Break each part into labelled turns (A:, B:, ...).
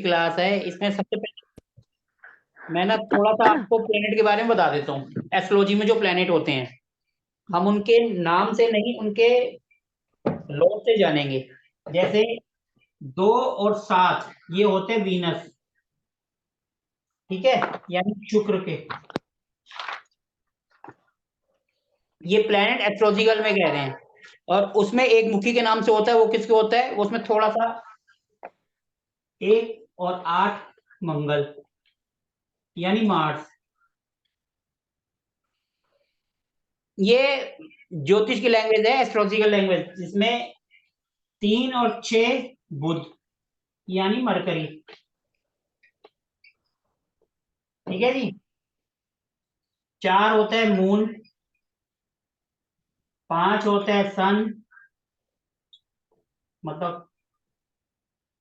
A: Class है, इसमें सबसे पहले मैं ना थोड़ा सा आपको प्लेनेट के बारे में बता देता हूँ। एस्ट्रोलॉजी में जो प्लेनेट होते हैं, हम उनके नाम से नहीं, उनके लॉ से जानेंगे। जैसे 2 और 7 ये होते हैं वीनस, ठीक है, यानी शुक्र के। ये प्लेनेट एस्ट्रोलॉजिकल में कह रहे हैं। और उसमें एक मुखी के नाम से होता है, वो किसके होता है, वो उसमें थोड़ा सा 1 और 8 मंगल, यानी मार्स। ये ज्योतिष की लैंग्वेज है, एस्ट्रोलॉजिकल लैंग्वेज, जिसमें 3 और 6 बुध, यानी मरकरी। ठीक है जी। 4 होता है मून, 5 होता है सन, मतलब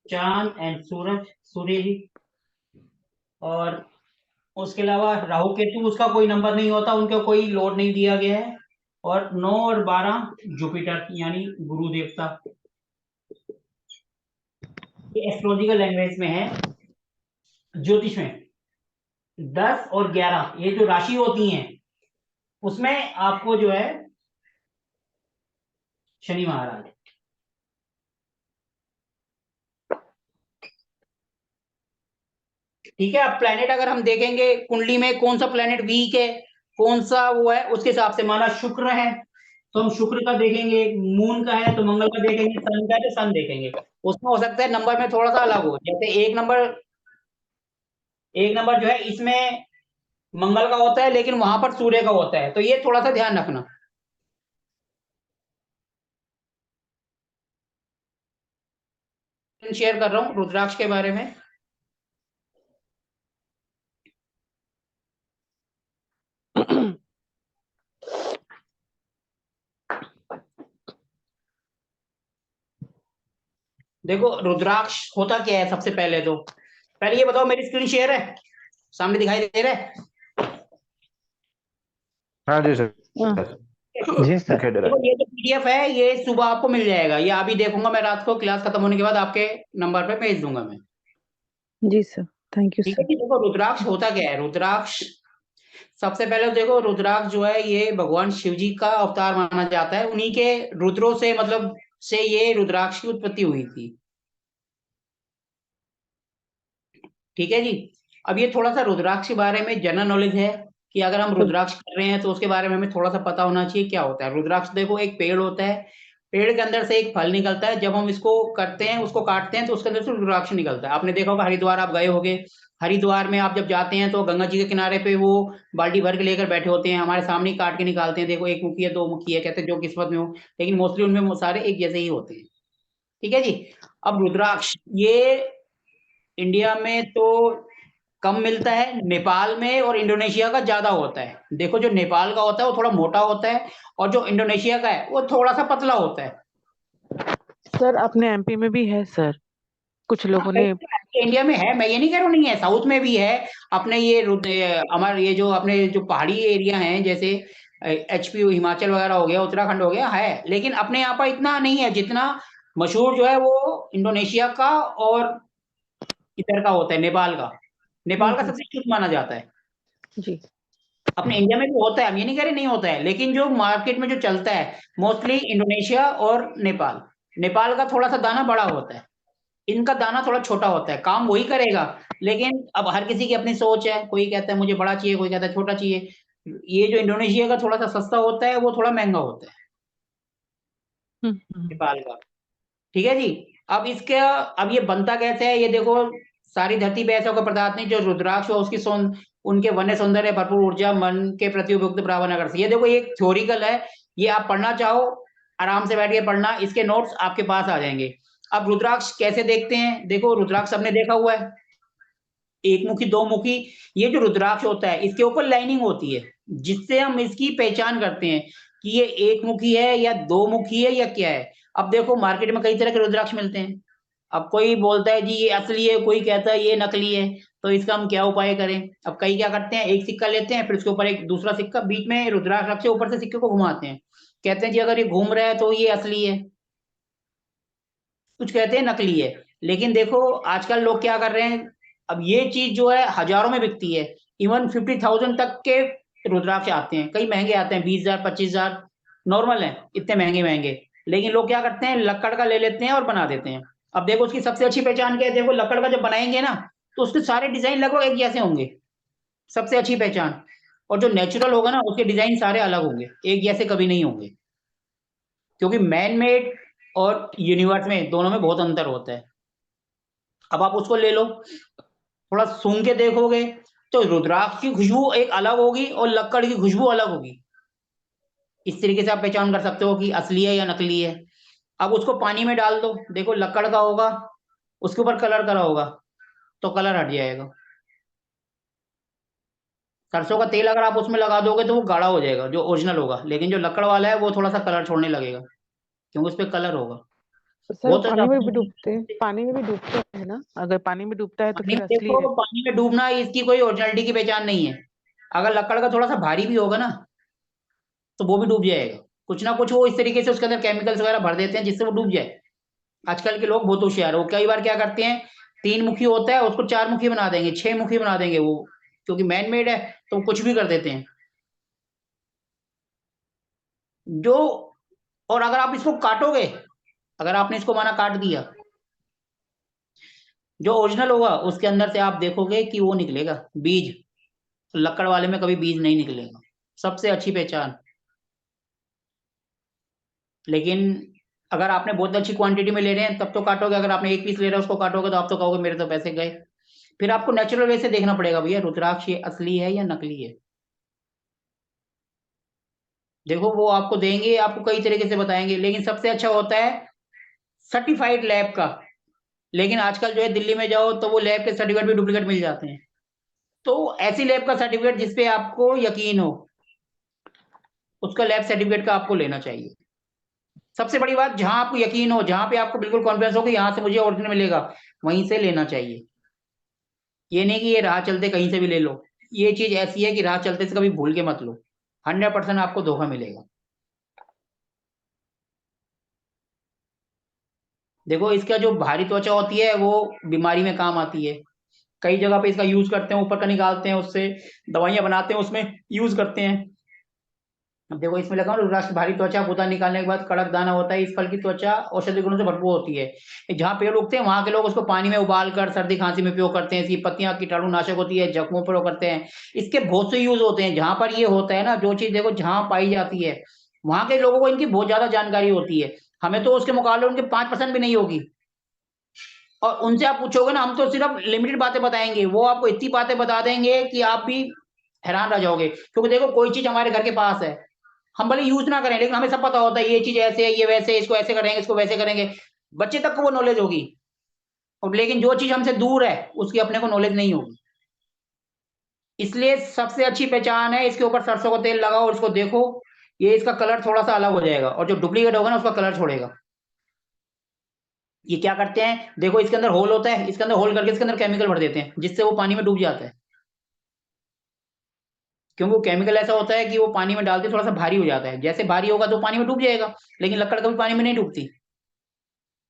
A: चांद एंड सूरज, सूर्य जी। और उसके अलावा राहु केतु, उसका कोई नंबर नहीं होता, उनका कोई लोड नहीं दिया गया है। और 9 और 12 जुपिटर, यानी गुरु देवता। ये एस्ट्रोलॉजिकल लैंग्वेज में है। ज्योतिष में 10 और 11 ये जो राशि होती हैं, उसमें आपको जो है शनि महाराज। ठीक है। अब प्लेनेट अगर हम देखेंगे कुंडली में कौन सा प्लेनेट वीक है, कौन सा वो है, उसके हिसाब से, माना शुक्र है तो हम शुक्र का देखेंगे, मून का है तो मंगल का देखेंगे, सन का है तो सन देखेंगे। उसमें हो सकता है नंबर में थोड़ा सा अलग हो, जैसे एक नंबर जो है इसमें मंगल का होता है, लेकिन वहां पर सूर्य का होता है, तो ये थोड़ा सा ध्यान रखना। शेयर कर रहा हूँ रुद्राक्ष के बारे में। देखो रुद्राक्ष होता क्या है, सबसे पहले तो पहले ये बताओ, मेरी स्क्रीन शेयर है, सामने दिखाई दे रहा है?
B: हाँ जी सर।
C: जी सर।
B: दिखाई दे रहा
A: देखो
B: है।
A: ये जो पीडीएफ है, ये सुबह आपको मिल जाएगा, ये अभी देखूंगा मैं, रात को क्लास खत्म होने के बाद आपके नंबर पे भेज दूंगा मैं।
C: जी सर, थैंक यू
A: ठीक है
C: सर।
A: कि देखो रुद्राक्ष होता क्या है। रुद्राक्ष सबसे पहले तो देखो, रुद्राक्ष जो है ये भगवान शिव जी का अवतार माना जाता है, उन्हीं के रुद्रों से, मतलब से ये रुद्राक्ष की उत्पत्ति हुई थी। ठीक है जी। अब ये थोड़ा सा रुद्राक्ष के बारे में जनरल नॉलेज है, कि अगर हम रुद्राक्ष कर रहे हैं तो उसके बारे में हमें थोड़ा सा पता होना चाहिए क्या होता है। रुद्राक्ष देखो एक पेड़ होता है, पेड़ के अंदर से एक फल निकलता है, जब हम इसको करते हैं, उसको काटते हैं, तो उसके अंदर से रुद्राक्ष निकलता है। आपने देखा होगा, हरिद्वार आप गए होगे, हरिद्वार में आप जब जाते हैं तो गंगा जी के किनारे पे वो बाल्टी भर के लेकर बैठे होते हैं, हमारे सामने ही काट के निकालते हैं, देखो एक मुखी है, 2 मुखी है, कहते हैं जो किस्मत में हो, लेकिन मोस्टली उनमें वो सारे एक जैसे ही होते हैं। ठीक है जी। अब रुद्राक्ष ये इंडिया में तो कम मिलता है, नेपाल में और इंडोनेशिया का ज्यादा होता है। देखो जो नेपाल का होता है वो थोड़ा मोटा होता है, और जो इंडोनेशिया का है वो थोड़ा सा पतला होता है।
C: सर अपने एमपी में भी है सर, कुछ
A: हाँ,
C: लोगों ने।
A: इंडिया में है, मैं ये नहीं कह रहा हूँ नहीं है, साउथ में भी है। अपने हमारे ये जो अपने जो पहाड़ी एरिया हैं, जैसे एचपी, हिमाचल वगैरह हो गया, उत्तराखंड हो गया, है, लेकिन अपने यहाँ पर इतना नहीं है जितना मशहूर जो है वो इंडोनेशिया का और इधर का होता है, नेपाल का। नेपाल का
C: हम्म।
A: सबसे शुद्ध माना जाता है।
C: जी।
A: अपने इंडिया में भी होता है, हम ये नहीं कह रहे नहीं होता है, लेकिन जो मार्केट में जो चलता है मोस्टली इंडोनेशिया और नेपाल। नेपाल का थोड़ा सा दाना बड़ा होता है, इनका दाना थोड़ा छोटा होता है, काम वही करेगा, लेकिन अब हर किसी की अपनी सोच है, कोई कहता है मुझे बड़ा चाहिए, कोई कहता है छोटा चाहिए। ये जो इंडोनेशिया का थोड़ा सा सस्ता होता है, वो थोड़ा महंगा होता है
C: हम्म।
A: नेपाल का। ठीक है जी। अब इसका, अब ये बनता कैसे है, ये देखो, सारी धरती पे ऐसा कोई पदार्थ नहीं जो रुद्राक्ष हो उसकी उनके वन्य सौंदर्य, भरपूर ऊर्जा, मन के प्रति उपयुक्त प्रावण अगर से, ये देखो ये थ्योरिकल है, ये आप पढ़ना चाहो आराम से बैठ के पढ़ना, इसके नोट्स आपके पास आ जाएंगे। अब रुद्राक्ष कैसे देखते हैं, देखो रुद्राक्ष सबने देखा हुआ है, एक मुखी, 2 मुखी। ये जो रुद्राक्ष होता है इसके ऊपर लाइनिंग होती है, जिससे हम इसकी पहचान करते हैं कि ये एक मुखी है या 2 मुखी है या क्या है। अब देखो मार्केट में कई तरह के रुद्राक्ष मिलते हैं, अब कोई बोलता है जी ये असली है, कोई कहता है ये नकली है, तो इसका हम क्या उपाय करें। अब कई क्या करते हैं, एक सिक्का लेते हैं, फिर उसके ऊपर एक दूसरा सिक्का बीच में रुद्राक्ष रख के ऊपर से सिक्के को घुमाते हैं, कहते हैं जी अगर ये घूम रहा है तो ये असली है, कुछ कहते हैं नकली है। लेकिन देखो आजकल लोग क्या कर रहे हैं, अब ये चीज जो है हजारों में बिकती है। इवन 50,000 तक के रुद्राक्ष आते हैं, कई महंगे आते हैं, 20,000 25,000 नॉर्मल है, इतने महंगे महंगे। लेकिन लोग क्या करते हैं, लक्कड़ का ले लेते हैं और बना देते हैं। अब देखो उसकी सबसे अच्छी पहचान क्या है, देखो लक्कड़ का जब बनाएंगे ना, तो उसके सारे डिजाइन लगभग एक जैसे होंगे, सबसे अच्छी पहचान। और जो नेचुरल होगा ना, उसके डिजाइन सारे अलग होंगे, एक जैसे कभी नहीं होंगे। क्योंकि मैन मेड और यूनिवर्स में दोनों में बहुत अंतर होता है। अब आप उसको ले लो, थोड़ा सूंघ के देखोगे तो रुद्राक्ष की खुशबू एक अलग होगी और लक्कड़ की खुशबू अलग होगी। इस तरीके से आप पहचान कर सकते हो कि असली है या नकली है। अब उसको पानी में डाल दो, देखो लक्कड़ का होगा, उसके ऊपर कलर करा होगा, तो कलर हट जाएगा। सरसों का तेल अगर आप उसमें लगा दोगे तो वो गाढ़ा हो जाएगा जो ओरिजिनल होगा, लेकिन जो लक्कड़ वाला है वो थोड़ा सा कलर छोड़ने लगेगा, क्योंकि उस पर कलर होगा।
C: सर
A: वो
C: वो
A: तो
C: पानी में भी
A: अपने
C: डूबते हैं, पानी में भी डूबते हैं ना? अगर पानी में डूबता है तो
A: पानी
C: फिर
A: में
C: असली है।
A: देखो, पानी में डूबना इसकी कोई ओरिजिनलिटी की पहचान नहीं है। अगर लकड़ का थोड़ा सा भारी भी होगा ना, तो वो भी डूब जाएगा। कुछ ना कुछ वो इस तरीके से उसके अंदर केमिकल्स वगैरह भर देते हैं जिससे वो डूब जाए। आजकल के लोग बहुत होशियार है, वो कई बार क्या करते हैं, 3 मुखी होता है उसको 4 मुखी बना देंगे, 6 मुखी बना देंगे वो, क्योंकि मैन मेड है तो कुछ भी कर देते हैं जो। और अगर आप इसको काटोगे, अगर आपने इसको माना काट दिया, जो ओरिजिनल होगा उसके अंदर से आप देखोगे कि वो निकलेगा बीज। लकड़ वाले में कभी बीज नहीं निकलेगा, सबसे अच्छी पहचान। लेकिन अगर आपने बहुत अच्छी क्वांटिटी में ले रहे हैं तब तो काटोगे, अगर आपने एक पीस ले रहे हो उसको काटोगे तो आप तो कहोगे मेरे तो पैसे गए। फिर आपको नेचुरल वे से देखना पड़ेगा भैया, रुद्राक्ष ये असली है या नकली है। देखो वो आपको देंगे, आपको कई तरीके से बताएंगे, लेकिन सबसे अच्छा होता है सर्टिफाइड लैब का। लेकिन आजकल जो है दिल्ली में जाओ तो वो लैब के सर्टिफिकेट भी डुप्लीकेट मिल जाते हैं। तो ऐसी लैब का सर्टिफिकेट जिसपे आपको यकीन हो, उसका लैब सर्टिफिकेट का आपको लेना चाहिए। सबसे बड़ी बात, जहां आपको यकीन हो, जहां पे आपको बिल्कुल कॉन्फिडेंस हो कि यहाँ से मुझे ओरिजिनल मिलेगा, वहीं से लेना चाहिए। ये नहीं कि ये राह चलते कहीं से भी ले लो। ये चीज ऐसी है कि राह चलते से कभी भूल के मत लो, 100% आपको धोखा मिलेगा। देखो इसका जो भारी त्वचा होती है वो बीमारी में काम आती है। कई जगह पे इसका यूज करते हैं, ऊपर का निकालते हैं, उससे दवाइयां बनाते हैं, उसमें यूज करते हैं। अब देखो इसमें लगा रुद्राक्ष भारी त्वचा, गुदा निकालने के बाद कड़क दाना होता है। इस फल की त्वचा औषधि गुणों से भरपूर होती है। जहाँ पेड़ उगते हैं वहां के लोग उसको पानी में उबाल कर सर्दी खांसी में उपयोग करते हैं। इसकी पत्तियां कीटाणु नाशक होती है, जख्मों पर वो करते हैं। इसके बहुत से यूज होते हैं। जहां पर ये होता है ना, जो चीज देखो जहां पाई जाती है, वहां के लोगों को इनकी बहुत ज्यादा जानकारी होती है। हमें तो उसके मुकाबले उनके 5% भी नहीं होगी। और उनसे आप पूछोगे ना, हम तो सिर्फ लिमिटेड बातें बताएंगे, वो आपको इतनी बातें बता देंगे कि आप भी हैरान रह जाओगे। क्योंकि देखो कोई चीज हमारे घर के पास है, हम भले यूज ना करें, लेकिन हमें सब पता होता है ये चीज ऐसे है, ये वैसे है, इसको ऐसे करेंगे, इसको वैसे करेंगे। बच्चे तक को वो नॉलेज होगी। और लेकिन जो चीज हमसे दूर है उसकी अपने को नॉलेज नहीं होगी। इसलिए सबसे अच्छी पहचान है, इसके ऊपर सरसों का तेल लगाओ और इसको देखो, ये इसका कलर थोड़ा सा अलग हो जाएगा, और जो डुप्लीकेट होगा ना उसका कलर छोड़ेगा। ये क्या करते हैं, देखो इसके अंदर होल होता है, इसके अंदर होल करके इसके अंदर केमिकल भर देते हैं जिससे वो पानी में डूब जाता है। क्योंकि वो केमिकल ऐसा होता है कि वो पानी में डालते थोड़ा सा भारी हो जाता है, जैसे भारी होगा तो पानी में डूब जाएगा। लेकिन लकड़ कभी पानी में नहीं डूबती।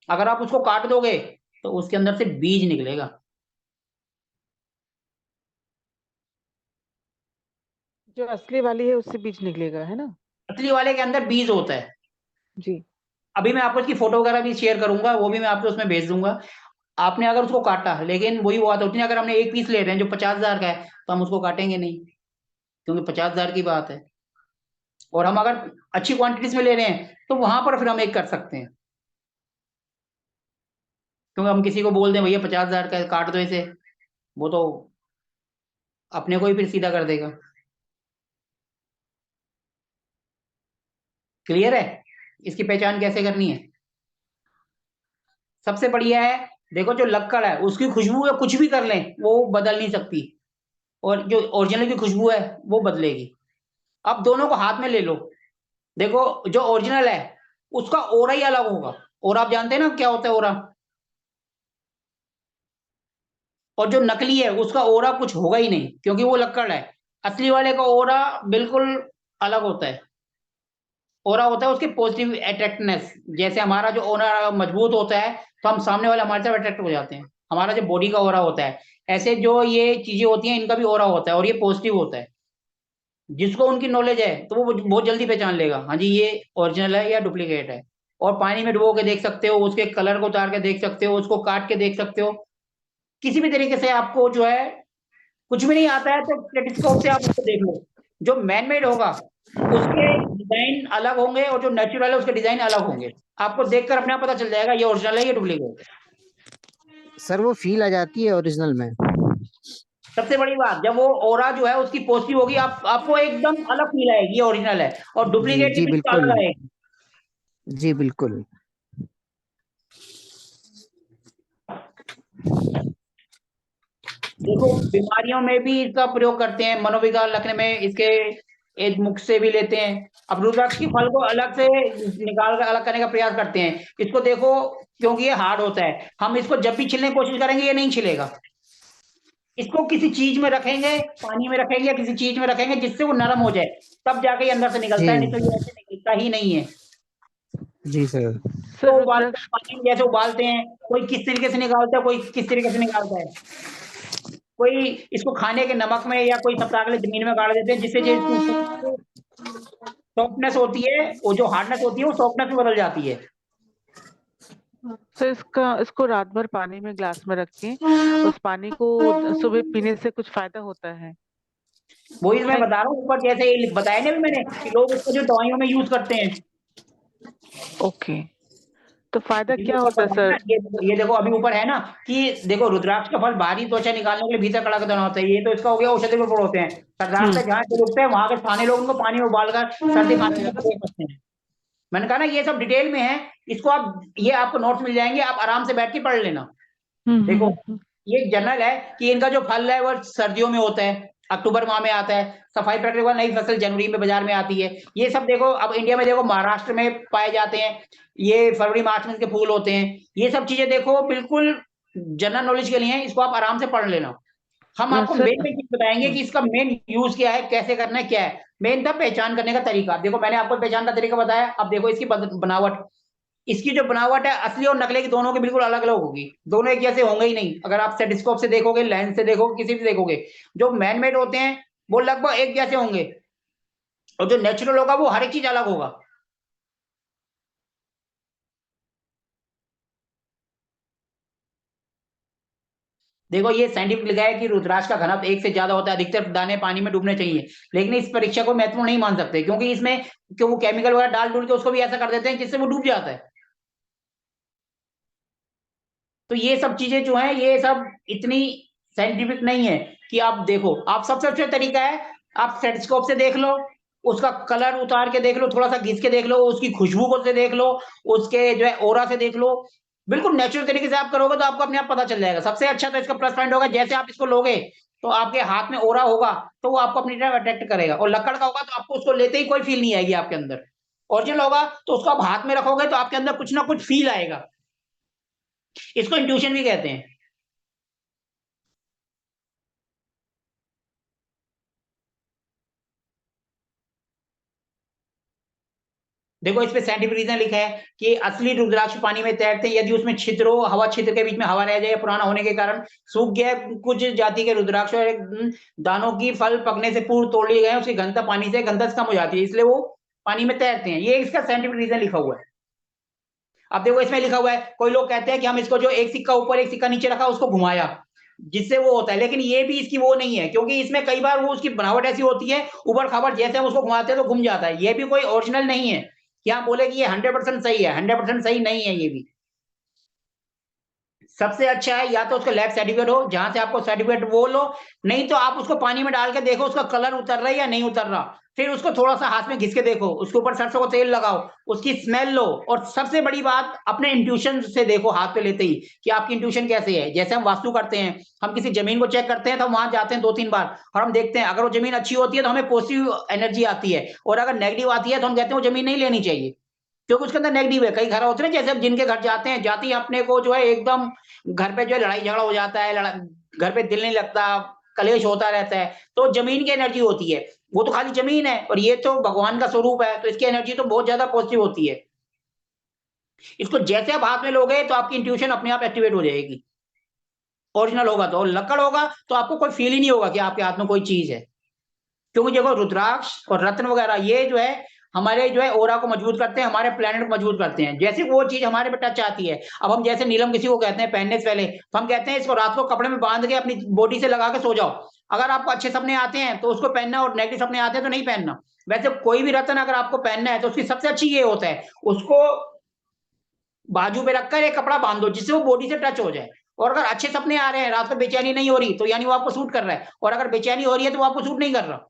A: अगर आप उसको काट दोगे तो उसके अंदर से बीज निकलेगा।
C: जो असली वाली है उससे बीज निकलेगा, है ना?
A: पतली वाले के अंदर बीज होता है।
C: जी।
A: अभी मैं आपको इसकी फोटो वगैरह भी शेयर करूंगा, वो भी मैं आपको उसमें भेज दूंगा। आपने अगर उसको काटा, लेकिन वही बात होती है, अगर हमने एक पीस ले रहे हैं जो 50,000 का है, तो हम उसको काटेंगे नहीं, क्योंकि 50,000 की बात है। और हम अगर अच्छी क्वांटिटीज में ले रहे हैं तो वहां पर फिर हम एक कर सकते हैं। क्योंकि हम किसी को बोल दें भैया 50,000 का है, काट दो इसे, वो तो अपने को ही फिर सीधा कर देगा। क्लियर है इसकी पहचान कैसे करनी है? सबसे बढ़िया है, देखो जो लक्कड़ है उसकी खुशबू है, कुछ भी कर लें वो बदल नहीं सकती। और जो ओरिजिनल की खुशबू है वो बदलेगी। अब दोनों को हाथ में ले लो, देखो जो ओरिजिनल है उसका ओरा ही अलग होगा। और आप जानते हैं ना क्या होता है ओरा? और जो नकली है उसका ओरा कुछ होगा ही नहीं, क्योंकि वो लक्कड़ है। असली वाले का ओरा बिल्कुल अलग होता है। ओरा होता है उसके पॉजिटिव अट्रैक्टनेस, जैसे हमारा जो ओरा मजबूत होता है, तो हम सामने वाले हमारे तरफ अट्रैक्ट हो जाते हैं। हमारा जो बॉडी का ऑरा होता है, ऐसे जो ये चीजें होती हैं इनका भी ऑरा होता है और ये पॉजिटिव होता है। जिसको उनकी नॉलेज है तो वो बहुत जल्दी पहचान लेगा, हाँ जी ये ओरिजिनल है या डुप्लीकेट है। और पानी में डुबो के देख सकते हो, उसके कलर को उतार के देख सकते हो, उसको काट के देख सकते हो। किसी भी तरीके से आपको जो है कुछ भी नहीं आता है तो टेलीस्कोप से आप उसको देख लो। जो मैन मेड होगा उसके डिजाइन अलग होंगे और जो नेचुरल है उसके डिजाइन अलग होंगे। आपको देखकर अपने आप पता चल जाएगा ये ओरिजिनल है ये डुप्लीकेट है।
B: सर वो फील आ जाती है ओरिजिनल में।
A: सबसे बड़ी बात, जब वो ओरा जो है उसकी पॉजिटिव होगी, आपको एकदम अलग फील आएगी ये ओरिजिनल है, और
B: जी
A: डुप्लीकेट की
B: जी
A: फील
B: बिल्कुल।
A: अलग आएगी।
B: जी बिल्कुल।
A: देखो बीमारियों में भी इसका प्रयोग करते हैं, मनोविकार रखने में इसके एक मुख से भी लेते हैं। अब रुद्राक्ष की फल को अलग से निकाल कर अलग करने का प्रयास करते हैं। इसको देखो, क्योंकि ये हार्ड होता है, हम इसको जब भी छिलने की कोशिश करेंगे ये नहीं छिलेगा। इसको किसी चीज में रखेंगे, पानी में रखेंगे या किसी चीज में रखेंगे जिससे वो नरम हो जाए, तब जाके ये अंदर से निकलता है, नहीं तो
B: जी
A: ये ऐसे निकलता ही नहीं है।
B: जी सर।
A: तो
C: सर
A: उबालते हैं,
C: रुद्राक्ष।
A: पानी में जैसे उबालते हैं, कोई किस तरीके से निकालता है, कोई किस तरीके से निकालता है। कोई इसको खाने के नमक में या कोई सप्ताह के लिए जमीन में गाड़ देते हैं, जिससे जो सॉफ्टनेस होती है, वो जो हार्डनेस होती है वो सॉफ्टनेस में बदल जाती है।
C: सर इसको रात भर पानी में ग्लास में रख के उस पानी को सुबह पीने से कुछ फायदा होता
A: वही मैं
C: है?
A: बता रहा हूँ ऊपर, जैसे बताया ना भी मैंने कि लोग इसको जो दवाइयों में यूज करते हैं।
C: ओके। तो फायदा
A: जिनको
C: क्या
A: ऊपर
C: होता है
A: बताया ना,
C: सर?
A: ये देखो अभी ऊपर है ना कि देखो रुद्राक्ष का फल बाहरी त्वचा निकालने के लिए भीतर कड़ा करना होता है, ये तो इसका हो गया औषधि गुण होते हैं। सरदार से
C: हम्म।
A: जहाँ से उगते हैं वहां के स्थानीय लोग उनको पानी में उबालकर सर्दी खांसी में दे सकते हैं। मैंने कहा ना ये सब डिटेल में है। इसको आप, ये आपको नोट्स मिल जाएंगे, आप आराम से बैठ के पढ़ लेना।
C: हम्म।
A: देखो ये जनरल है कि इनका जो फल है वो सर्दियों में होता है, अक्टूबर माह में आता है। सफाई प्रक्रिया के बाद नई फसल जनवरी में बाजार में आती है। ये सब देखो अब इंडिया में देखो महाराष्ट्र में पाए जाते हैं। ये फरवरी मार्च में इनके फूल होते हैं। ये सब चीजें देखो बिल्कुल जनरल नॉलेज के लिए है, इसको आप आराम से पढ़ लेना। हम आपको
C: सर।
A: मेन मेन चीज बताएंगे कि इसका मेन यूज क्या है, कैसे करना है, क्या है मेन था पहचान करने का तरीका। देखो मैंने आपको पहचान का तरीका बताया, अब देखो इसकी बनावट। इसकी जो बनावट है असली और नकली की दोनों की बिल्कुल अलग अलग होगी। दोनों एक जैसे होंगे ही नहीं, अगर आप स्टेथोस्कोप से देखोगे, लेंस से देखोगे, किसी से देखोगे। जो मैन मेड होते हैं वो लगभग एक जैसे होंगे, और जो नेचुरल होगा वो हर एक चीज अलग होगा। देखो ये साइंटिफिक लिखा है कि रुद्राक्ष का घनत्व 1 से ज्यादा होता है, अधिकतर दाने पानी में डूबने चाहिए। लेकिन इस परीक्षा को महत्वपूर्ण नहीं मान सकते, क्योंकि इसमें क्यों वो केमिकल वगैरह डाल डूल के उसको भी ऐसा कर देते हैं जिससे वो डूब जाता है। तो ये सब चीजें जो है ये सब इतनी साइंटिफिक नहीं है कि आप देखो। आप सबसे अच्छा तरीका है, आप स्टेथोस्कोप से देख लो, उसका कलर उतार के देख लो, थोड़ा सा घिस के देख लो, उसकी खुशबू को से देख लो, उसके जो है ओरा से देख लो। बिल्कुल नेचुरल तरीके से आप करोगे तो आपको अपने आप पता चल जाएगा। सबसे अच्छा तो इसका प्लस पॉइंट होगा, जैसे आप इसको लोगे तो आपके हाथ में ओरा होगा, तो वो आपको अपनी तरफ अट्रैक्ट करेगा। और लकड़ का होगा तो आपको उसको लेते ही कोई फील नहीं आएगी आपके अंदर। ओरिजिनल होगा तो उसको आप हाथ में रखोगे तो आपके अंदर कुछ ना कुछ फील आएगा। इसको इंट्यूशन भी कहते हैं। देखो इस पे साइंटिफिक रीजन लिखा है कि असली रुद्राक्ष पानी में तैरते हैं यदि उसमें छिद्र हो, हवा छिद्र के बीच में हवा रह जाए या पुराना होने के कारण सूख गया है। कुछ जाति के रुद्राक्ष और दानों की फल पकने से पूर्व तोड़ लिए गए हैं, उसकी घनता पानी से घनता कम हो जाती है, इसलिए वो पानी में तैरते हैं। ये इसका साइंटिफिक रीजन लिखा हुआ है। अब देखो इसमें लिखा हुआ है, कोई लोग कहते हैं कि हम इसको जो एक सिक्का ऊपर एक सिक्का नीचे रखा उसको घुमाया जिससे वो होता है, लेकिन ये भी इसकी वो नहीं है, क्योंकि इसमें कई बार वो उसकी बनावट ऐसी होती है ऊबड़ खाबड़, जैसे हम उसको घुमाते हैं तो घूम जाता है। ये भी कोई ओरिजिनल नहीं है कि आप बोले कि ये 100% सही है। 100% सही नहीं है ये भी। सबसे अच्छा है या तो उसका लैब सर्टिफिकेट हो, जहां से आपको सर्टिफिकेट वो लो, नहीं तो आप उसको पानी में डाल के देखो उसका कलर उतर रहा है या नहीं उतर रहा। फिर उसको थोड़ा सा हाथ में घिस के देखो, उसके ऊपर सरसों का तेल लगाओ, उसकी स्मेल लो, और सबसे बड़ी बात अपने इंट्यूशन से देखो हाथ पे लेते ही कि आपकी इंट्यूशन कैसे है। जैसे हम वास्तु करते हैं, हम किसी जमीन को चेक करते हैं तो हम वहां जाते हैं 2-3 बार और हम देखते हैं, अगर वो जमीन अच्छी होती है तो हमें पॉजिटिव एनर्जी आती है, और अगर नेगेटिव आती है तो हम कहते हैं वो जमीन नहीं लेनी चाहिए, क्योंकि उसके अंदर नेगेटिव है। कई घर होते हैं जैसे अब जिनके घर जाते हैं, जाते ही अपने को जो है एकदम घर पे जो है लड़ाई झगड़ा हो जाता है, घर पे दिल नहीं लगता, कलेश होता रहता है, तो जमीन की एनर्जी होती है। वो तो खाली जमीन है और ये तो भगवान का स्वरूप है, तो इसकी एनर्जी तो बहुत ज्यादा पॉजिटिव होती है। इसको जैसे आप हाथ में लोगे तो आपकी इंट्यूशन अपने आप एक्टिवेट हो जाएगी, ओरिजिनल होगा तो। और लक्कड़ होगा तो आपको कोई फील ही नहीं होगा कि आपके हाथ में कोई चीज है, क्योंकि देखो रुद्राक्ष और रत्न वगैरह ये जो है हमारे जो है ऑरा को मजबूत करते हैं, हमारे प्लेनेट को मजबूत करते हैं। जैसे वो चीज हमारे पे टच आती है, अब हम जैसे नीलम किसी को कहते हैं पहनने से पहले, तो हम कहते हैं इसको रात को कपड़े में बांध के अपनी बॉडी से लगा के सो जाओ। अगर आपको अच्छे सपने आते हैं तो उसको पहनना, और नेगेटिव सपने आते हैं तो नहीं पहनना। वैसे कोई भी रत्न अगर आपको पहनना है तो उसकी सबसे अच्छी ये होता है, उसको बाजू पे रखकर एक कपड़ा बांध दो जिससे वो बॉडी से टच हो जाए। और अगर अच्छे सपने आ रहे हैं, रात को बेचैनी नहीं हो रही, तो यानी वो आपको सूट कर रहा है, और अगर बेचैनी हो रही है तो वो आपको सूट नहीं कर रहा।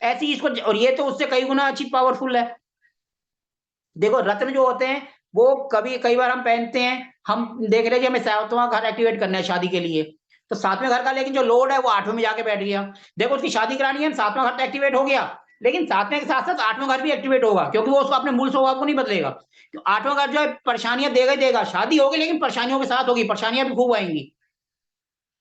A: ऐसी ही इसको, और ये तो उससे कई गुना अच्छी पावरफुल है। देखो रत्न जो होते हैं वो कई बार हम पहनते हैं, हम देख रहे हैं कि हमें 7वां घर एक्टिवेट करना है शादी के लिए, तो 7वें घर का लेकिन जो लोड है वो 8वें में जाके बैठ गया। देखो उसकी शादी करानी है, 7वां घर तो एक्टिवेट हो गया, लेकिन 7वें के साथ-साथ 8वां घर भी एक्टिवेट होगा, क्योंकि वो उसको अपने मूल स्वभाव को नहीं बदलेगा। तो 8वां घर जो है परेशानियाँ देगा ही देगा, शादी होगी लेकिन परेशानियों के साथ होगी, परेशानियाँ भी खूब आएँगी।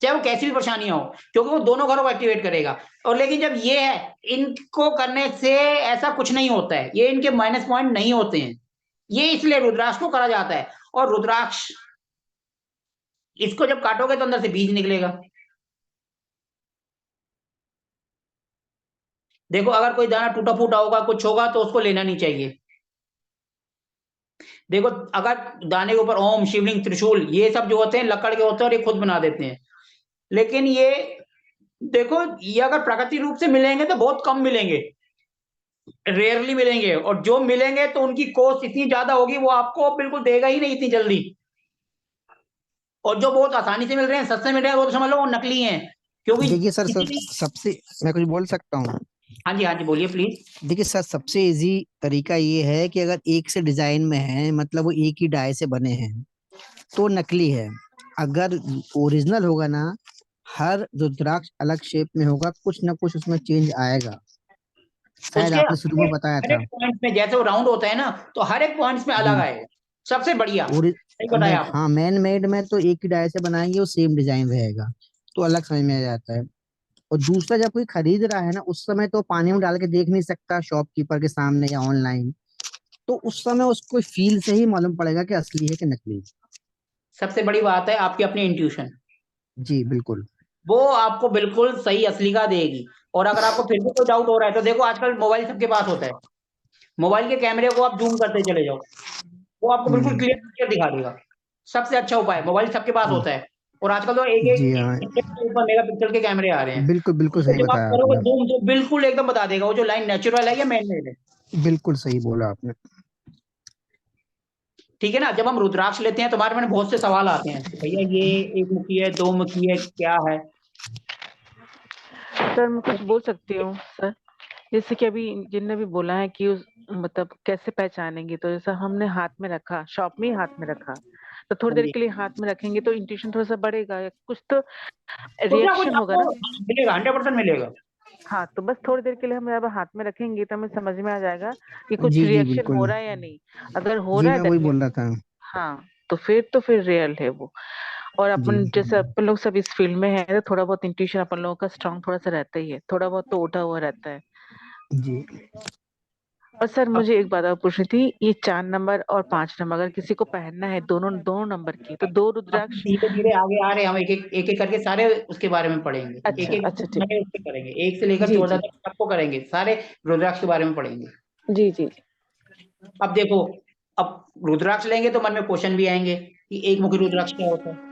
A: चाहे वो कैसी भी परेशानियाँ हो, क्योंकि वो दोनों घरों को एक्टिवेट करेगा। और लेकिन जब ये है, इनको करने से ऐसा कुछ नहीं होता है, ये इनके माइनस पॉइंट नहीं होते हैं। ये इसलिए रुद्राक्ष को करा जाता है। और रुद्राक्ष, इसको जब काटोगे तो अंदर से बीज निकलेगा। देखो अगर कोई दाना टूटा-फूटा होगा, कुछ होगा तो उसको लेना नहीं चाहिए। देखो अगर दाने के ऊपर ओम, शिवलिंग, त्रिशूल ये सब जो होते हैं लक्कड़ के होते हैं और ये खुद बना देते हैं। लेकिन ये देखो, ये अगर प्राकृतिक रूप से मिलेंगे तो बहुत कम मिलेंगे, रेयरली मिलेंगे, और जो मिलेंगे तो उनकी कॉस्ट इतनी ज़्यादा होगी वो आपको बिल्कुल देगा ही नहीं इतनी जल्दी। और जो बहुत आसानी से मिल रहे हैं, सस्ते मिल रहे हैं, वो तो समझ लो वो नकली हैं, क्योंकि
B: देखिए सर,
A: किसी भी।
B: सबसे मैं कुछ बोल सकता हूँ?
A: हाँ जी, बोलिए प्लीज़।
B: देखिए सर, सबसे इजी तरीका ये है कि अगर एक से डिजाइन में है, मतलब वो एक ही डाई से बने हैं, तो नकली है। अगर ओरिजिनल होगा ना, हर रुद्राक्ष अलग शेप में होगा, कुछ ना कुछ उसमें चेंज आएगा। शायद
A: उसके
B: आपने शुरू में बताया
A: हर
B: था।
A: एक पॉइंट में, जैसे वो राउंड होता है ना, तो हर एक पॉइंट्स में अलग
B: जी।
A: आएगा। सबसे बढ़िया,
B: और
A: सही बताया आपने।
B: हाँ, मैन मेड में तो एक ही डाई से बनाएंगे, वो सेम डिजाइन रहेगा, तो अलग समझ में आ जाता है। और दूसरा, जब कोई खरीद रहा है ना, उस समय तो पानी में डाल के देख नहीं सकता शॉपकीपर के सामने या ऑनलाइन, तो उस समय उसको फील से ही मालूम पड़ेगा कि असली है कि नकली।
A: सबसे बड़ी बात है आपकी अपनी इंट्यूशन,
B: जी बिल्कुल।
A: वो आपको बिल्कुल सही असली का देगी। और अगर आपको फिर भी कोई डाउट हो रहा है तो देखो आजकल मोबाइल सबके पास होता है। मोबाइल के कैमरे को आप जूम करते चले जाओ, वो आपको बिल्कुल
B: हम्म।
A: क्लियर क्लियर दिखा देगा। सबसे अच्छा उपाय, मोबाइल सबके पास
B: जी।
A: होता है, और आजकल तो एक
B: जी
A: एक
B: हाँ,
A: से ऊपर मेगापिक्सल के कैमरे आ रहे हैं।
B: बिल्कुल बिल्कुल
A: तो
B: सही
A: जब आप
B: बताया
A: करोगे
B: आपने।
A: जूम तो बिल्कुल एकदम बता देगा वो जो लाइन नेचुरल है या मैन मेड है।
B: बिल्कुल सही बोला आपने।
A: ठीक है ना? जब हम रुद्राक्ष लेते हैं तो हमारे मन में बहुत से सवाल आते हैं कि भैया ये एक मुखी है, दो मुखी है, क्या है?
C: सर मैं कुछ बोल सकती हूँ सर? जैसे कि अभी जिनने भी बोला है कि उस मतलब कैसे पहचानेंगे, तो जैसा हमने हाथ में रखा, शॉप में ही हाथ में रखा, तो थोड़ी
A: हाँ
C: देर
A: जी,
C: के लिए हाथ में रखेंगे तो इंट्यूशन थोड़ा सा बढ़ेगा, या कुछ तो
A: कुछ ना कुछ
C: रिएक्शन होगा
A: आपको
C: ना।
A: मिलेगा, 100% मिलेगा।
C: हाँ, तो बस थोड़ी देर के लिए हम जब हाथ में रखेंगे तो हमें समझ में आ जाएगा कि कुछ
B: जी जी
C: रिएक्शन हो
B: बिल्कुल।
C: रहा है या नहीं। अगर हो
B: जी
C: रहा है
B: मैं वही
C: डेफिनेट,
B: बोल रहा था।
C: हाँ, तो फिर रियल है वो। और
B: जी
C: अपन जैसे अपन लोग सब इस फील्ड में है तो थोड़ा बहुत इंट्यूशन अपन लोगों का स्ट्रांग थोड़ा सा रहता ही है, थोड़ा बहुत तो उठा हुआ रहता है।
B: जी।
C: और सर
A: अब
C: मुझे एक बात और पूछनी थी, ये 4 नंबर और 5 नंबर अगर किसी को पहनना है, दोनों दोनों नंबर की, तो दो
A: अब
C: रुद्राक्ष।
A: धीरे-धीरे आगे आ रहे हैं, हम एक-एक करके सारे उसके बारे में पढ़ेंगे।
C: अच्छा
A: एक-एक
C: अच्छा, ठीक।
A: नए उसके करेंगे, 1 से लेकर
C: जी
A: 14
C: जी
A: तक सबको करेंगे, सारे रुद्राक्ष के बारे में पढ़ेंगे।
C: जी जी।
A: अब देखो, अब रुद्राक्ष लेंगे तो मन में क्वेश्चन भी आएँगे कि एक मुखी रुद्राक्ष क्या होता है?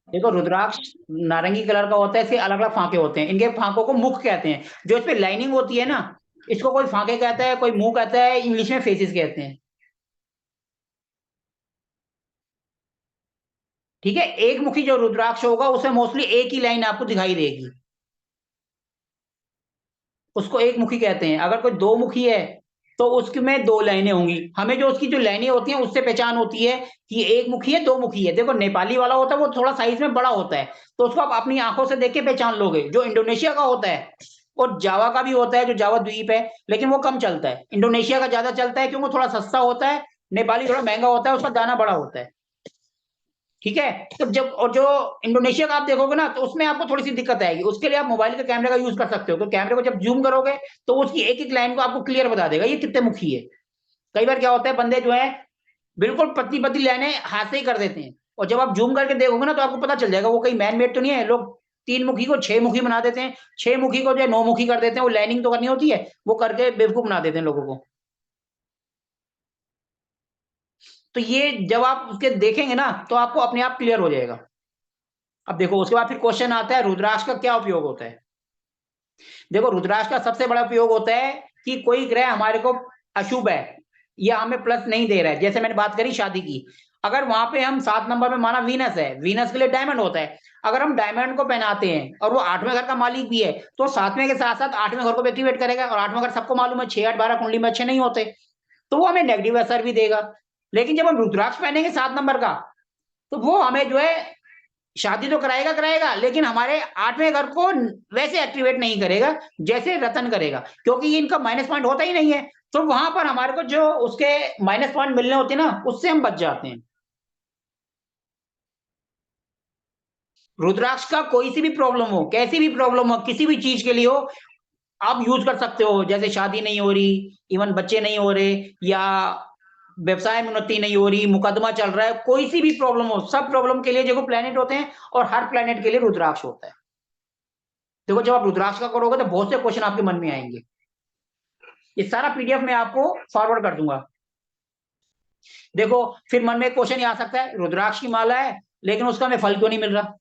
A: देखो रुद्राक्ष नारंगी कलर का होता है, इसके अलग-अलग फाँके होते हैं। इनके फाँकों को मुख कहते हैं। जो इसपे लाइनिंग होती है ना, इसको कोई फाँके कहता है, कोई मुँह कहता है, इंग्लिश में फेसेस कहते हैं। ठीक है? एक मुखी जो रुद्राक्ष होगा उसमें मोस्टली एक ही लाइन आपको दिखाई देगी। उसको एक मुखी कहते हैं। अगर कोई दो मुखी है, तो उसमें 2 लाइनें होंगी। हमें जो उसकी जो लाइनें होती हैं उससे पहचान होती है कि एक मुखी है, दो मुखी है। देखो नेपाली वाला होता है वो थोड़ा साइज़ में बड़ा होता है, तो उसको आप अपनी आँखों से देख के पहचान लोगे। जो इंडोनेशिया का होता है और जावा का भी होता है, जो जावा द्वीप है, लेकिन वो कम चलता है। इंडोनेशिया का ज़्यादा चलता है क्योंकि वो थोड़ा सस्ता होता है, नेपाली थोड़ा महँगा होता है, उसका दाना बड़ा होता है। ठीक है? तो जब और जो इंडोनेशिया का आप देखोगे ना, तो उसमें आपको थोड़ी-सी दिक्कत आएगी। उसके लिए आप मोबाइल के कैमरे का यूज़ कर सकते हो। तो कैमरे को जब ज़ूम करोगे, तो उसकी एक-एक लाइन को आपको क्लियर बता देगा, ये कितने मुखी है। कई बार क्या होता है, बंदे जो है बिल्कुल पतली पतली लाइनें हाथ से ही कर देते हैं, और जब आप जूम करके देखोगे ना तो आपको पता चल जाएगा वो कहीं मैन मेड तो नहीं है। लोग 3 मुखी को 6 मुखी बना देते हैं, 6 मुखी को जो है 9 मुखी कर देते हैं, वो लाइनिंग तो करनी होती है, वो करके बेवकूफ बना देते हैं लोगों को। तो ये जब आप उसके देखेंगे ना तो आपको अपने आप क्लियर हो जाएगा। अब देखो उसके बाद फिर क्वेश्चन आता है रुद्राक्ष का क्या उपयोग होता है। देखो रुद्राक्ष का सबसे बड़ा उपयोग होता है कि कोई ग्रह हमारे को अशुभ है या हमें प्लस नहीं दे रहा है, जैसे मैंने बात करी शादी की, अगर वहां पे हम 7 नंबर में माना वीनस है, वीनस के लिए डायमंड होता है, अगर हम डायमंड को पहनाते हैं और वो 8वें घर का मालिक भी है, तो 7वें के साथ साथ 8वें घर को भी एक्टिवेट करेगा, और 8वां घर सबको मालूम है 6, 8, 12 कुंडली में अच्छे नहीं होते, तो वो हमें नेगेटिव असर भी देगा। लेकिन जब हम रुद्राक्ष पहनेंगे 7 नंबर का, तो वो हमें जो है शादी तो कराएगा कराएगा, लेकिन हमारे 8वें घर को वैसे एक्टिवेट नहीं करेगा जैसे रतन करेगा, क्योंकि ये इनका माइनस पॉइंट होता ही नहीं है। तो वहां पर हमारे को जो उसके माइनस पॉइंट मिलने होते हैं ना, उससे हम बच जाते हैं। रुद्राक्ष का कोई सी भी प्रॉब्लम हो, कैसी भी प्रॉब्लम हो, किसी भी चीज के लिए हो, आप यूज कर सकते हो। जैसे शादी नहीं हो रही, इवन बच्चे नहीं हो रहे, या व्यवसाय में उन्नति नहीं हो रही, मुकदमा चल रहा है, कोई सी भी प्रॉब्लम हो, सब प्रॉब्लम के लिए देखो प्लेनेट होते हैं, और हर प्लेनेट के लिए रुद्राक्ष होता है। देखो जब आप रुद्राक्ष का करोगे तो बहुत से क्वेश्चन आपके मन में आएंगे। ये सारा पीडीएफ मैं आपको फॉरवर्ड कर दूंगा। देखो फिर मन में क्वेश्चन ये आ सकता है, रुद्राक्ष की माला है लेकिन उसका हमें फल क्यों नहीं मिल रहा।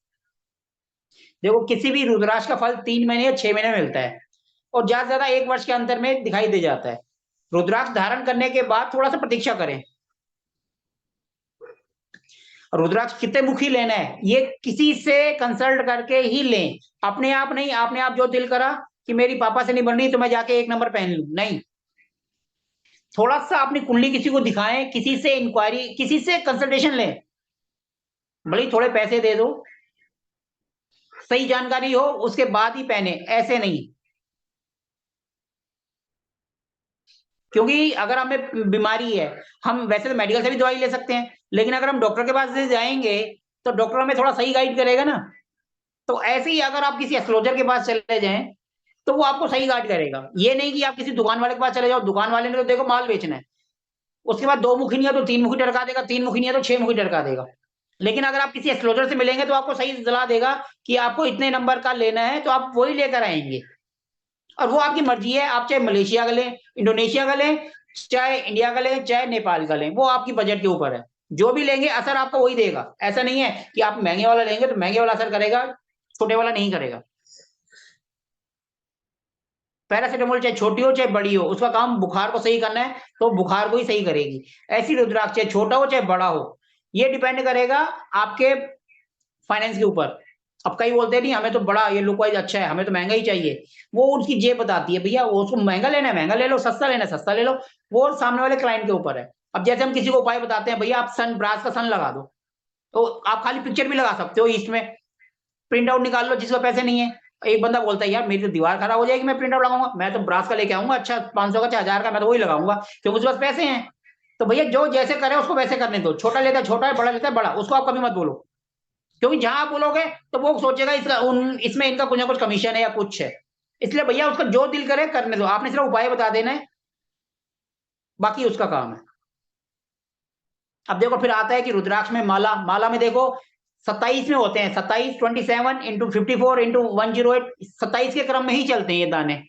A: देखो किसी भी रुद्राक्ष का फल 3 महीने या 6 महीने में मिलता है, और ज्यादा से ज्यादा 1 वर्ष के अंतर में दिखाई दे जाता है। रुद्राक्ष धारण करने के बाद थोड़ा सा प्रतीक्षा करें। रुद्राक्ष कितने मुखी लेना है ये किसी से कंसल्ट करके ही लें, अपने आप नहीं। आपने आप जो दिल करा कि मेरी पापा से नहीं बन रही तो मैं जाके 1 नंबर पहन लूं, नहीं। थोड़ा सा अपनी कुंडली किसी को दिखाएं, किसी से इंक्वायरी, किसी से कंसल्टेशन लें, भले ही थोड़े पैसे दे दो, सही जानकारी हो उसके बाद ही पहने, ऐसे नहीं। क्योंकि अगर हमें बीमारी है, हम वैसे तो मेडिकल से भी दवाई ले सकते हैं, लेकिन अगर हम डॉक्टर के पास से जाएंगे तो डॉक्टर हमें थोड़ा सही गाइड करेगा ना। तो ऐसे ही अगर आप किसी एस्ट्रोलॉजर के पास चले जाएं तो वो आपको सही गाइड करेगा। ये नहीं कि आप किसी दुकान वाले के पास चले जाओ, दुकान वाले ने तो देखो माल बेचना है, उसके बाद 2 मुखी नहीं है तो 3 मुखी टरका देगा, 3 मुखी नहीं है तो 6 मुखी टरका देगा। लेकिन अगर आप किसी एस्ट्रोलॉजर से मिलेंगे तो आपको सही सलाह देगा कि आपको इतने नंबर का लेना है, तो आप वही लेकर आएंगे। और वो आपकी मर्जी है, आप चाहे मलेशिया का लें, इंडोनेशिया का लें, चाहे इंडिया का लें, चाहे नेपाल का लें, वो आपकी बजट के ऊपर है। जो भी लेंगे असर आपका वही देगा। ऐसा नहीं है कि आप महंगे वाला लेंगे तो महंगे वाला असर करेगा, छोटे वाला नहीं करेगा। पैरासिटामोल चाहे छोटी हो चाहे बड़ी हो, उसका काम बुखार को सही करना है, तो बुखार को ही सही करेगी। ऐसी रुद्राक्ष चाहे छोटा हो चाहे बड़ा हो, ये डिपेंड करेगा आपके फाइनेंस के ऊपर। अब कई बोलते हैं नहीं हमें तो बड़ा ये लुक वाइज अच्छा है, हमें तो महंगा ही चाहिए। वो उनकी जेब बताती है, भैया वो उसको महंगा लेना है महंगा ले लो, सस्ता लेना है सस्ता ले लो। वो सामने वाले क्लाइंट के ऊपर है। अब जैसे हम किसी को उपाय बताते हैं, भैया आप सन ब्रास का सन लगा दो, तो आप खाली पिक्चर भी लगा सकते हो, इसमें प्रिंट आउट निकाल लो जिसका पैसे नहीं है। एक बंदा बोलता है यार मेरी तो दीवार खराब हो जाएगी, मैं प्रिंट आउट लगाऊंगा, मैं तो ब्रास का लेके आऊंगा, अच्छा 500 का 1000 का, मैं तो वही लगाऊंगा क्योंकि उसके पास पैसे हैं। तो भैया जो जैसे करे उसको वैसे करने दो, छोटा लेता है छोटा है, बड़ा लेता है बड़ा, उसको आप कभी मत बोलो। क्योंकि जहां आप बोलोगे तो वो सोचेगा इसका इसमें इनका कुछ ना कुछ कमीशन है या कुछ है। इसलिए भैया उसका जो दिल करे करने दो, आपने सिर्फ उपाय बता देना है, बाकी उसका काम है। अब देखो फिर आता है कि रुद्राक्ष में माला, माला में देखो 27 में होते हैं, 27 27 इंटू 54 इंटू 108, 27 के क्रम में ही चलते हैं ये दाने।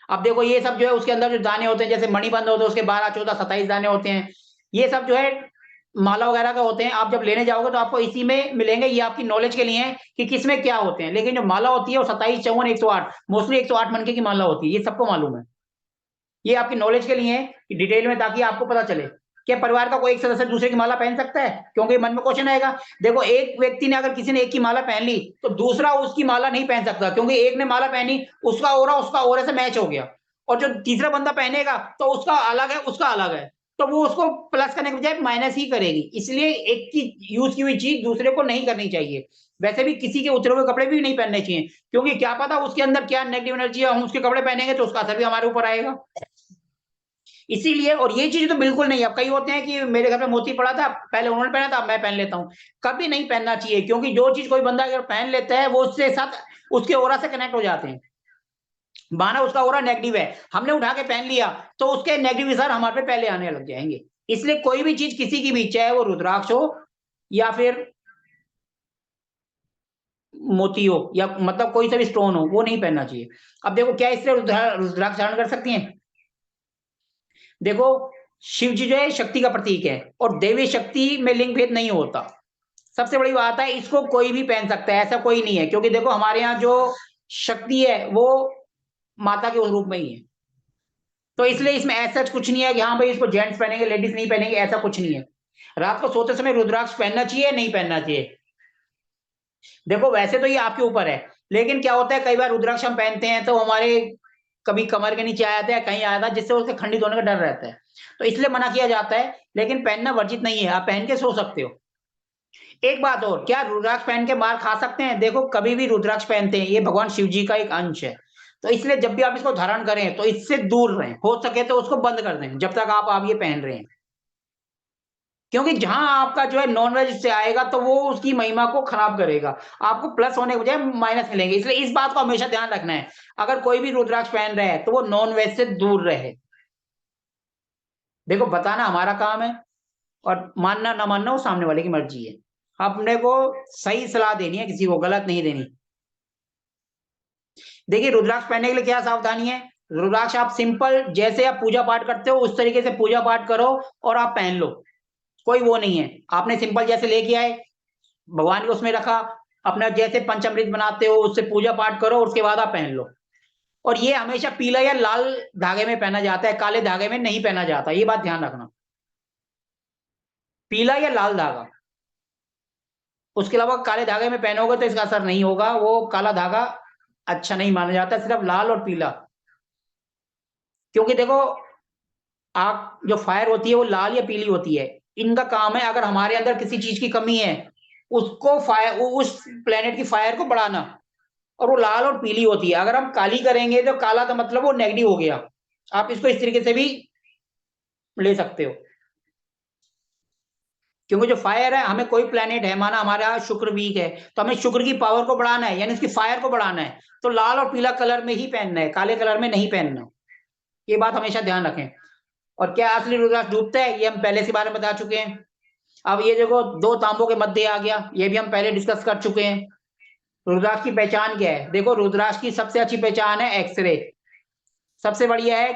A: अब देखो ये सब जो है उसके अंदर जो दाने होते हैं, जैसे मणिबंध होते हैं उसके 12 14 27 दाने होते हैं। ये सब जो है माला वगैरह का होते हैं। आप जब लेने जाओगे तो आपको इसी में मिलेंगे, ये आपकी नॉलेज के लिए है कि किसमें क्या होते हैं। लेकिन जो माला होती है वो 27 54 108, मोस्टली 108 मनके की माला होती है, ये सबको मालूम है। ये आपकी नॉलेज के लिए है कि डिटेल में, ताकि आपको पता चले कि परिवार का कोई एक सदस्य दूसरे की माला पहन सकता है, क्योंकि मन में क्वेश्चन आएगा। देखो एक व्यक्ति ने अगर किसी ने एक की माला पहन ली तो दूसरा उसकी माला नहीं पहन सकता, क्योंकि एक ने माला पहनी उसका ओरा से मैच हो गया, और जो तीसरा बंदा पहनेगा तो उसका अलग है उसका अलग है, तो वो उसको प्लस करने के बजाय माइनस ही करेगी। इसलिए एक की यूज की हुई चीज दूसरे को नहीं करनी चाहिए। वैसे भी किसी के उतरे हुए कपड़े भी नहीं पहनने चाहिए, क्योंकि क्या पता उसके अंदर क्या नेगेटिव एनर्जी है, हम उसके कपड़े पहनेंगे तो उसका असर भी हमारे ऊपर आएगा। इसीलिए, और ये चीज तो बिल्कुल नहीं। अब कई होते हैं कि मेरे घर में मोती पड़ा था, पहले उन्होंने पहना था, अब मैं पहन लेता हूँ। कभी नहीं पहनना चाहिए, क्योंकि जो चीज कोई बंदा अगर पहन लेता है वो उससे साथ उसके ओरा से कनेक्ट हो जाते हैं। माना उसका ऑरा नेगेटिव है, हमने उठा के पहन लिया, तो उसके नेगेटिव विचार हमारे पे पहले आने लग जाएंगे। इसलिए कोई भी चीज किसी की भी, चाहे वो रुद्राक्ष हो या फिर मोती हो या मतलब कोई सा भी स्टोन हो, वो नहीं पहनना चाहिए। अब देखो क्या इससे रुद्राक्ष धारण कर सकती हैं? देखो, शिव जी जो है शक्ति का प्रतीक है और देवी शक्ति में लिंग भेद नहीं होता। सबसे बड़ी बात है, इसको कोई भी पहन सकता है, ऐसा कोई नहीं है, क्योंकि देखो हमारे यहाँ जो शक्ति है वो माता के रूप में ही है। तो इसलिए इसमें ऐसा कुछ नहीं है कि हाँ भाई इसको जेंट्स पहनेंगे लेडीज नहीं पहनेंगे, ऐसा कुछ नहीं है। रात को सोते समय रुद्राक्ष पहनना चाहिए नहीं पहनना चाहिए, देखो वैसे तो ये आपके ऊपर है, लेकिन क्या होता है कई बार रुद्राक्ष हम पहनते हैं तो हमारे कभी कमर के नीचे आ जाता है, कहीं आ जाता है, जिससे उसके खंडित होने का डर रहता है। तो इसलिए मना किया जाता है, लेकिन पहनना वर्जित नहीं है, आप पहन के सो सकते हो। एक बात और, क्या रुद्राक्ष पहन के मार खा सकते हैं? देखो कभी भी रुद्राक्ष पहनते हैं, ये भगवान शिव जी का एक अंश है। तो इसलिए जब भी आप इसको धारण करें तो इससे दूर रहें, हो सके तो उसको बंद कर दें जब तक आप ये पहन रहे हैं। क्योंकि जहां आपका जो है नॉनवेज से आएगा तो वो उसकी महिमा को खराब करेगा, आपको प्लस होने के बजाय माइनस मिलेंगे। इसलिए इस बात को हमेशा ध्यान रखना है, अगर कोई भी रुद्राक्ष पहन रहा है तो वो नॉनवेज से दूर रहे। देखो बताना हमारा काम है और मानना ना मानना वो सामने वाले की मर्जी है। अपने को सही सलाह देनी है, किसी को गलत नहीं देनी। देखिए रुद्राक्ष पहनने के लिए क्या सावधानी है, रुद्राक्ष आप सिंपल जैसे आप पूजा पाठ करते हो उस तरीके से पूजा पाठ करो और आप पहन लो, कोई वो नहीं है। आपने सिंपल जैसे लेके आए, भगवान को उसमें रखा, अपना जैसे पंचामृत बनाते हो उससे पूजा पाठ करो, उसके बाद आप पहन लो। और ये हमेशा पीला या लाल धागे में पहना जाता है, काले धागे में नहीं पहना जाता, ये बात ध्यान रखना। पीला या लाल धागा, उसके अलावा काले धागे में पहनोगे तो इसका असर नहीं होगा, वो काला धागा अच्छा नहीं माना जाता, सिर्फ लाल और पीला। क्योंकि देखो आग जो फायर होती है वो लाल या पीली होती है, इनका काम है अगर हमारे अंदर किसी चीज की कमी है उसको फायर, उस प्लेनेट की फायर को बढ़ाना, और वो लाल और पीली होती है। अगर हम काली करेंगे तो काला तो मतलब वो नेगेटिव हो गया, आप इसको इस तरीके से भी ले सकते हो। क्योंकि जो फायर है, हमें कोई प्लेनेट है, माना हमारा शुक्र वीक है, तो हमें शुक्र की पावर को बढ़ाना है यानी उसकी फायर को बढ़ाना है, तो लाल और पीला कलर में ही पहनना है, काले कलर में नहीं पहनना। ये बात हमेशा ध्यान रखें। और क्या असली रुद्राक्ष डूबता है, ये हम पहले से बारे में बता चुके हैं। अब ये देखो दो तांबों के मध्य आ गया, ये भी हम पहले डिस्कस कर चुके हैं। रुद्राक्ष की पहचान क्या है? देखो रुद्राक्ष की सबसे अच्छी पहचान है एक्सरे, सबसे बढ़िया है,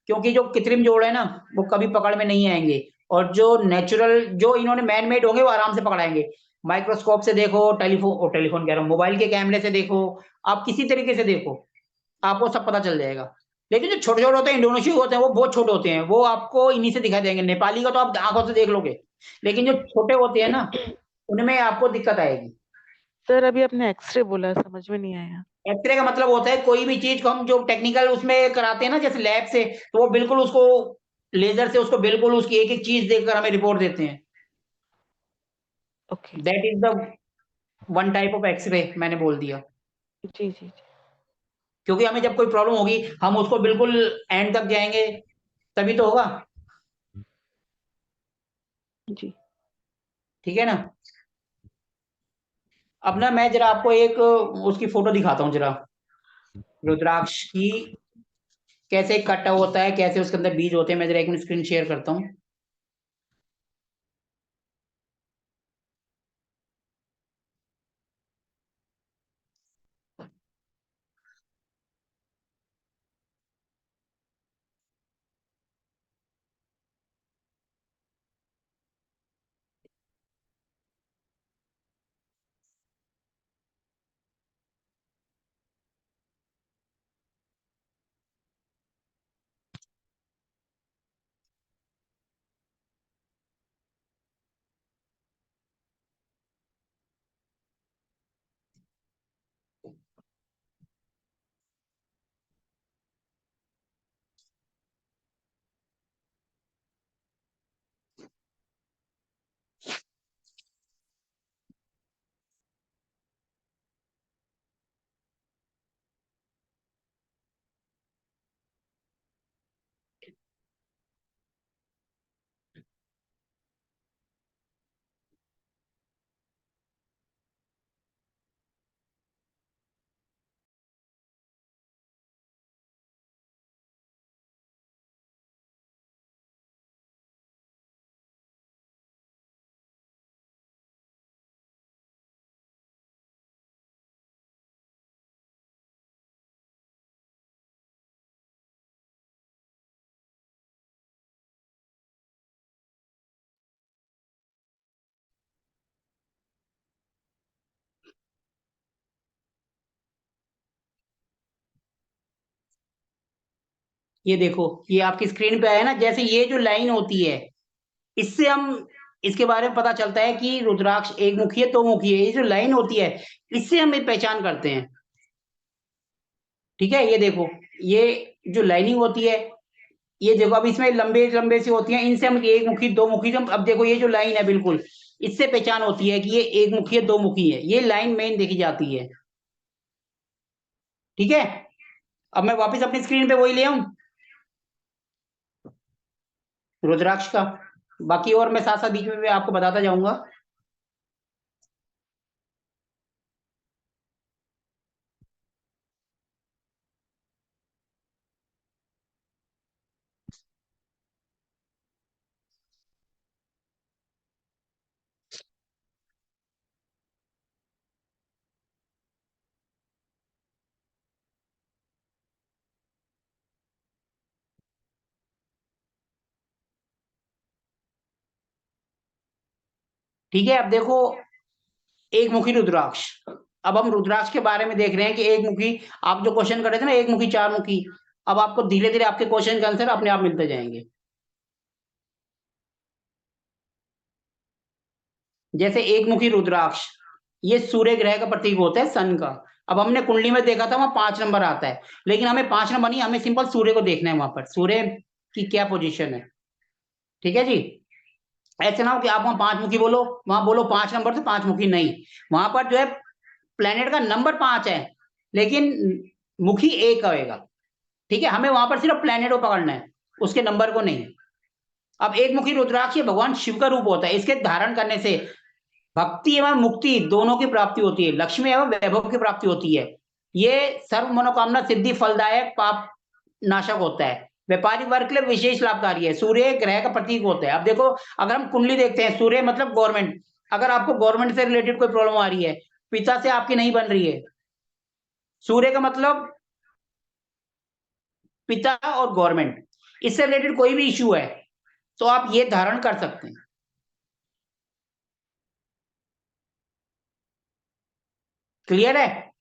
A: क्योंकि जो कृत्रिम जोड़ है ना वो कभी पकड़ में नहीं आएंगे, और जो नेचुरल जो इन्होंने मैन मेड होंगे वो आराम से पकड़ाएंगे। माइक्रोस्कोप से देखो, टेलीफोन कह रहा हूँ, मोबाइल के कैमरे से देखो, आप किसी तरीके से देखो, आपको सब पता चल जाएगा। लेकिन जो छोटे छोटे होते हैं, इंडोनेशिया होते हैं, वो बहुत छोटे होते हैं, वो आपको इन्हीं से दिखाई देंगे। नेपाली का तो आप आंखों से देख लोगे, लेकिन जो छोटे होते हैं ना उनमें आपको दिक्कत आएगी।
C: सर अभी आपने एक्सरे बोला, समझ में नहीं आया।
A: एक्सरे का मतलब होता है कोई भी चीज को हम जो टेक्निकल उसमें कराते हैं ना, जैसे लैब से, तो वो बिल्कुल उसको लेजर से उसको बिल्कुल उसकी एक एक चीज देखकर हमें रिपोर्ट देते हैं।
C: Okay.
A: That is the one type of X-ray, मैंने बोल दिया।
C: जी जी
A: क्योंकि हमें जब कोई प्रॉब्लम होगी हम उसको बिल्कुल एंड तक जाएंगे तभी तो होगा।
C: जी।
A: ठीक है ना? अब ना मैं जरा आपको एक उसकी फोटो दिखाता हूँ जरा, रुद्राक्ष की, कैसे कटा होता है, कैसे उसके अंदर बीज होते हैं। मैं जरा एक मिनट स्क्रीन शेयर करता हूँ। ये देखो, ये आपकी स्क्रीन पे आया ना, जैसे ये जो लाइन होती है, इससे हम इसके बारे में पता चलता है कि रुद्राक्ष एक मुखी है, दो मुखी है। ये जो लाइन होती है, इससे हम एक पहचान करते हैं। ठीक है, ये देखो, ये जो लाइनिंग होती है, ये देखो, अब इसमें लंबे लंबे से होती हैं, इनसे हम एक मुखी दो मुखी से अब देखो, ये जो लाइन है बिल्कुल, इससे पहचान होती है कि ये एक मुखी है, दो मुखी है। ये लाइन मेन देखी जाती है। ठीक है, अब मैं वापस अपनी स्क्रीन पे वही ले आऊं, रुद्राक्ष का। बाकी और मैं साथ साथ बीच में भी आपको बताता जाऊंगा। ठीक है, अब देखो, एक मुखी रुद्राक्ष। अब हम रुद्राक्ष के बारे में देख रहे हैं कि एक मुखी, आप जो क्वेश्चन कर रहे थे ना, एक मुखी चार मुखी, अब आपको धीरे धीरे आपके क्वेश्चन के आंसर अपने आप मिलते जाएंगे। जैसे एक मुखी रुद्राक्ष, ये सूर्य ग्रह का प्रतीक होता है, सन का। अब हमने कुंडली में देखा था, वहां 5 नंबर आता है, लेकिन हमें 5 नंबर नहीं, हमें सिंपल सूर्य को देखना है, वहां पर सूर्य की क्या पोजीशन है। ठीक है जी, ऐसे ना हो कि आप वहां 5 मुखी बोलो, वहां बोलो 5 नंबर से 5 मुखी, नहीं। वहां पर जो है प्लेनेट का नंबर 5 है, लेकिन मुखी एक आएगा। ठीक है, हमें वहां पर सिर्फ प्लेनेट को पकड़ना है, उसके नंबर को नहीं। अब एक मुखी रुद्राक्ष ये भगवान शिव का रूप होता है। इसके धारण करने से भक्ति एवं मुक्ति दोनों की प्राप्ति होती है, लक्ष्मी एवं वैभव की प्राप्ति होती है। ये सर्व मनोकामना सिद्धि फलदायक पाप नाशक होता है, व्यापारी वर्ग के लिए विशेष लाभकारी है, सूर्य ग्रह का प्रतीक होता है। अब देखो, अगर हम कुंडली देखते हैं, सूर्य मतलब गवर्नमेंट, अगर आपको गवर्नमेंट से रिलेटेड कोई प्रॉब्लम आ रही है, पिता से आपकी नहीं बन रही है, सूर्य का मतलब पिता और गवर्नमेंट, इससे रिलेटेड कोई भी इश्यू है, तो आप ये धारण कर सकते हैं। क्लियर है?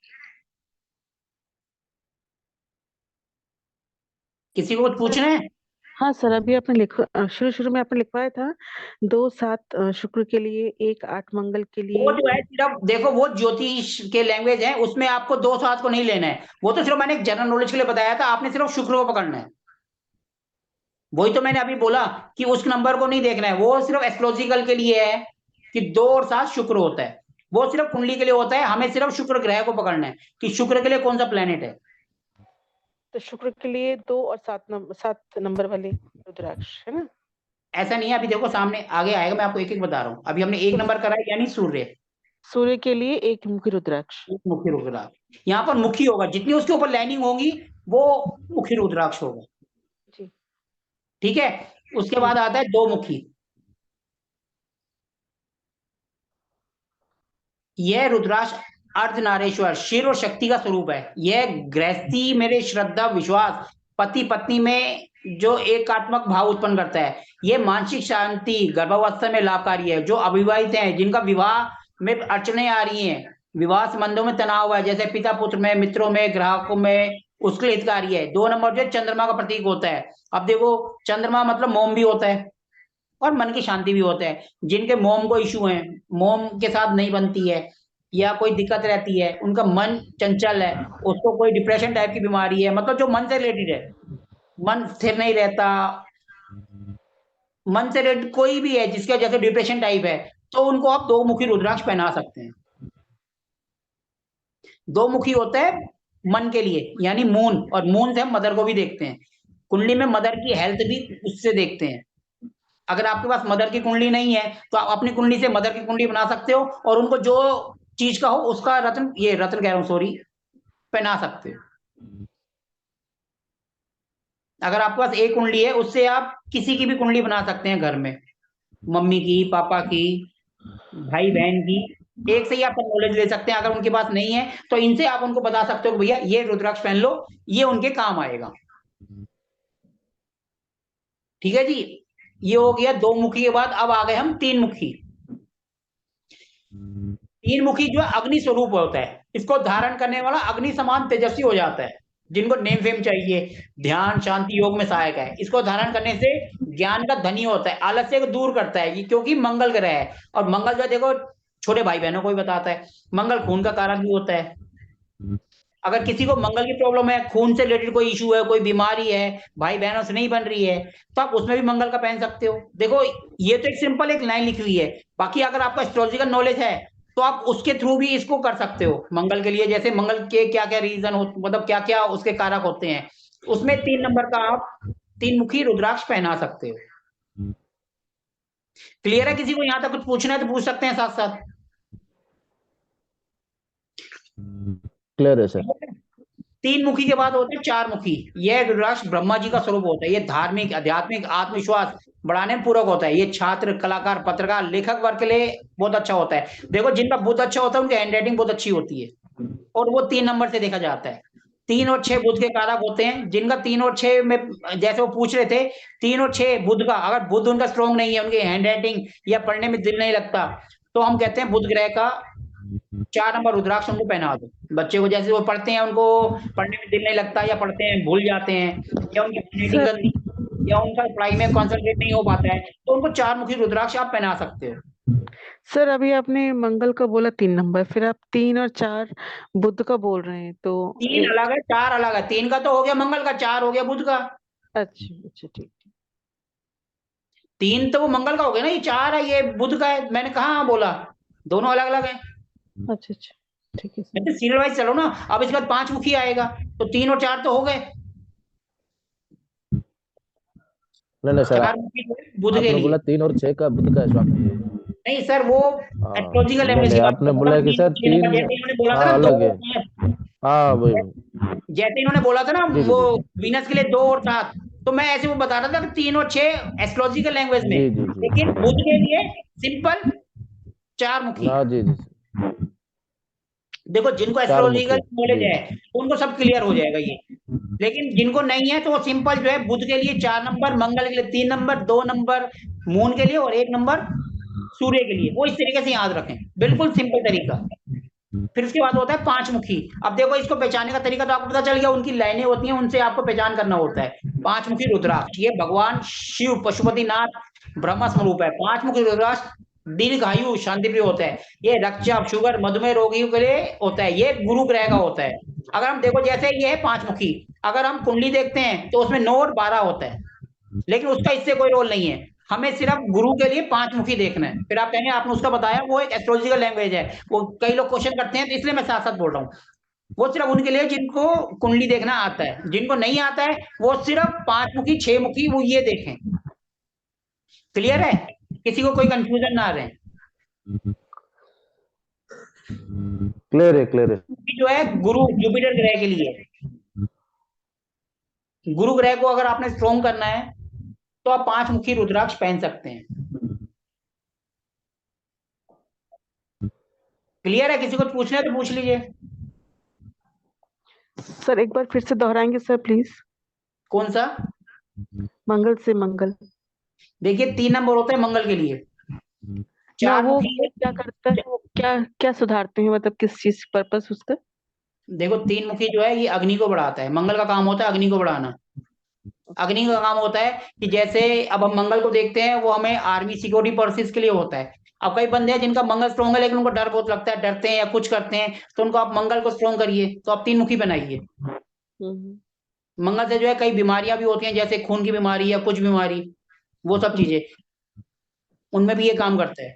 A: किसी को कुछ
C: सर
A: पूछना है?
C: हाँ सर, अभी आपने शुरू शुरू में आपने लिखवाया था 2-7 शुक्र के लिए, 1-8 मंगल के
A: वो
C: लिए।
A: जो है सिर्फ देखो, वो ज्योतिष के लैंग्वेज है, उसमें आपको 2 7 को नहीं लेना है। वो तो सिर्फ मैंने एक जनरल नॉलेज के लिए बताया था, आपने सिर्फ शुक्र को पकड़ना है। वही तो मैंने अभी बोला कि उस नंबर को नहीं देखना है, वो सिर्फ एस्ट्रोलॉजिकल के लिए है कि 2 और 7 शुक्र होता है। वो सिर्फ कुंडली के लिए होता है, हमें सिर्फ शुक्र ग्रह को पकड़ना है कि शुक्र के लिए कौन सा प्लेनेट है।
C: तो शुक्र के लिए 2 और 7 नंबर वाले रुद्राक्ष है ना?
A: ऐसा नहीं है, अभी देखो सामने आगे आएगा, मैं आपको एक एक बता रहा हूँ। अभी हमने एक
C: तो
A: नंबर करा है, यानी सूर्य,
C: सूर्य के लिए एक मुखी रुद्राक्ष।
A: मुखी रुद्राक्ष। यहाँ पर मुखी होगा, जितनी उसके ऊपर लाइनिंग होगी वो मुखी रुद्राक्ष होगा।
C: जी।
A: ठीक है, उसके बाद आता है दो मुखी। यह रुद्राक्ष अर्धनारेश्वर शिव और शक्ति का स्वरूप है। यह गृहस्थी मेरे श्रद्धा विश्वास पति पत्नी में जो एकात्मक भाव उत्पन्न करता है। यह मानसिक शांति गर्भावस्था में लाभकारी है। जो अविवाहित हैं, जिनका विवाह में अड़चने आ रही हैं, विवाह संबंधों में तनाव है, जैसे पिता पुत्र में, मित्रों में, ग्राहकों में, उसके लिए हितकारी है। 2 नंबर जो चंद्रमा का प्रतीक होता है। अब देखो, चंद्रमा मतलब मोम भी होता है और मन की शांति भी होता है। जिनके मोम को इशू है, मोम के साथ नहीं बनती है, या कोई दिक्कत रहती है, उनका मन चंचल है, उसको कोई डिप्रेशन टाइप की बीमारी है, मतलब जो मन से रिलेटेड है, मन स्थिर नहीं रहता, मन से रिलेटेड कोई भी है जिसका जैसे डिप्रेशन टाइप है, तो उनको आप दो मुखी रुद्राक्ष पहना सकते हैं। दो मुखी होता है मन के लिए, यानी मून, और मून से हम मदर को भी देखते हैं। कुंडली में मदर की हेल्थ भी उससे देखते हैं। अगर आपके पास मदर की कुंडली नहीं है, तो आप अपनी कुंडली से मदर की कुंडली बना सकते हो, और उनको जो चीज का हो उसका रत्न, ये रत्न कह रहा हूं सॉरी, पहना सकते हो। अगर आपके पास एक कुंडली है, उससे आप किसी की भी कुंडली बना सकते हैं घर में, मम्मी की, पापा की, भाई बहन की। एक से ही आप नॉलेज ले सकते हैं। अगर उनके पास नहीं है, तो इनसे आप उनको बता सकते हो कि भैया ये रुद्राक्ष पहन लो, ये उनके काम आएगा। ठीक है जी, ये हो गया दो मुखी के बाद। अब आ गए हम 3 मुखी। 3 मुखी जो अग्नि स्वरूप होता है, इसको धारण करने वाला अग्नि समान तेजस्वी हो जाता है। जिनको नेम फेम चाहिए, ध्यान शांति योग में सहायक है। इसको धारण करने से ज्ञान का धनी होता है, आलस्य को दूर करता है ये, क्योंकि मंगल ग्रह है। और मंगल जो है देखो छोटे भाई बहनों को भी बताता है, मंगल खून का कारक भी होता है। अगर किसी को मंगल की प्रॉब्लम है, खून से रिलेटेड कोई इशू है, कोई बीमारी है, भाई बहनों से नहीं बन रही है, तो आप उसमें भी मंगल का पहन सकते हो। देखो ये तो एक सिंपल एक लाइन लिखी हुई है, बाकी अगर आपका एस्ट्रोलॉजिकल नॉलेज है तो आप उसके थ्रू भी इसको कर सकते हो मंगल के लिए। जैसे मंगल के क्या क्या रीजन हो, मतलब क्या क्या उसके कारक होते हैं, उसमें 3 नंबर का आप 3 मुखी रुद्राक्ष पहना सकते हो। क्लियर है? किसी को यहाँ तक कुछ पूछना है तो पूछ सकते हैं साथ साथ।
D: क्लियर है सर।
A: 3 मुखी के बाद होते हैं 4 मुखी। यह रुद्राक्ष ब्रह्मा जी का स्वरूप होता है। ये धार्मिक, आध्यात्मिक, आत्मविश्वास बढ़ाने में पूरक होता है। ये छात्र, कलाकार, पत्रकार, लेखक वर्ग के लिए बहुत अच्छा होता है। देखो जिनका बुध अच्छा होता है उनकी हैंड राइटिंग बहुत अच्छी होती है, और वो 3 नंबर से देखा जाता है। 3 और 6 बुध के कारक होते हैं। जिनका 3 और 6 में, जैसे वो पूछ रहे थे, 3 और 6 बुध का, अगर बुध उनका स्ट्रॉन्ग नहीं है, उनकी हैंड राइटिंग या पढ़ने में दिल नहीं लगता, तो हम कहते हैं बुध ग्रह का 4 नंबर रुद्राक्ष उनको पहना दो। बच्चे को जैसे वो पढ़ते हैं, उनको पढ़ने में दिल नहीं लगता, या पढ़ते हैं भूल जाते हैं, या उनकी हैंडराइटिंग
C: सर
A: गंदी, या उनका पढ़ाई में कॉन्सेंट्रेट नहीं हो पाता है, तो उनको 4 मुखी रुद्राक्ष आप पहना सकते हो।
C: सर अभी आपने मंगल का बोला 3 नंबर, फिर आप 3 और 4 बुध का बोल रहे हैं, तो
A: 3 अलग है, 4 अलग है। 3 का तो हो गया मंगल का, 4 हो गया बुध का।
C: अच्छा अच्छा ठीक।
A: 3 तो वो मंगल का हो गया ना, ये 4 है, ये बुध का है। मैंने कहा बोला दोनों अलग अलग है।
C: अच्छा अच्छा ठीक है सर।
A: तो सीरियल वाइज चलो ना। अब इसके बाद 5 मुखी आएगा, तो 3 और 4 तो हो गए।
D: नहीं सर,
A: 4 मुखी बुध के
D: आपने
A: लिए।
D: बोला 3 और 6 का बुध का स्वामी है।
A: नहीं सर, वो
D: हाँ
A: एस्ट्रोलॉजिकल
D: नहीं
A: लैंग्वेज
D: नहीं,
A: की बात
D: आपने
A: कर रहा
D: बोला
A: हूँ।
D: कि सर
A: 3
D: 3।
A: जैसे इन्होंने बोला था
D: हाँ
A: ना, 2
D: अलग है।
A: और 7,
D: हाँ वही।
A: जैसे इन्होंने बोला था ना
D: जी जी
A: वो
D: जी
A: वीनस के लिए 2 और 7, तो मैं ऐसे वो बता रहा था कि 3 और 6 एस्ट्रोलॉजिकल लैंग्वेज में,
D: जी जी जी।
A: लेकिन बुध के लिए सिंपल 4 मुखी।
D: हाँ जी जी।
A: देखो जिनको
D: 4 मुखी
A: एस्ट्रोलॉजिकल नॉलेज
D: जी।
A: है उनको सब क्लियर हो जाएगा ये, लेकिन जिनको नहीं है तो वो सिंपल जो है, बुध के लिए 4 नंबर, मंगल के लिए 3 नंबर, 2 नंबर मून के लिए, और 1 नंबर सूर्य के लिए, वो इस तरीके से याद रखें। बिल्कुल सिंपल तरीका। फिर उसके बाद होता है 5 मुखी। अब देखो इसको पहचानने का तरीका तो आपको पता चल गया, उनकी लाइनें होती हैं, उनसे आपको पहचान करना होता है। 5 मुखी रुद्राक्ष, ये भगवान शिव पशुपतिनाथ ब्रह्मा स्वरूप है। 5 मुखी रुद्राक्ष दीर्घायु शांति प्रिय होता है। ये रक्तचाप, शुगर, मधुमेह रोगियों के लिए होता है। ये गुरु ग्रह का होता है। अगर हम देखो जैसे ये है 5 मुखी, अगर हम कुंडली देखते हैं तो उसमें 9 और 12 होता है, लेकिन उसका इससे कोई रोल नहीं है। हमें सिर्फ गुरु के लिए 5 मुखी देखना है। फिर आप कहेंगे आपने उसका बताया, वो एक एस्ट्रोलॉजिकल लैंग्वेज है, वो कई लोग क्वेश्चन करते हैं, तो इसलिए मैं साथ साथ बोल रहा हूँ। वो सिर्फ उनके लिए जिनको कुंडली देखना आता है। जिनको नहीं आता है वो सिर्फ 5 मुखी 6 मुखी वो ये देखें। क्लियर है? किसी को कोई कंफ्यूजन ना रहे।
D: क्लियर है क्लियर है।
A: जो है गुरु जुपिटर ग्रह के लिए, गुरु ग्रह को अगर आपने स्ट्रॉन्ग करना है तो आप 5 मुखी रुद्राक्ष पहन सकते हैं। क्लियर है? किसी को पूछना है तो पूछ लीजिए।
C: सर एक बार फिर से दोहराएंगे सर प्लीज।
A: कौन सा?
C: मंगल से मंगल।
A: देखिए 3 नंबर होता है मंगल के लिए।
C: ना वो
A: 4 मुखी,
C: क्या करता है, वो क्या क्या सुधारते हैं, मतलब किस चीज पर्पस उसका?
A: देखो 3 मुखी जो है ये अग्नि को बढ़ाता है। मंगल का काम होता है अग्नि को बढ़ाना। अग्नि का काम होता है कि जैसे अब हम मंगल को देखते हैं, वो हमें आर्मी सिक्योरिटी पर्पसेस के लिए होता है। अब कई बंदे हैं जिनका मंगल स्ट्रॉन्ग है लेकिन उनको डर बहुत लगता है, डरते हैं या कुछ करते हैं, तो उनको आप मंगल को स्ट्रॉन्ग करिए, तो आप 3 मुखी बनाइए।
C: हम्म,
A: मंगल से जो है कई बीमारियां भी होती हैं, जैसे खून की बीमारी या कुछ बीमारी, वो सब चीजें, उनमें भी ये काम करता है।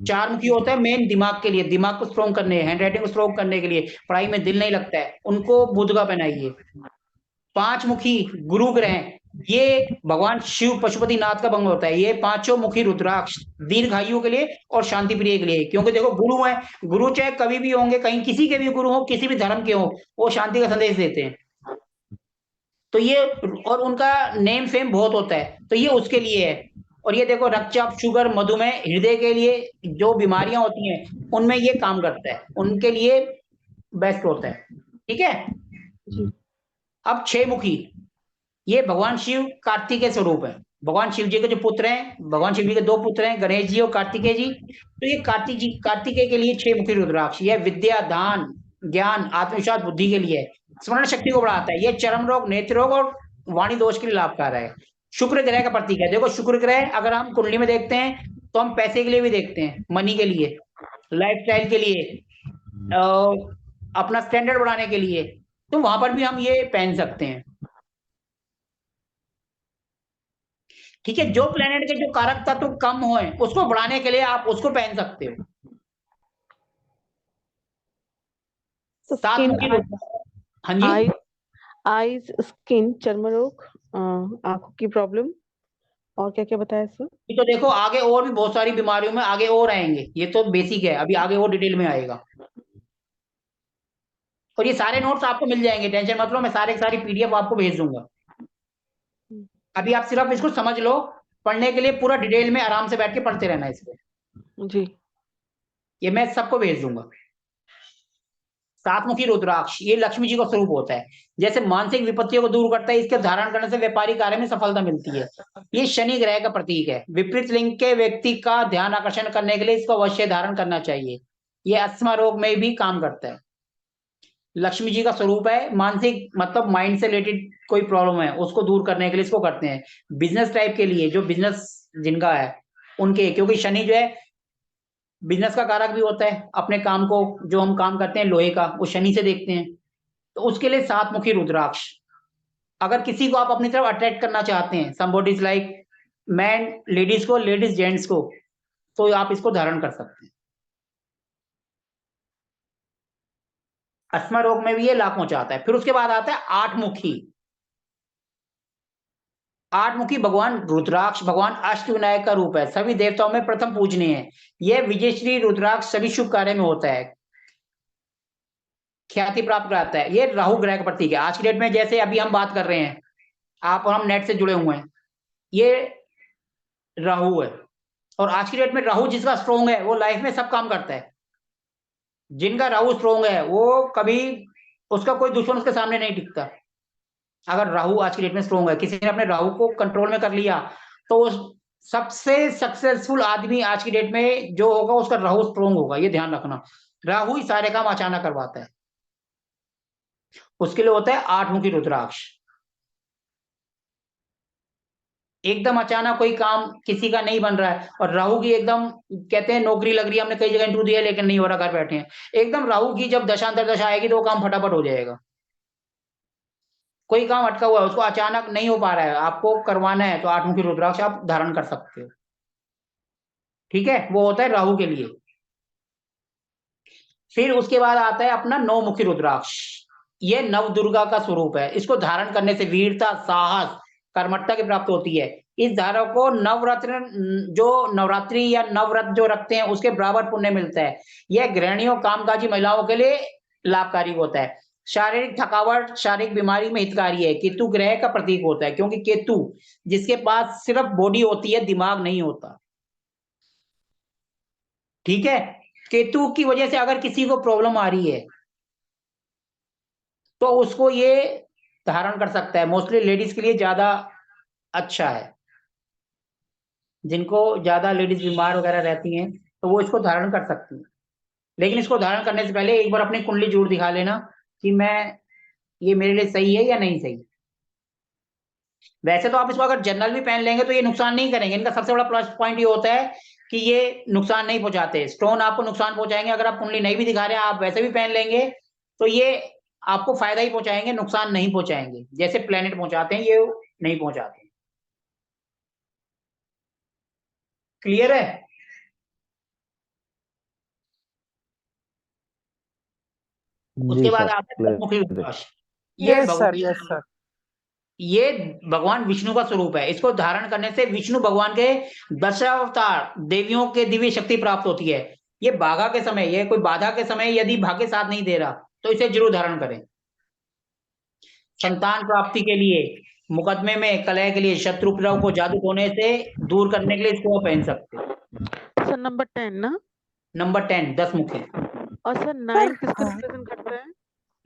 A: 4 मुखी होता है मेन दिमाग के लिए, दिमाग को स्ट्रॉन्ग करने, हैंड राइटिंग को स्ट्रॉन्ग करने के लिए, पढ़ाई में दिल नहीं लगता है, उनको बुध का पहनाइए। 5 मुखी गुरु ग्रह, ये भगवान शिव पशुपतिनाथ का भंग होता है। ये 5 मुखी रुद्राक्ष दीर्घायु के लिए और शांति प्रिय के लिए, क्योंकि देखो गुरु है, गुरु चाहे कभी भी होंगे, कहीं किसी के भी गुरु हो, किसी भी धर्म के हो, वो शांति का संदेश देते हैं। तो ये, और उनका नेम फेम बहुत होता है, तो ये उसके लिए है। और ये देखो रक्तचाप, शुगर, मधुमेह, हृदय के लिए जो बीमारियां होती हैं उनमें ये काम करता है, उनके लिए बेस्ट होता है। ठीक है?
C: जी।
A: अब 6 मुखी, ये भगवान शिव कार्तिकेय स्वरूप है। भगवान शिव जी के जो पुत्र हैं, भगवान शिव जी के 2 पुत्र हैं, गणेश जी और कार्तिकेय जी। तो ये कार्तिक जी, कार्तिकेय के लिए 6 मुखी रुद्राक्ष, यह विद्या, दान, ज्ञान, आत्मविश्वास, बुद्धि के लिए है। स्मरण शक्ति को बढ़ाता है। ये चर्म रोग, नेत्र रोग और वाणी दोष के लिए लाभकारी है। शुक्र ग्रह का प्रतीक है। देखो शुक्र ग्रह अगर हम कुंडली में देखते हैं तो हम पैसे के लिए भी देखते हैं, मनी के लिए, लाइफस्टाइल के लिए, अपना स्टैंडर्ड बढ़ाने के लिए, तो वहां पर भी हम ये पहन सकते हैं। ठीक है, जो प्लेनेट के जो कारक तत्व कम होए उसको बढ़ाने के लिए आप उसको पहन सकते हो। सात मुखी रुद्राक्ष। हाँ जी,
C: आईज, स्किन, चर्म रोग, आंखों की प्रॉब्लम, और क्या क्या बताया सर?
A: ये तो देखो आगे और भी बहुत सारी बीमारियों में आगे और आएंगे, ये तो बेसिक है, अभी आगे और डिटेल में आएगा। और ये सारे नोट्स आपको मिल जाएंगे, टेंशन मत लो, मैं सारे सारी पीडीएफ आपको भेज दूंगा। अभी आप सिर्फ इसको समझ लो, पढ़ने के लिए पूरा डिटेल में आराम से बैठ के पढ़ते रहना इसको।
C: जी,
A: ये मैं सबको भेज दूंगा। सातमुखी रुद्राक्ष ये लक्ष्मी जी का स्वरूप होता है। जैसे मानसिक विपत्तियों को दूर करता है, इसके धारण करने से व्यापारिक कार्य में सफलता मिलती है। ये शनि ग्रह का प्रतीक है। विपरीत लिंग के व्यक्ति का ध्यान आकर्षण करने के लिए इसको अवश्य धारण करना चाहिए। ये अस्थमा रोग में भी काम करता है। लक्ष्मी जी का स्वरूप है। मानसिक मतलब माइंड से रिलेटेड कोई प्रॉब्लम है उसको दूर करने के लिए इसको करते हैं। बिजनेस टाइप के लिए, जो बिजनेस जिनका है उनके, क्योंकि शनि जो है बिजनेस का कारक भी होता है। अपने काम को, जो हम काम करते हैं लोहे का, वो शनि से देखते हैं, तो उसके लिए सातमुखी रुद्राक्ष। अगर किसी को आप अपनी तरफ अट्रैक्ट करना चाहते हैं, somebody is like man, ladies को, लेडीज जेंट्स को, तो आप इसको धारण कर सकते हैं। अस्थमा रोग में भी ये लाभ पहुंचाता है। फिर उसके बाद आता है आठमुखी। आठमुखी भगवान रुद्राक्ष भगवान अष्टविनायक का रूप है। सभी देवताओं में प्रथम पूजनीय है। यह विजयश्री रुद्राक्ष सभी शुभ कार्य में होता है, ख्याति प्राप्त कराता है। ये राहु ग्रह का प्रतीक है। आज की डेट में जैसे अभी हम बात कर रहे हैं, आप और हम नेट से जुड़े हुए हैं, ये राहु है। और आज की डेट में राहु जिसका स्ट्रोंग है वो लाइफ में सब काम करता है। जिनका राहु स्ट्रोंग है वो कभी, उसका कोई दुश्मन उसके सामने नहीं टिकता। अगर राहु आज की डेट में स्ट्रोंग है, किसी ने अपने राहु को कंट्रोल में कर लिया, तो उस सबसे सक्सेसफुल आदमी आज की डेट में जो होगा उसका राहु स्ट्रोंग होगा। ये ध्यान रखना, राहु ही सारे काम अचानक करवाता है। उसके लिए होता है आठमुखी रुद्राक्ष। एकदम अचानक कोई काम किसी का नहीं बन रहा है, और राहु की एकदम, कहते हैं नौकरी लग रही है, हमने कई जगह इंटरव्यू दिया लेकिन नहीं हो रहा, घर बैठे हैं, एकदम राहु की जब दशांतर दशा आएगी तो वो काम फटाफट हो जाएगा। कोई काम अटका हुआ है, उसको अचानक नहीं हो पा रहा है, आपको करवाना है, तो आठमुखी रुद्राक्ष आप धारण कर सकते हो। ठीक है, वो होता है राहु के लिए। फिर उसके बाद आता है अपना नौमुखी रुद्राक्ष। ये नव दुर्गा का स्वरूप है। इसको धारण करने से वीरता, साहस, कर्मठता की प्राप्ति होती है। इस धारक को नवरत्न, जो नवरात्रि या नवरत जो रखते हैं उसके बराबर पुण्य मिलता है। यह गृहिणियों, कामकाजी महिलाओं के लिए लाभकारी होता है। शारीरिक थकावट, शारीरिक बीमारी में हितकारी है। केतु ग्रह का प्रतीक होता है, क्योंकि केतु जिसके पास सिर्फ बॉडी होती है, दिमाग नहीं होता। ठीक है, केतु की वजह से अगर किसी को प्रॉब्लम आ रही है तो उसको ये धारण कर सकता है। मोस्टली लेडीज के लिए ज्यादा अच्छा है। जिनको ज्यादा लेडीज बीमार वगैरह रहती हैं तो वो इसको धारण कर सकती हैं। लेकिन इसको धारण करने से पहले एक बार अपनी कुंडली जरूर दिखा लेना कि मैं, ये मेरे लिए सही है या नहीं सही। वैसे तो आप इसको अगर जनरल भी पहन लेंगे तो ये नुकसान नहीं करेंगे। इनका सबसे बड़ा प्लस पॉइंट ये होता है कि ये नुकसान नहीं पहुंचाते। स्टोन आपको नुकसान पहुंचाएंगे। अगर आप कुंडली नहीं भी दिखा रहे हैं, आप वैसे भी पहन लेंगे तो ये आपको फायदा ही पहुंचाएंगे, नुकसान नहीं पहुंचाएंगे। जैसे प्लेनेट पहुंचाते हैं, ये नहीं पहुंचाते। क्लियर है? उसके
D: जी
A: बाद
D: सर,
A: आता है
D: क्लियर
A: पंचमुखी
D: है।
A: रुद्राक्ष। ये
C: यस सर,
A: भगवान,
C: यस सर।
A: ये भगवान विष्णु का स्वरूप है। इसको धारण करने से विष्णु भगवान के दशावतार देवियों के दिव्य शक्ति प्राप्त होती है। ये बाधा के समय, ये कोई बाधा के समय यदि भाग्य साथ नहीं दे रहा तो इसे जरूर धारण करें। संतान प्राप्ति के लिए, मुकदमे में, कलह के लिए, शत्रु उपद्रव को जादू टोने से दूर करने के लिए इसको आप पहन सकते हो।
C: सर नंबर 10 ना?
A: नंबर 10 10 मुखी।
C: और सर 9 किसको रिप्रेजेंट करता है?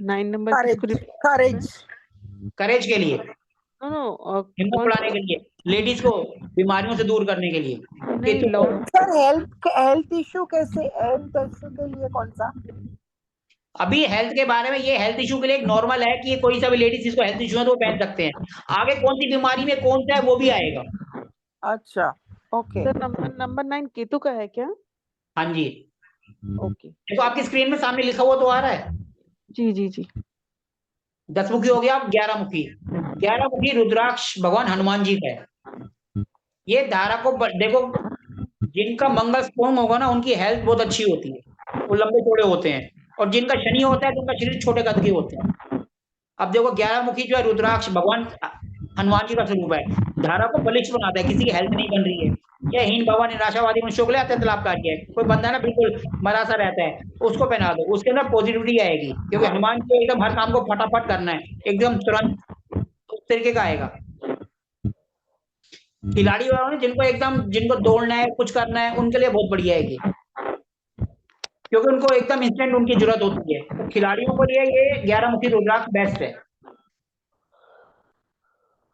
C: 9 नंबर किसको
E: करेज,
A: करेज के लिए,
C: नो नो,
A: हिम्मत
C: कौन
A: बढ़ाने के लिए, लेडीज को बीमारियों से दूर करने के लिए।
C: नहीं,
A: Ketu
C: Lord
E: sir health issue कैसे, हेल्थ इशू के लिए कौन सा?
A: अभी हेल्थ के बारे में, ये हेल्थ इशू के लिए एक नॉर्मल है कि कोई सा भी लेडीज जिसको हेल्थ इशू है तो वो पहन सकते हैं। आगे कौन सी बीमारी में कौन सा है वो भी आएगा।
E: अच्छा, ओके।
C: सर नंबर 9 केतु का है क्या?
A: हाँ जी,
C: ओके,
A: देखो आपकी स्क्रीन में सामने लिखा हुआ तो आ रहा है।
C: जी जी जी।
A: 10 मुखी हो गया, अब 11 मुखी। 11 मुखी रुद्राक्ष भगवान हनुमान जी का है। ये धारा को देखो, जिनका मंगल स्ट्रॉन्ग होगा ना उनकी हेल्थ बहुत अच्छी होती है, वो लंबे चौड़े होते हैं। और जिनका शनि होता है तो उनका शरीर छोटे कद के होते हैं। अब देखो 11 मुखी जो है रुद्राक्ष भगवान हनुमान जी का स्वरूप है, धारा को बलिष्ठ बनाता है। किसी की हेल्थ नहीं बन रही है या हीन भावा निराशावादी मनुष्यों के लिए अत्यंत लाभकारी है। कोई बंदा ना बिल्कुल मरा सा रहता है, उसको पहना दो, उसके अंदर पॉजिटिविटी आएगी, क्योंकि हनुमान जी को एकदम हर काम को फटाफट करना है, एकदम तुरंत उस तरीके का आएगा। खिलाड़ी वालों ने जिनको दौड़ना है, कुछ करना है, उनके लिए बहुत बढ़िया है ये, क्योंकि उनको एकदम इंस्टेंट उनकी जरूरत होती है। तो खिलाड़ियों के लिए ये 11 मुखी रुद्राक्ष बेस्ट है।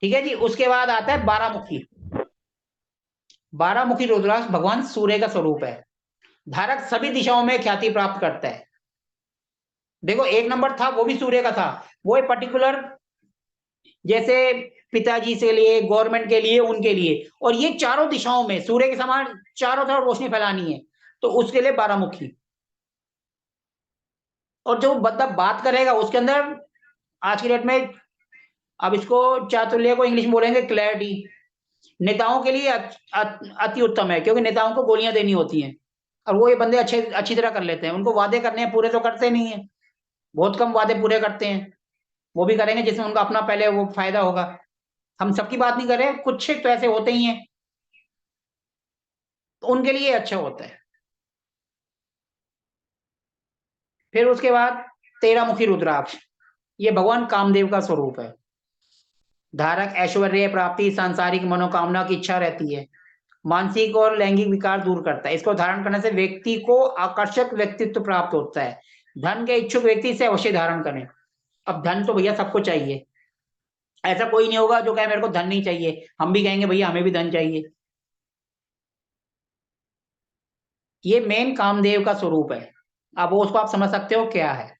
A: ठीक है जी। उसके बाद आता है 12 मुखी। 12 मुखी रुद्राक्ष भगवान सूर्य का स्वरूप है। धारक सभी दिशाओं में ख्याति प्राप्त करता है। देखो 1 नंबर था वो भी सूर्य का था, वो एक पर्टिकुलर जैसे पिताजी के लिए, गवर्नमेंट के लिए, उनके लिए, और ये चारों दिशाओं में सूर्य के समान चारों तरफ रोशनी फैलानी है, तो उसके लिए 12 मुखी। और जो बंदा बात करेगा उसके अंदर आज की डेट में, अब इसको चातुर्य को इंग्लिश में बोलेंगे क्लैरिटी। नेताओं के लिए अति उत्तम है, क्योंकि नेताओं को गोलियां देनी होती हैं और वो ये बंदे अच्छी तरह कर लेते हैं। उनको वादे करने हैं, पूरे तो करते नहीं है, बहुत कम वादे पूरे करते हैं। वो भी करेंगे जिसमें उनका अपना पहले वो फायदा होगा। हम सबकी बात नहीं कर रहे, कुछ तो ऐसे होते ही हैं, तो उनके लिए अच्छा होता है। फिर उसके बाद 13 मुखी रुद्राक्ष, ये भगवान कामदेव का स्वरूप है। धारक ऐश्वर्य प्राप्ति, सांसारिक मनोकामना की इच्छा रहती है, मानसिक और लैंगिक विकार दूर करता है। इसको धारण करने से व्यक्ति को आकर्षक व्यक्तित्व प्राप्त होता है। धन के इच्छुक व्यक्ति इसे अवश्य धारण करें। अब धन तो भैया सबको चाहिए, ऐसा कोई नहीं होगा जो कहे मेरे को धन नहीं चाहिए, हम भी कहेंगे भैया हमें भी धन चाहिए। ये मेन कामदेव का स्वरूप है। अब वो उसको आप समझ सकते हो क्या है।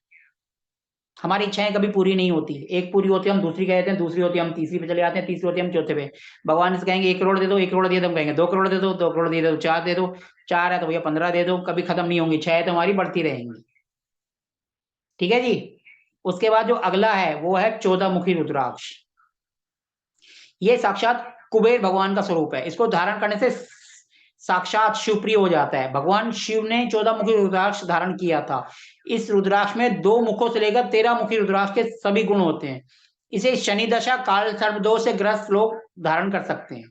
A: हमारी इच्छाएं कभी पूरी नहीं होती, एक पूरी होती है हम दूसरी कहते हैं, दूसरी होती है हम तीसरी पे चले जाते हैं, तीसरी होती है हम चौथे पे। भगवान से कहेंगे 1 करोड़ दे दो, 1 करोड़ दिए तो हम कहेंगे 2 करोड़ दे दो, 2 करोड़ दे दो, 4 दे दो, 4 है तो भैया 15 दे दो, कभी खत्म नहीं होंगी। 6 है तो हमारी बढ़ती रहेंगी। ठीक है जी। उसके बाद जो अगला है वो है 14 मुखी रुद्राक्ष। ये साक्षात कुबेर भगवान का स्वरूप है। इसको धारण करने से साक्षात शिवप्रिय हो जाता है। भगवान शिव ने 14 मुखी रुद्राक्ष धारण किया था। इस रुद्राक्ष में 2 मुखों से लेकर 13 मुखी रुद्राक्ष के सभी गुण होते हैं। इसे शनि दशा, काल सर्पदोष से ग्रस्त लोग धारण कर सकते हैं।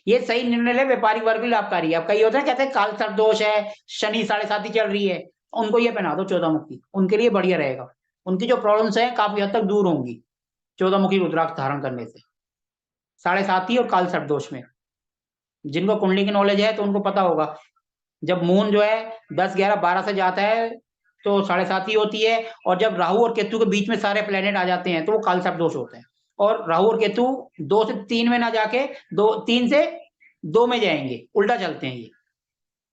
A: ये सही निर्णय ले, व्यापारिक वर्ग के लिए लाभकारी है। अब कई होते हैं कहते हैं काल सर्पदोष है, शनि 7.5 चल रही है, उनको ये पहना दो 14 मुखी, उनके लिए बढ़िया रहेगा। उनकी जो प्रॉब्लम्स हैं काफी हद तक दूर होंगी 14 मुखी रुद्राक्ष धारण करने से। 7.5 और काल सर्पदोष में जिनको कुंडली की नॉलेज है तो उनको पता होगा, जब मून जो है 10, 11, 12 से जाता है तो 7.5 होती है, और जब राहु और केतु के बीच में सारे प्लेनेट आ जाते हैं तो वो काल सर्प दोष होते हैं। और राहु और केतु 2 से 3 में ना जाके 3 से 2 में जाएंगे, उल्टा चलते हैं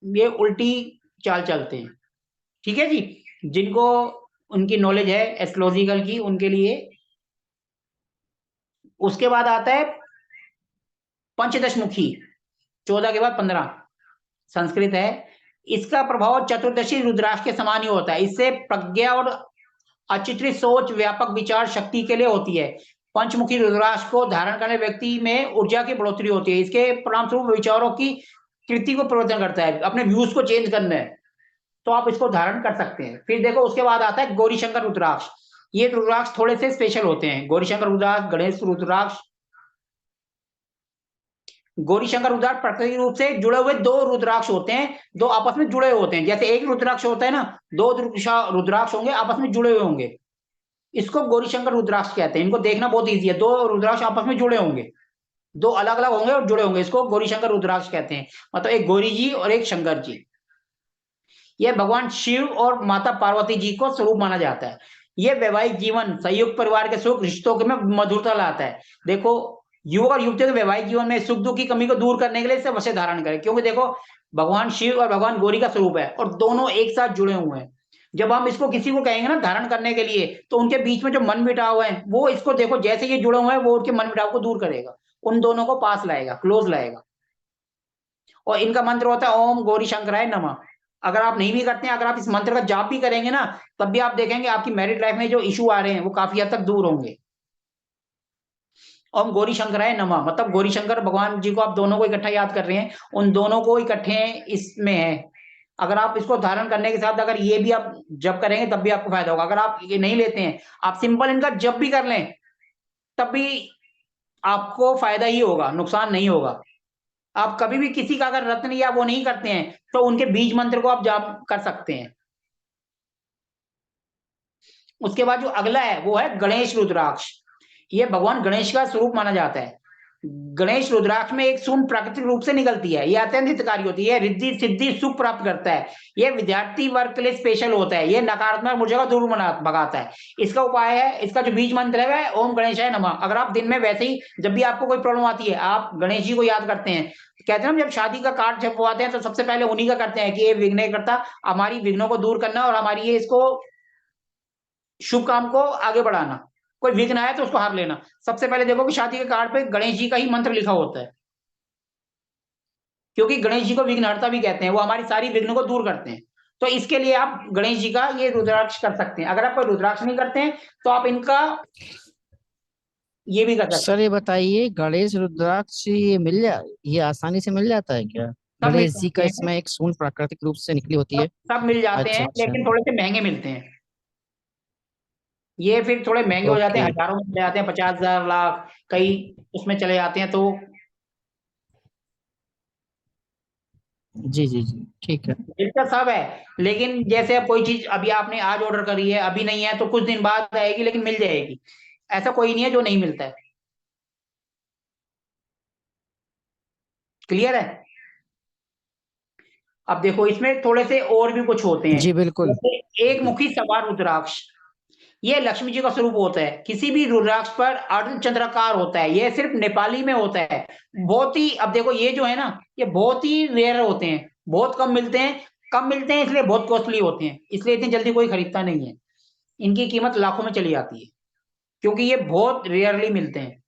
A: ये उल्टी चाल चलते हैं। ठीक है जी। जिनको उनकी नॉलेज है एस्ट्रोलॉजिकल की, उनके लिए। उसके बाद आता है पंचदशमुखी, 14 के बाद 15, संस्कृत है। इसका प्रभाव चतुर्दशी रुद्राक्ष के समान ही होता है। इससे प्रज्ञा और अचित्रित सोच, व्यापक विचार शक्ति के लिए होती है। पंचमुखी रुद्राक्ष को धारण करने व्यक्ति में ऊर्जा की बढ़ोतरी होती है। इसके परिणाम स्वरूप विचारों की कृति को परिवर्तन करता है। अपने व्यूज को चेंज करना है तो आप इसको धारण कर सकते हैं। फिर देखो उसके बाद आता है गौरीशंकर रुद्राक्ष। ये रुद्राक्ष थोड़े से स्पेशल होते हैं। गौरीशंकर रुद्राक्ष, गणेश रुद्राक्ष। गौरीशंकर रुद्राक्ष प्राकृतिक रूप से जुड़े हुए 2 रुद्राक्ष होते हैं, 2 आपस में जुड़े होते हैं। जैसे एक रुद्राक्ष होता है ना, 2 रुद्राक्ष होंगे आपस में जुड़े हुए होंगे, इसको गौरीशंकर रुद्राक्ष कहते हैं। इनको देखना बहुत ईजी है, 2 रुद्राक्ष आपस में जुड़े होंगे, 2 अलग अलग होंगे और जुड़े होंगे, इसको गौरीशंकर रुद्राक्ष कहते हैं। मतलब एक गौरी जी और एक शंकर जी। यह भगवान शिव और माता पार्वती जी को स्वरूप माना जाता है। यह वैवाहिक जीवन, संयुक्त परिवार के सुख, रिश्तों में मधुरता लाता है। देखो युवक और युवतियों के वैवाहिक जीवन में सुख दुख की कमी को दूर करने के लिए इसे अवश्य धारण करें, क्योंकि देखो भगवान शिव और भगवान गौरी का स्वरूप है और दोनों एक साथ जुड़े हुए हैं। जब हम इसको किसी को कहेंगे ना धारण करने के लिए, तो उनके बीच में जो मन मिटाव है वो इसको देखो जैसे ये जुड़े हुए हैं वो उनके मन मिटाव को दूर करेगा, उन दोनों को पास लाएगा, क्लोज लाएगा। और इनका मंत्र होता है ओम गौरी शंकराय नमः। अगर आप नहीं भी करते हैं, अगर आप इस मंत्र का जाप भी करेंगे ना, तब भी आप देखेंगे आपकी मैरिड लाइफ में जो इश्यू आ रहे हैं वो काफी हद तक दूर होंगे। ओम गौरी शंकराय नमः मतलब गौरी शंकर भगवान जी को आप दोनों को इकट्ठा याद कर रहे हैं, उन दोनों को इकट्ठे इसमें है। अगर आप इसको धारण करने के साथ अगर ये भी आप जप करेंगे तब भी आपको फायदा होगा। अगर आप ये नहीं लेते हैं, आप सिंपल इनका जप भी कर लें, तब भी आपको फायदा ही होगा, नुकसान नहीं होगा। आप कभी भी किसी का अगर रत्न या वो नहीं करते हैं, तो उनके बीज मंत्र को आप जाप कर सकते हैं। उसके बाद जो अगला है वो है गणेश रुद्राक्ष। ये भगवान गणेश का स्वरूप माना जाता है। गणेश रुद्राक्ष में एक सून प्राकृतिक रूप से निकलती है, ये अत्यंत हितकारी होती है, रिद्धि सिद्धि सुख प्राप्त करता है। ये विद्यार्थी वर्ग के लिए स्पेशल होता है, ये नकारात्मक ऊर्जा को दूर भगाता है। इसका उपाय है, इसका जो बीज मंत्र है वह ओम गणेशाय नमः। अगर आप दिन में वैसे ही जब भी आपको कोई प्रॉब्लम आती है, आप गणेश जी को याद करते हैं। कहते हैं ना जब शादी का कार्ड छपवाते हैं तो सबसे पहले उन्हीं का करते हैं कि ये विघ्नकर्ता हमारी विघ्नों को दूर करना और हमारी ये इसको शुभ काम को आगे बढ़ाना। कोई विघ्न आया तो उसको हार लेना। सबसे पहले देखो कि शादी के कार्ड पे गणेश जी का ही मंत्र लिखा होता है, क्योंकि गणेश जी को विघ्नहर्ता भी कहते हैं, वो हमारी सारी विघ्न को दूर करते हैं। तो इसके लिए आप गणेश जी का ये रुद्राक्ष कर सकते हैं। अगर आप कोई रुद्राक्ष नहीं करते हैं तो आप इनका ये भी कर सकते
B: सर ये बताइए गणेश रुद्राक्ष ये आसानी से मिल जाता है क्या?
A: हैं। सब मिल
B: गणेश जी का
A: जाते हैं,
B: इसमें एक सूंड प्राकृतिक रूप से निकली होती है।
A: सब मिल जाते
B: अच्छा
A: हैं,
B: अच्छा।
A: लेकिन थोड़े से महंगे मिलते हैं। ये फिर थोड़े महंगे हो जाते हैं,
B: ओके।
A: हजारों में चले जाते हैं, 50,000 लाख कई उसमें चले जाते हैं। तो
B: जी जी जी ठीक है।
A: मिलता सब है, लेकिन जैसे अब कोई चीज अभी आपने आज ऑर्डर करी है, अभी नहीं है तो कुछ दिन बाद आएगी, लेकिन मिल जाएगी। ऐसा कोई नहीं है जो नहीं मिलता है। क्लियर है? अब देखो इसमें थोड़े से और भी कुछ होते हैं,
B: जी बिल्कुल।
A: जैसे एक मुखी सवार रुद्राक्ष। ये लक्ष्मी जी का स्वरूप होता है। किसी भी रुद्राक्ष पर अर्धचंद्राकार होता है, ये सिर्फ नेपाली में होता है। बहुत ही, अब देखो ये जो है ना, ये बहुत ही रेयर होते हैं, बहुत कम मिलते हैं। कम मिलते हैं इसलिए बहुत कॉस्टली होते हैं, इसलिए इतनी जल्दी कोई खरीदता नहीं है। इनकी कीमत लाखों में चली जाती है, क्योंकि ये बहुत रेयरली मिलते हैं।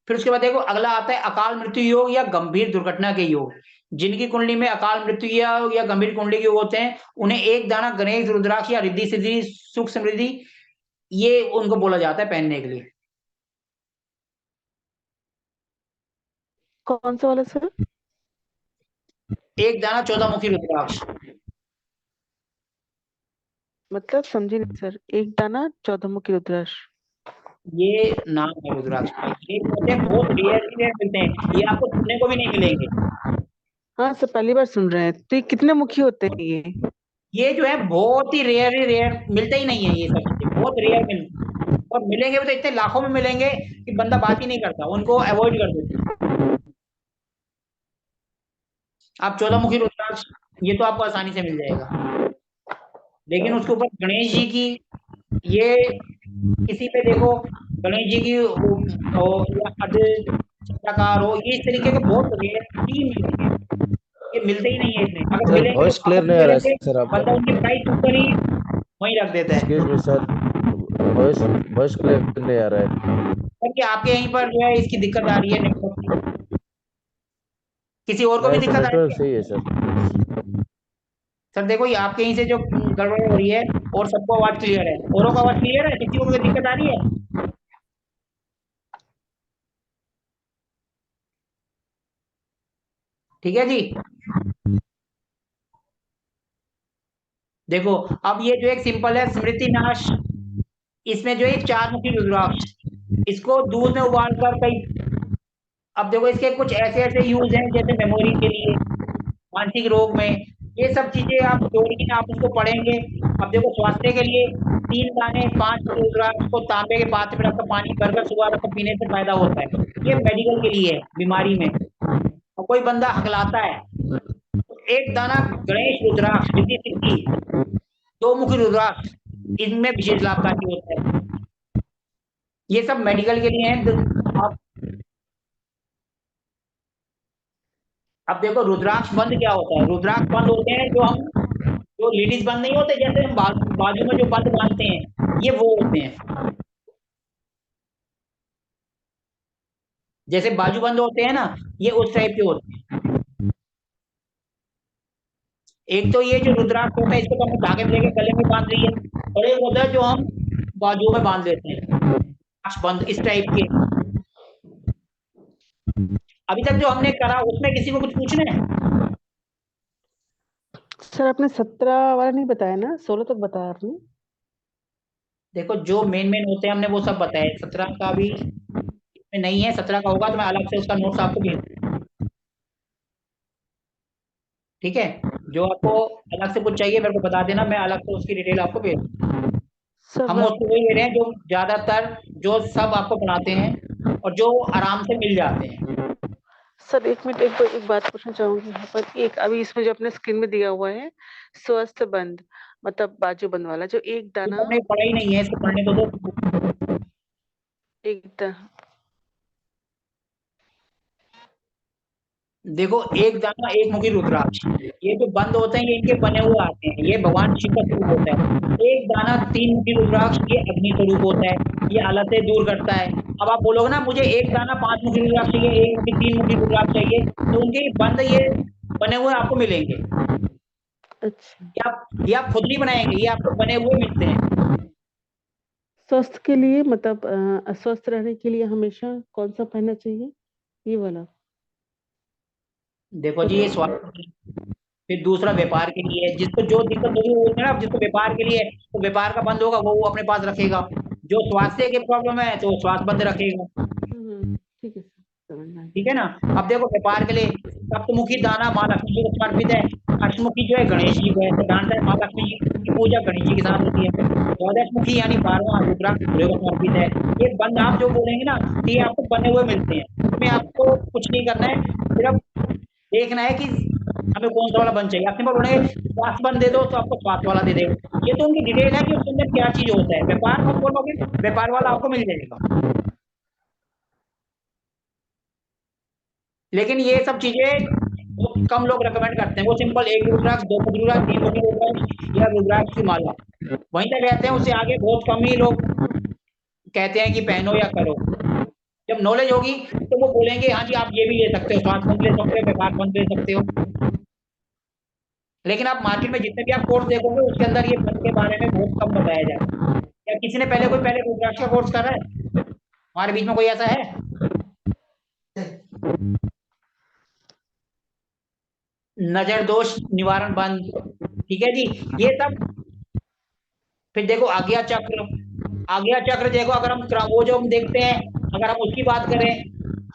A: फिर उसके बाद देखो अगला आता है अकाल मृत्यु योग या गंभीर दुर्घटना के योग। जिनकी कुंडली में अकाल मृत्यु या गंभीर कुंडली के योग होते हैं, उन्हें एक दाना गणेश रुद्राक्ष या रिद्धि सिद्धि सुख समृद्धि ये उनको बोला जाता है पहनने के लिए।
C: कौन सा वाला सर?
A: एक दाना 14 मुखी रुद्राक्ष।
C: मतलब समझी नहीं सर, एक दाना 14 मुखी रुद्राक्ष।
A: ये नाम है रुद्राक्ष का। ये होते हैं बहुत रेयर मिलते हैं, ये आपको सुनने को भी नहीं मिलेंगे।
C: हाँ सर, पहली बार सुन रहे हैं। तो ये कितने मुखी होते हैं ये?
A: ये जो है बहुत ही रेयर मिलते ही नहीं है, ये सब चीजें बहुत रेयर मिलते हैं। और मिलेंगे भी तो इतने लाखों में मिलेंगे कि बंदा बात ही नहीं करता, उनको अवॉइड कर देते हैं। आप 14 मुखी रुद्राक्ष ये तो आपको आसानी से मिल जाएगा, लेकिन उसके ऊपर गणेश जी की ये किसी पे देखो गणेश जी की या चक्राकार हो, ये इस तरीके के बहुत रेयर ही मिलेंगे। ये मिलते ही नहीं है इतने, अगर
D: सर
A: मिलेंगे
D: वॉइस
A: तो
D: क्लियर
A: आपस
D: नहीं
A: में
D: आ रहा
A: मिलेंगे,
D: है सर आपका।
A: बंदा उनकी प्राइस ऊपर ही वहीं रख देता है।
D: Excuse me sir, voice voice clear नहीं आ रहा है।
A: क्योंकि आपके यहीं पर जो है इसकी दिक्कत आ रही है नेटवर्क की, किसी और को भी
D: नहीं सर
A: दिक्कत आ रही
D: नेटवर्क
A: है?
D: सही है सर।
A: सर देखो ये आपके यहीं से जो गड़बड़ हो रही है, और सबको आवाज क्लियर है, औरों को आवाज क्लियर है, किसी को कोई दिक्कत आ रही है? ठीक है जी। देखो अब ये जो एक सिंपल है स्मृति नाश, इसमें जो एक 4 मुखी रुद्राक्ष, इसको दूध में उबाल कर कई, अब देखो इसके कुछ ऐसे ऐसे यूज हैं जैसे मेमोरी के लिए, मानसिक रोग में, ये सब चीजें आप जोड़िए, आप उसको पढ़ेंगे। अब देखो स्वास्थ्य के लिए 3 दाने 5 रुद्राक्ष को तांबे के पात्र में रखकर पानी भरकर सुबह रखकर पीने से फायदा होता है। ये मेडिकल के लिए है, बीमारी में। और कोई बंदा हकलाता है तो एक दाना गणेश रुद्राक्ष रिद्धि सिद्धि 2 मुखी रुद्राक्ष इनमें विशेष लाभकारी होता है। ये सब मेडिकल के लिए हैं। आप अब देखो रुद्राक्ष बंद क्या होता है, रुद्राक्ष बंद होते हैं जो लेडीज बंद नहीं होते, जैसे हम बाजू में जो बंद बांधते हैं, ये वो होते हैं, जैसे बाजू बंद होते हैं ना, ये उस टाइप के होते हैं। एक तो ये जो रुद्राक्ष होता है, इसको तो हम धागे में लेके गले में बांध लिए, और एक होता है जो हम बाजू में बांध लेते हैं, रुद्राक्ष बंद इस टाइप के। अभी तक जो हमने करा उसमें किसी को कुछ पूछना है?
C: सर आपने 17 वाला नहीं बताया ना, 16 तक बताया आपने।
A: देखो जो मेन होते हैं हमने वो सब बताया, 17 का भी इसमें नहीं है, 17 का होगा तो मैं अलग से उसका नोट्स आपको भेज दूंगा। ठीक है, जो आपको अलग से कुछ चाहिए मेरे को बता देना, मैं अलग से उसकी डिटेल आपको भेज दूंगा।
C: सर
A: हम उसको वही ले रहे हैं जो ज्यादातर जो सब आपको पढ़ाते हैं और जो आराम से मिल जाते हैं।
C: सर एक मिनट, एक बात पूछना चाहूंगी यहाँ पर। एक अभी इसमें जो अपने स्क्रीन में दिया हुआ है स्वस्थ बंद, मतलब बाजू बंद वाला, जो एक
A: ये
C: दाना,
A: तो हमने पढ़ा ही नहीं है, इसको पढ़ने को दो।
C: एक दाना,
A: देखो एक दाना एक मुखी रुद्राक्ष, ये जो बंद होते हैं ये इनके बने हुए आते हैं, ये भगवान शिव का स्वरूप होता है। एक दाना तीन मुखी रुद्राक्ष, ये अग्नि स्वरूप होता है, ये आलस से दूर करता है। अब आप बोलोगे ना मुझे एक दाना 5 मुखी रुद्राक्ष चाहिए, एक मुखी 3 मुखी रुद्राक्ष चाहिए, तो उनके बंद ये बने हुए आपको मिलेंगे।
C: अच्छा।
A: ये आप खुद नहीं बनाएंगे, ये आपको बने हुए मिलते हैं।
C: स्वस्थ के लिए मतलब स्वस्थ रहने के लिए हमेशा कौन सा पहनना चाहिए? ये वाला।
A: देखो जी ये स्वास्थ्य के लिए, फिर दूसरा व्यापार के लिए, जिसको जो दिक्कत होगी वो बोलते हैं ना, जिसको व्यापार के लिए है, तो व्यापार का बंद होगा वो अपने पास रखेगा, जो स्वास्थ्य के प्रॉब्लम है तो स्वास्थ्य बंद रखेगा।
C: ठीक है सर, समझ में आ
A: ठीक है ना। अब देखो व्यापार के लिए सप्तमुखी दाना माँ लक्ष्मी जी को समर्पित है, अष्टमुखी जो है गणेश जी को है, सिद्धांत है माँ लक्ष्मी जी की पूजा गणेश जी के साथ होती है। द्वादशमुखी यानी 12वां रुद्राक्ष सूर्य को समर्पित है। ये बंद आप जो बोलेंगे ना, तो ये आपको बने हुए मिलते हैं, इसमें आपको कुछ नहीं करना है, सिर्फ देखना है कि हमें कौन सा वाला बंद चाहिए। आप सिंपल बोलेंगे स्वास्थ्य बंद दे दो तो आपको स्वास्थ्य वाला दे देगा, ये तो उनकी डिटेल है कि उसके अंदर क्या चीज होता है। व्यापार मत बोलोगे, व्यापार वाला आपको मिल जाएगा। लेकिन ये सब चीजें बहुत कम लोग रेकमेंड करते हैं, वो सिंपल एक रुद्राक्ष, दो मुखी रुद्राक्ष, तीन मुखी रुद्राक्ष या रुद्राक्ष की माला वहीं तक रहते हैं, उससे आगे बहुत कम ही लोग कहते हैं कि पहनो या करो। जब नॉलेज होगी तो वो बोलेंगे हाँ जी आप ये भी ले सकते हो, स्वास्थ्य बंद ले सकते हो, व्यापार बंद ले सकते हो। लेकिन आप मार्केट में जितने भी आप कोर्स देखोगे उसके अंदर ये बंद के बारे में बहुत कम बताया जाता है। या किसी ने पहले रुद्राक्ष का कोर्स करा है हमारे बीच में, कोई ऐसा है? नजर दोष निवारण बंद, ठीक है जी, ये सब। फिर देखो आज्ञा चक्र, आज्ञा चक्र देखो, अगर हम वो जो हम देखते हैं, अगर हम उसकी बात करें,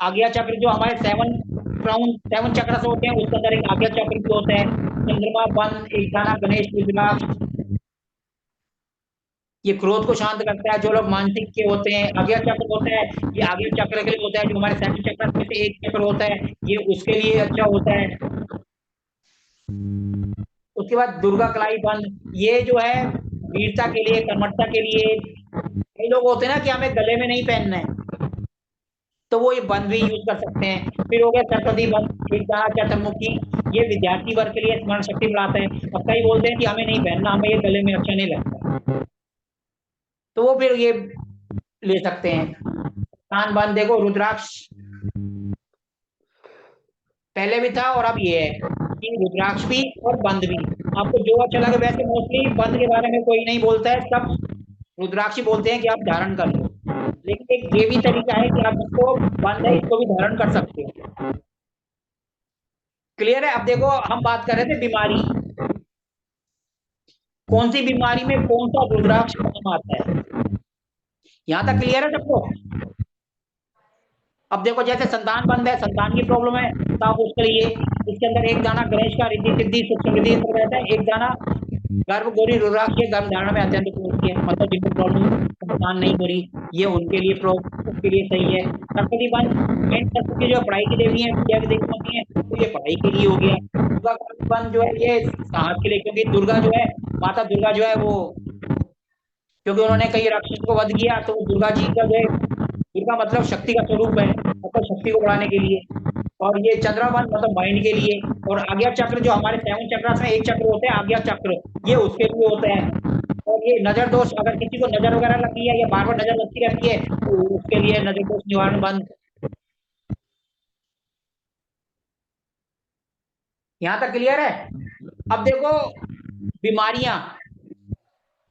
A: आज्ञा चक्र जो हमारे 7 चक्र से होते हैं, उसके अंदर एक आज्ञा चक्र भी होता है। चंद्रमा बंद, एक दाना गणेश रुद्राक्ष, ये क्रोध को शांत करता है, जो लोग मानसिक के होते हैं। आज्ञा चक्र होता है, ये आज्ञा चक्र के लिए होता है, जो हमारे 7 चक्र में से एक चक्र होता है, ये उसके लिए अच्छा होता है। उसके बाद दुर्गा कलाई बंद, ये जो है वीरता के लिए, कर्मठता के लिए। कई लोग होते हैं ना कि हमें गले में नहीं पहनना है, तो वो ये बंद भी यूज कर सकते हैं। फिर हो गया सरस्वती बंद, एक दाना चतुर्मुखी, ये विद्यार्थी वर्ग के लिए स्मरण शक्ति बढ़ाता है। अब कई बोलते हैं कि हमें नहीं पहनना, हमें ये गले में अच्छा नहीं लगता, तो वो फिर ये ले सकते हैं। कान बंद देखो, रुद्राक्ष पहले भी था और अब ये है कि रुद्राक्ष भी और बंद भी, आपको जो अच्छा लगे। वैसे मोस्टली बंद के बारे में कोई नहीं बोलता है, सब रुद्राक्ष ही बोलते हैं कि आप धारण कर लो, लेकिन एक ये भी तरीका है कि आप इसको बंद है इसको भी धारण कर सकते हो। क्लियर है? अब देखो हम बात कर रहे थे बीमारी, कौन सी बीमारी में कौन सा रुद्राक्ष काम आता है, यहां तक क्लियर है सबको? अब देखो जैसे संतान बंद है, संतान की प्रॉब्लम है, तो आप उसके लिए इसके अंदर एक दाना गणेश का रिद्धि सिद्धि सुख समृद्धि रहता है, एक दाना गर्भ गौरी रुद्राक्ष के गर्भ धारण में अत्यंत उपयोगी है, मतलब जिनको प्रॉब्लम संतान नहीं हो रही, ये उनके लिए उसके लिए सही है। सरस्वती बंद, मेन सरस्वती जो पढ़ाई की देवी है, विद्या की देवी होती है, तो ये पढ़ाई के लिए हो गया। दुर्गा बंद जो है ये साहस के लिए, क्योंकि दुर्गा जो है, माता दुर्गा जो है वो, क्योंकि उन्होंने कई राक्षस को वध किया, तो दुर्गा जी का जो है, दुर्गा मतलब शक्ति का स्वरूप है, मतलब शक्ति को बढ़ाने के लिए। और ये चंद्रवन मतलब माइंड के लिए, और आज्ञा चक्र जो हमारे 7 चक्रास में एक चक्र होता है आज्ञा चक्र, ये उसके लिए होता है। और ये नजर दोष, अगर किसी को नजर वगैरह लगी है या बार बार नजर लगती रहती है तो उसके लिए नजर दोष निवारण बंद। यहां तक क्लियर है? अब देखो बीमारियां,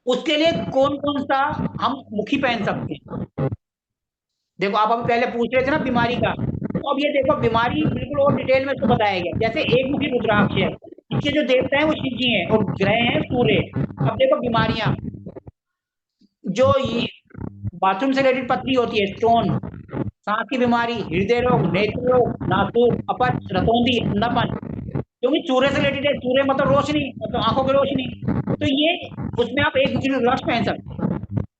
A: उसके लिए कौन कौन सा हम मुखी पहन सकते हैं। देखो आप अभी पहले पूछ रहे थे ना बीमारी का, तो अब ये देखो बीमारी बिल्कुल और डिटेल में इसको बताया गया। जैसे एक मुखी रुद्राक्ष है, इसके जो देवता है वो शिव जी हैं और ग्रह हैं सूर्य। अब देखो बीमारियां, जो ये बाथरूम से रिलेटेड पथरी होती है, स्टोन, सांस की बीमारी, हृदय रोग, नेत्र रोग, नासूर, अपच, रतौंधी, अंधापन, क्योंकि सूर्य से रिलेटेड है। सूर्य मतलब रोशनी, मतलब आंखों की रोशनी। तो ये उसमें आप एक मुखी रुद्राक्ष पहन सकते हैं।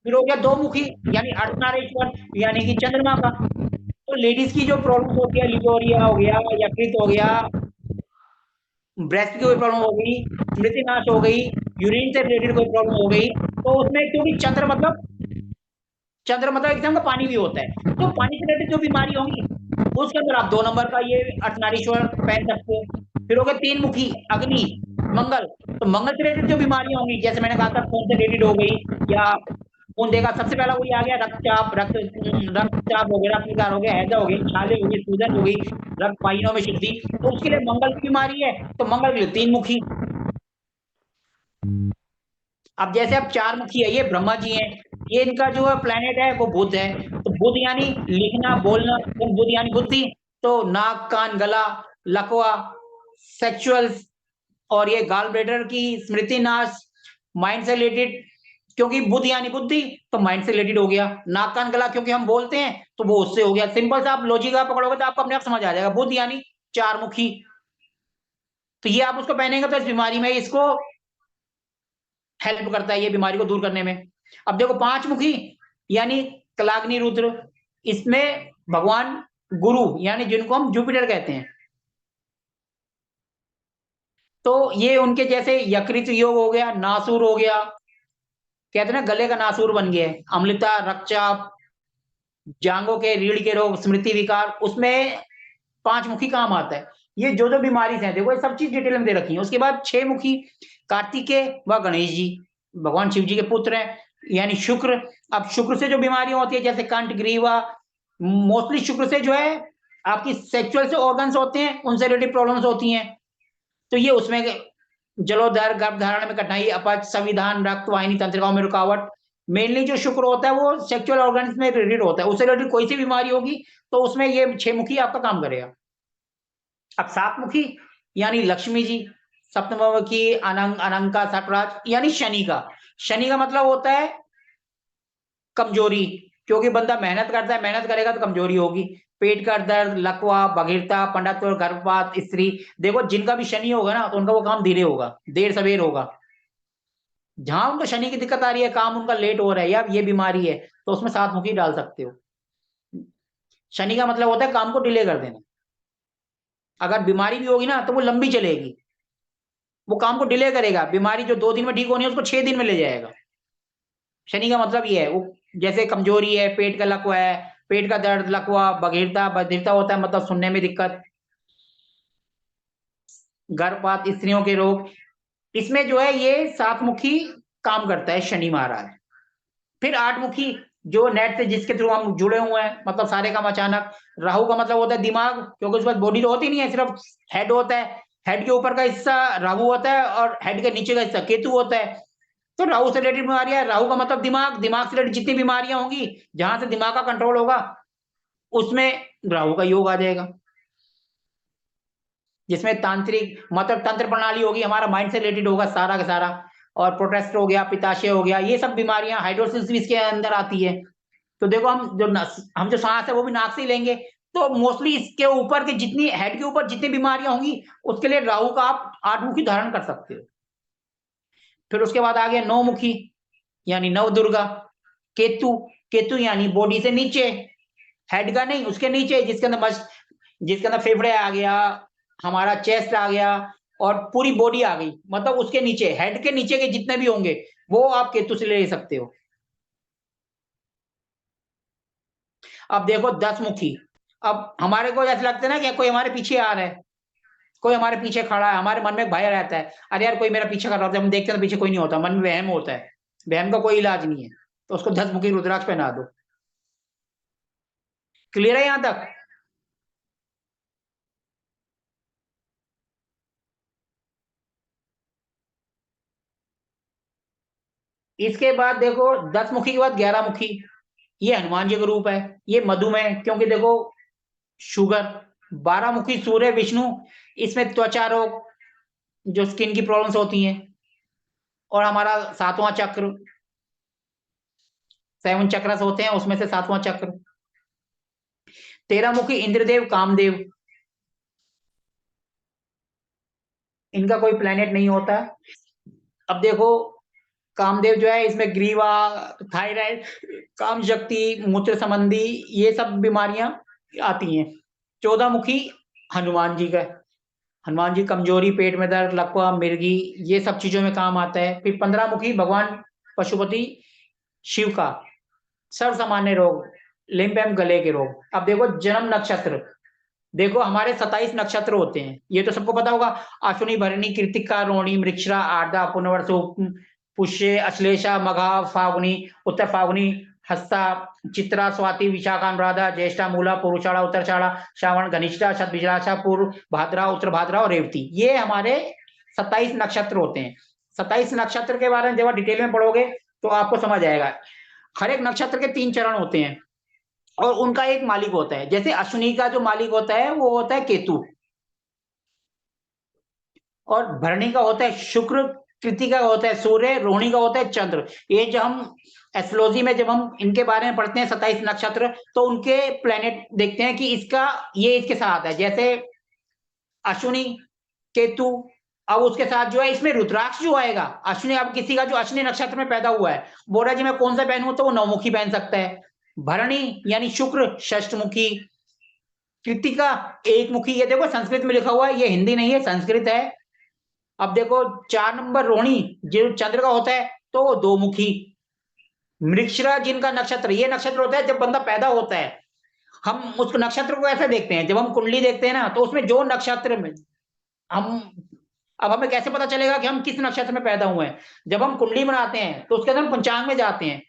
A: फिर हो गया दो मुखी, यानी अर्धनारीश्वर, यानी कि चंद्रमा का। तो लेडीज की जो प्रॉब्लम होती है, लिगोरिया हो गया, यकृत हो गया, ब्रेस्ट की कोई प्रॉब्लम हो गई, स्मृति नाश हो गई, यूरिन से रिलेटेड कोई प्रॉब्लम हो गई, तो उसमें क्योंकि चंद्र मतलब एकदम का पानी भी होता है, तो पानी से रिलेटेड जो बीमारी होंगी उसके अंदर आप 2 नंबर का ये अर्धनारीश्वर पहन सकते हो। फिर हो गए 3 मुखी अग्नि, मंगल। तो मंगल से रिलेटेड जो बीमारियां होंगी, जैसे मैंने कहा था खून से रिलेटेड हो गई, या खून देगा, सबसे पहला वही आ गया रक्तचाप, रक्तचाप हो गया, रक्त विकार हो गया, हैजा हो गई, छाले हो गई, सूजन हो गई, रक्त वाहिनियों में शुद्धि, तो उसके लिए मंगल की बीमारी है, तो मंगल के लिए 3 मुखी। अब जैसे अब 4 मुखी है, ये ब्रह्मा जी हैं, ये इनका जो है प्लेनेट है वो बुध है। तो बुध यानी लिखना बोलना, तो बुध यानी बुद्धि, तो नाक कान गला लकवा, सेक्सुअल, और ये गाल ब्लेडर की स्मृति नाश, माइंड से रिलेटेड, क्योंकि बुध यानी बुद्धि, तो माइंड से रिलेटेड हो गया। नाक कान गला क्योंकि हम बोलते हैं तो वो उससे हो गया। सिंपल सा आप लॉजिक आप पकड़ोगे तो आपको अपने आप समझ आ जाएगा, बुध यानी 4 मुखी। तो ये आप उसको पहनेंगे तो इस बीमारी में इसको हेल्प करता है, ये बीमारी को दूर करने में। अब देखो 5 मुखी यानी कलाग्नि रुद्र, इसमें भगवान गुरु यानी जिनको हम जुपिटर कहते हैं, तो ये उनके जैसे यकृत योग हो गया, नासूर हो गया, कहते हैं ना गले का नासूर बन गया है, अम्लता, रक्तचाप, जांघों के रीढ़ के रोग, स्मृति विकार, उसमें 5 मुखी काम आता है। ये जो जो बीमारी है देखो ये सब चीज डिटेल में दे रखी है। उसके बाद 6 मुखी कार्तिकेय व गणेश जी, भगवान शिव जी के पुत्र हैं, यानी शुक्र। अब शुक्र से जो बीमारियां होती है जैसे कंठ, ग्रीवा, मोस्टली शुक्र से जो है आपकी सेक्सुअल से ऑर्गन्स होते हैं, उनसे रिलेटेड प्रॉब्लम्स होती हैं। तो ये उसमें जलोदर, गर्भधारण में कठिनाई, अपच, संविधान, रक्त वाहिनी तंत्रिकाओं में रुकावट, मेनली जो शुक्र होता है वो सेक्सुअल ऑर्गन्स में रिलेटेड होता है, उससे रिलेटेड कोई सी बीमारी होगी तो उसमें ये 6 मुखी आपका काम करेगा। अब 7 मुखी यानी लक्ष्मी जी, सप्तमुखी अनंका सटराज यानी शनि का। शनि का मतलब होता है कमजोरी, क्योंकि बंदा मेहनत करता है, मेहनत करेगा तो कमजोरी होगी। पेट का दर्द, लकवा, बधिरता, पंडत्व, गर्भपात, स्त्री। देखो जिनका भी शनि होगा ना तो उनका वो काम धीरे होगा, देर सवेर होगा। जहां उनको शनि की दिक्कत आ रही है, काम उनका लेट हो रहा है या ये बीमारी है, तो उसमें 7 मुखी डाल सकते हो। शनि का मतलब होता है काम को डिले कर देना। अगर बीमारी भी होगी ना तो वो लंबी चलेगी, वो काम को डिले करेगा। बीमारी जो 2 दिन में ठीक होनी है उसको 6 दिन में ले जाएगा। शनि का मतलब ये है, वो जैसे कमजोरी है, पेट का लकवा है, पेट का दर्द, लकवा, बधिरता होता है मतलब सुनने में दिक्कत, गर्भपात, स्त्रियों के रोग, इसमें जो है ये 7 मुखी काम करता है शनि महाराज। फिर 8 मुखी जो नेट से जिसके थ्रू हम जुड़े हुए हैं, मतलब सारे काम अचानक। राहु का मतलब होता है दिमाग, क्योंकि उसके पास बॉडी तो होती नहीं है, सिर्फ हेड होता है। हेड के ऊपर का हिस्सा राहु होता है और हेड के नीचे का हिस्सा केतु होता है। तो राहु से रिलेटेड बीमारियां, राहु का मतलब दिमाग, दिमाग से रिलेटेड जितनी बीमारियां होंगी, जहां से दिमाग का कंट्रोल होगा उसमें राहु का योग आ जाएगा। जिसमें तांत्रिक मतलब तंत्र प्रणाली होगी, हमारा माइंड से रिलेटेड होगा सारा का सारा। और प्रोटेस्ट हो गया, पित्ताशय हो गया, ये सब बीमारियां, हाइड्रोसिस भी इसके अंदर आती है। तो देखो हम जो सांस है वो भी नाक से ही लेंगे। तो मोस्टली इसके ऊपर के जितनी हेड के ऊपर जितनी बीमारियां होंगी उसके लिए राहु का आप 8 मुखी धारण कर सकते हो। फिर उसके बाद आ गया 9 मुखी यानी नव दुर्गा। केतु, केतु यानी बॉडी से नीचे, हेड का नहीं उसके नीचे, जिसके अंदर फेफड़े आ गया, हमारा चेस्ट आ गया और पूरी बॉडी आ गई, मतलब उसके नीचे, हेड के नीचे के जितने भी होंगे वो आप केतु से ले सकते हो। अब देखो 10 मुखी, अब हमारे को ऐसा लगता है ना कि कोई हमारे पीछे आ रहा है, कोई हमारे पीछे खड़ा है, हमारे मन में एक भय रहता है, अरे यार कोई मेरा पीछे कर रहा है, हम देखते हैं तो पीछे कोई नहीं होता, मन में वहम होता है, वहम का कोई इलाज नहीं है, तो उसको 10 मुखी रुद्राक्ष पहना दो। क्लियर है यहां तक? इसके बाद देखो 10 मुखी के बाद 11 मुखी, ये हनुमान जी का रूप है, ये मधुमेह, क्योंकि देखो शुगर। 12 मुखी सूर्य विष्णु, इसमें त्वचा रोग, जो स्किन की प्रॉब्लम्स होती हैं, और हमारा 7वां चक्र, 7 चक्रस होते हैं, उसमें से 7वां चक्र। 13 मुखी इंद्रदेव कामदेव, इनका कोई प्लेनेट नहीं होता। अब देखो कामदेव जो है, इसमें ग्रीवा, थायराइड, काम शक्ति, मूत्र संबंधी ये सब बीमारियां आती हैं। 14 मुखी हनुमान जी का, हनुमान जी कमजोरी, पेट में दर्द, लकवा, मिर्गी, ये सब चीजों में काम आता है। फिर 15 मुखी भगवान पशुपति शिव का, सर्व सामान्य रोग, लिम्फ एवं गले के रोग। अब देखो जन्म नक्षत्र, देखो हमारे 27 नक्षत्र होते हैं, ये तो सबको पता होगा। अश्विनी, भरणी, कृतिका, रोहिणी, मृगशिरा, आर्द्रा, पुनर्वसु, पुष्य, अश्लेषा, मघा, फाल्गुनी, उत्तर फाल्गुनी, हस्ता, चित्रा, स्वाति, विशाखा, अनुराधा, ज्येष्ठा, मूला, पुरुषाड़ा, उत्तराषाढ़ा, श्रावण, घनिष्ठा, शतभिषाखा, पूर्व भाद्रा, उत्तर भाद्रा और रेवती, ये हमारे 27 नक्षत्र होते हैं। 27 नक्षत्र के बारे में जब आप डिटेल में पढ़ोगे तो आपको समझ आएगा। हर एक नक्षत्र के 3 चरण होते हैं और उनका एक मालिक होता है। जैसे अश्विनी का जो मालिक होता है वो होता है केतु, और भरणी का होता है शुक्र, कृतिका का होता है सूर्य, रोहिणी का होता है चंद्र। ये जो हम एस्ट्रोलॉजी में जब हम इनके बारे में पढ़ते हैं 27 नक्षत्र, तो उनके प्लेनेट देखते हैं कि इसका ये इसके साथ है। जैसे अश्विनी, केतु, अब उसके साथ जो है इसमें रुद्राक्ष जो आएगा, अश्विनी, अब किसी का जो अश्विनी नक्षत्र में पैदा हुआ है, बोल रहा है जी मैं कौन सा पहनूं, तो वो 9 मुखी पहन सकता है। भरणी यानी शुक्र, षष्ठमुखी। कृतिका 1 मुखी, ये देखो संस्कृत में लिखा हुआ है, ये हिंदी नहीं है, संस्कृत है। अब देखो 4 नंबर रोहिणी, जो चंद्र का होता है, तो वो 2 मुखी। मृगशिरा जिनका नक्षत्र, ये नक्षत्र होता है जब बंदा पैदा होता है, हम उस नक्षत्र को ऐसे देखते हैं, जब हम कुंडली देखते हैं ना, तो उसमें जो नक्षत्र में हम, अब हमें कैसे पता चलेगा कि हम किस नक्षत्र में पैदा हुए हैं? जब हम कुंडली बनाते हैं तो उसके अंदर हम पंचांग में जाते हैं,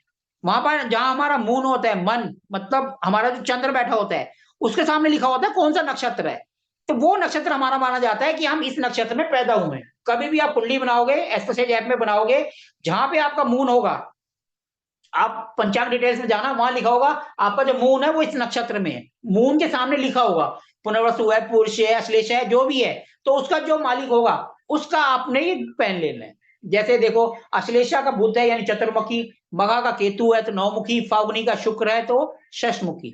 A: वहां पर जहां हमारा मून होता है, मन मतलब हमारा जो चंद्र बैठा होता है, उसके सामने लिखा होता है कौन सा नक्षत्र है, तो वो नक्षत्र हमारा माना जाता है कि हम इस नक्षत्र में पैदा हुए हैं। कभी भी आप कुंडली बनाओगे, एस्ट्रोसेज ऐप में बनाओगे, जहां पे आपका मून होगा, आप पंचांग डिटेल्स में जाना, वहां लिखा होगा आपका जो मून है वो इस नक्षत्र में है, मून के सामने लिखा होगा पुनर्वसु है, पुरुष है, अश्लेष है, जो भी है, तो उसका जो मालिक होगा उसका आपने ही पहन लेना है। जैसे देखो अश्लेषा का बुध है यानी चतुर्मुखी, मघा का केतु है तो 9 मुखी, फाल्गुनी का शुक्र है तो षष्ठमुखी,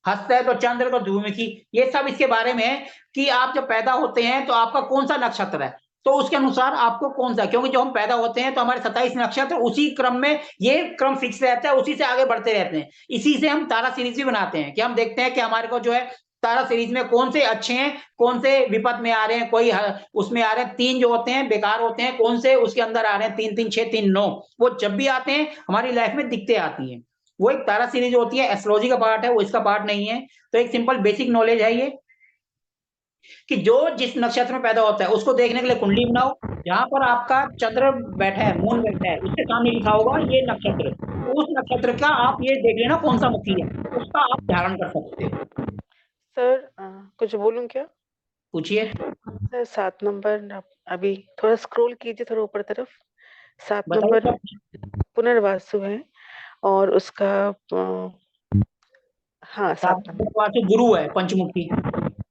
A: हस्त है तो चंद्र तो द्विमुखी। ये सब इसके बारे में है कि आप जब पैदा होते हैं तो आपका कौन सा नक्षत्र है, तो उसके अनुसार आपको कौन सा, क्योंकि जब हम पैदा होते हैं तो हमारे 27 नक्षत्र उसी क्रम में, ये क्रम फिक्स रहता है, उसी से आगे बढ़ते रहते हैं। इसी से हम तारा सीरीज भी बनाते हैं कि हम देखते हैं कि हमारे को जो है तारा सीरीज में कौन से अच्छे हैं, कौन से विपद में आ रहे हैं, कोई उसमें आ रहे हैं, 3 जो होते हैं बेकार होते हैं, कौन से उसके अंदर आ रहे हैं, 3 3 6 3 9, वो जब भी आते हैं हमारी लाइफ में दिखते आती है। वो एक तारा सीरीज होती है, एस्ट्रोलॉजी का पार्ट है, वो इसका पार्ट नहीं है। तो एक सिंपल बेसिक नॉलेज है ये कि जो जिस नक्षत्र में पैदा होता है उसको देखने के लिए कुंडली बनाओ, जहां पर आपका चंद्र बैठा है, मून बैठा है, उसके सामने लिखा होगा ये नक्षत्र, तो उस नक्षत्र का आप ये देख लेना कौन सा मुखी है, उसका आप धारण कर सकते हो।
C: सर कुछ बोलूं क्या?
A: पूछिए।
C: सर 7 नंबर अभी थोड़ा स्क्रॉल कीजिए थोड़ा ऊपर तरफ। 7
A: बताइए
C: नंबर
A: सर।
C: पुनर्वासु है और उसका हाँ 7 नंबर।
A: गुरु है पंचमुखी।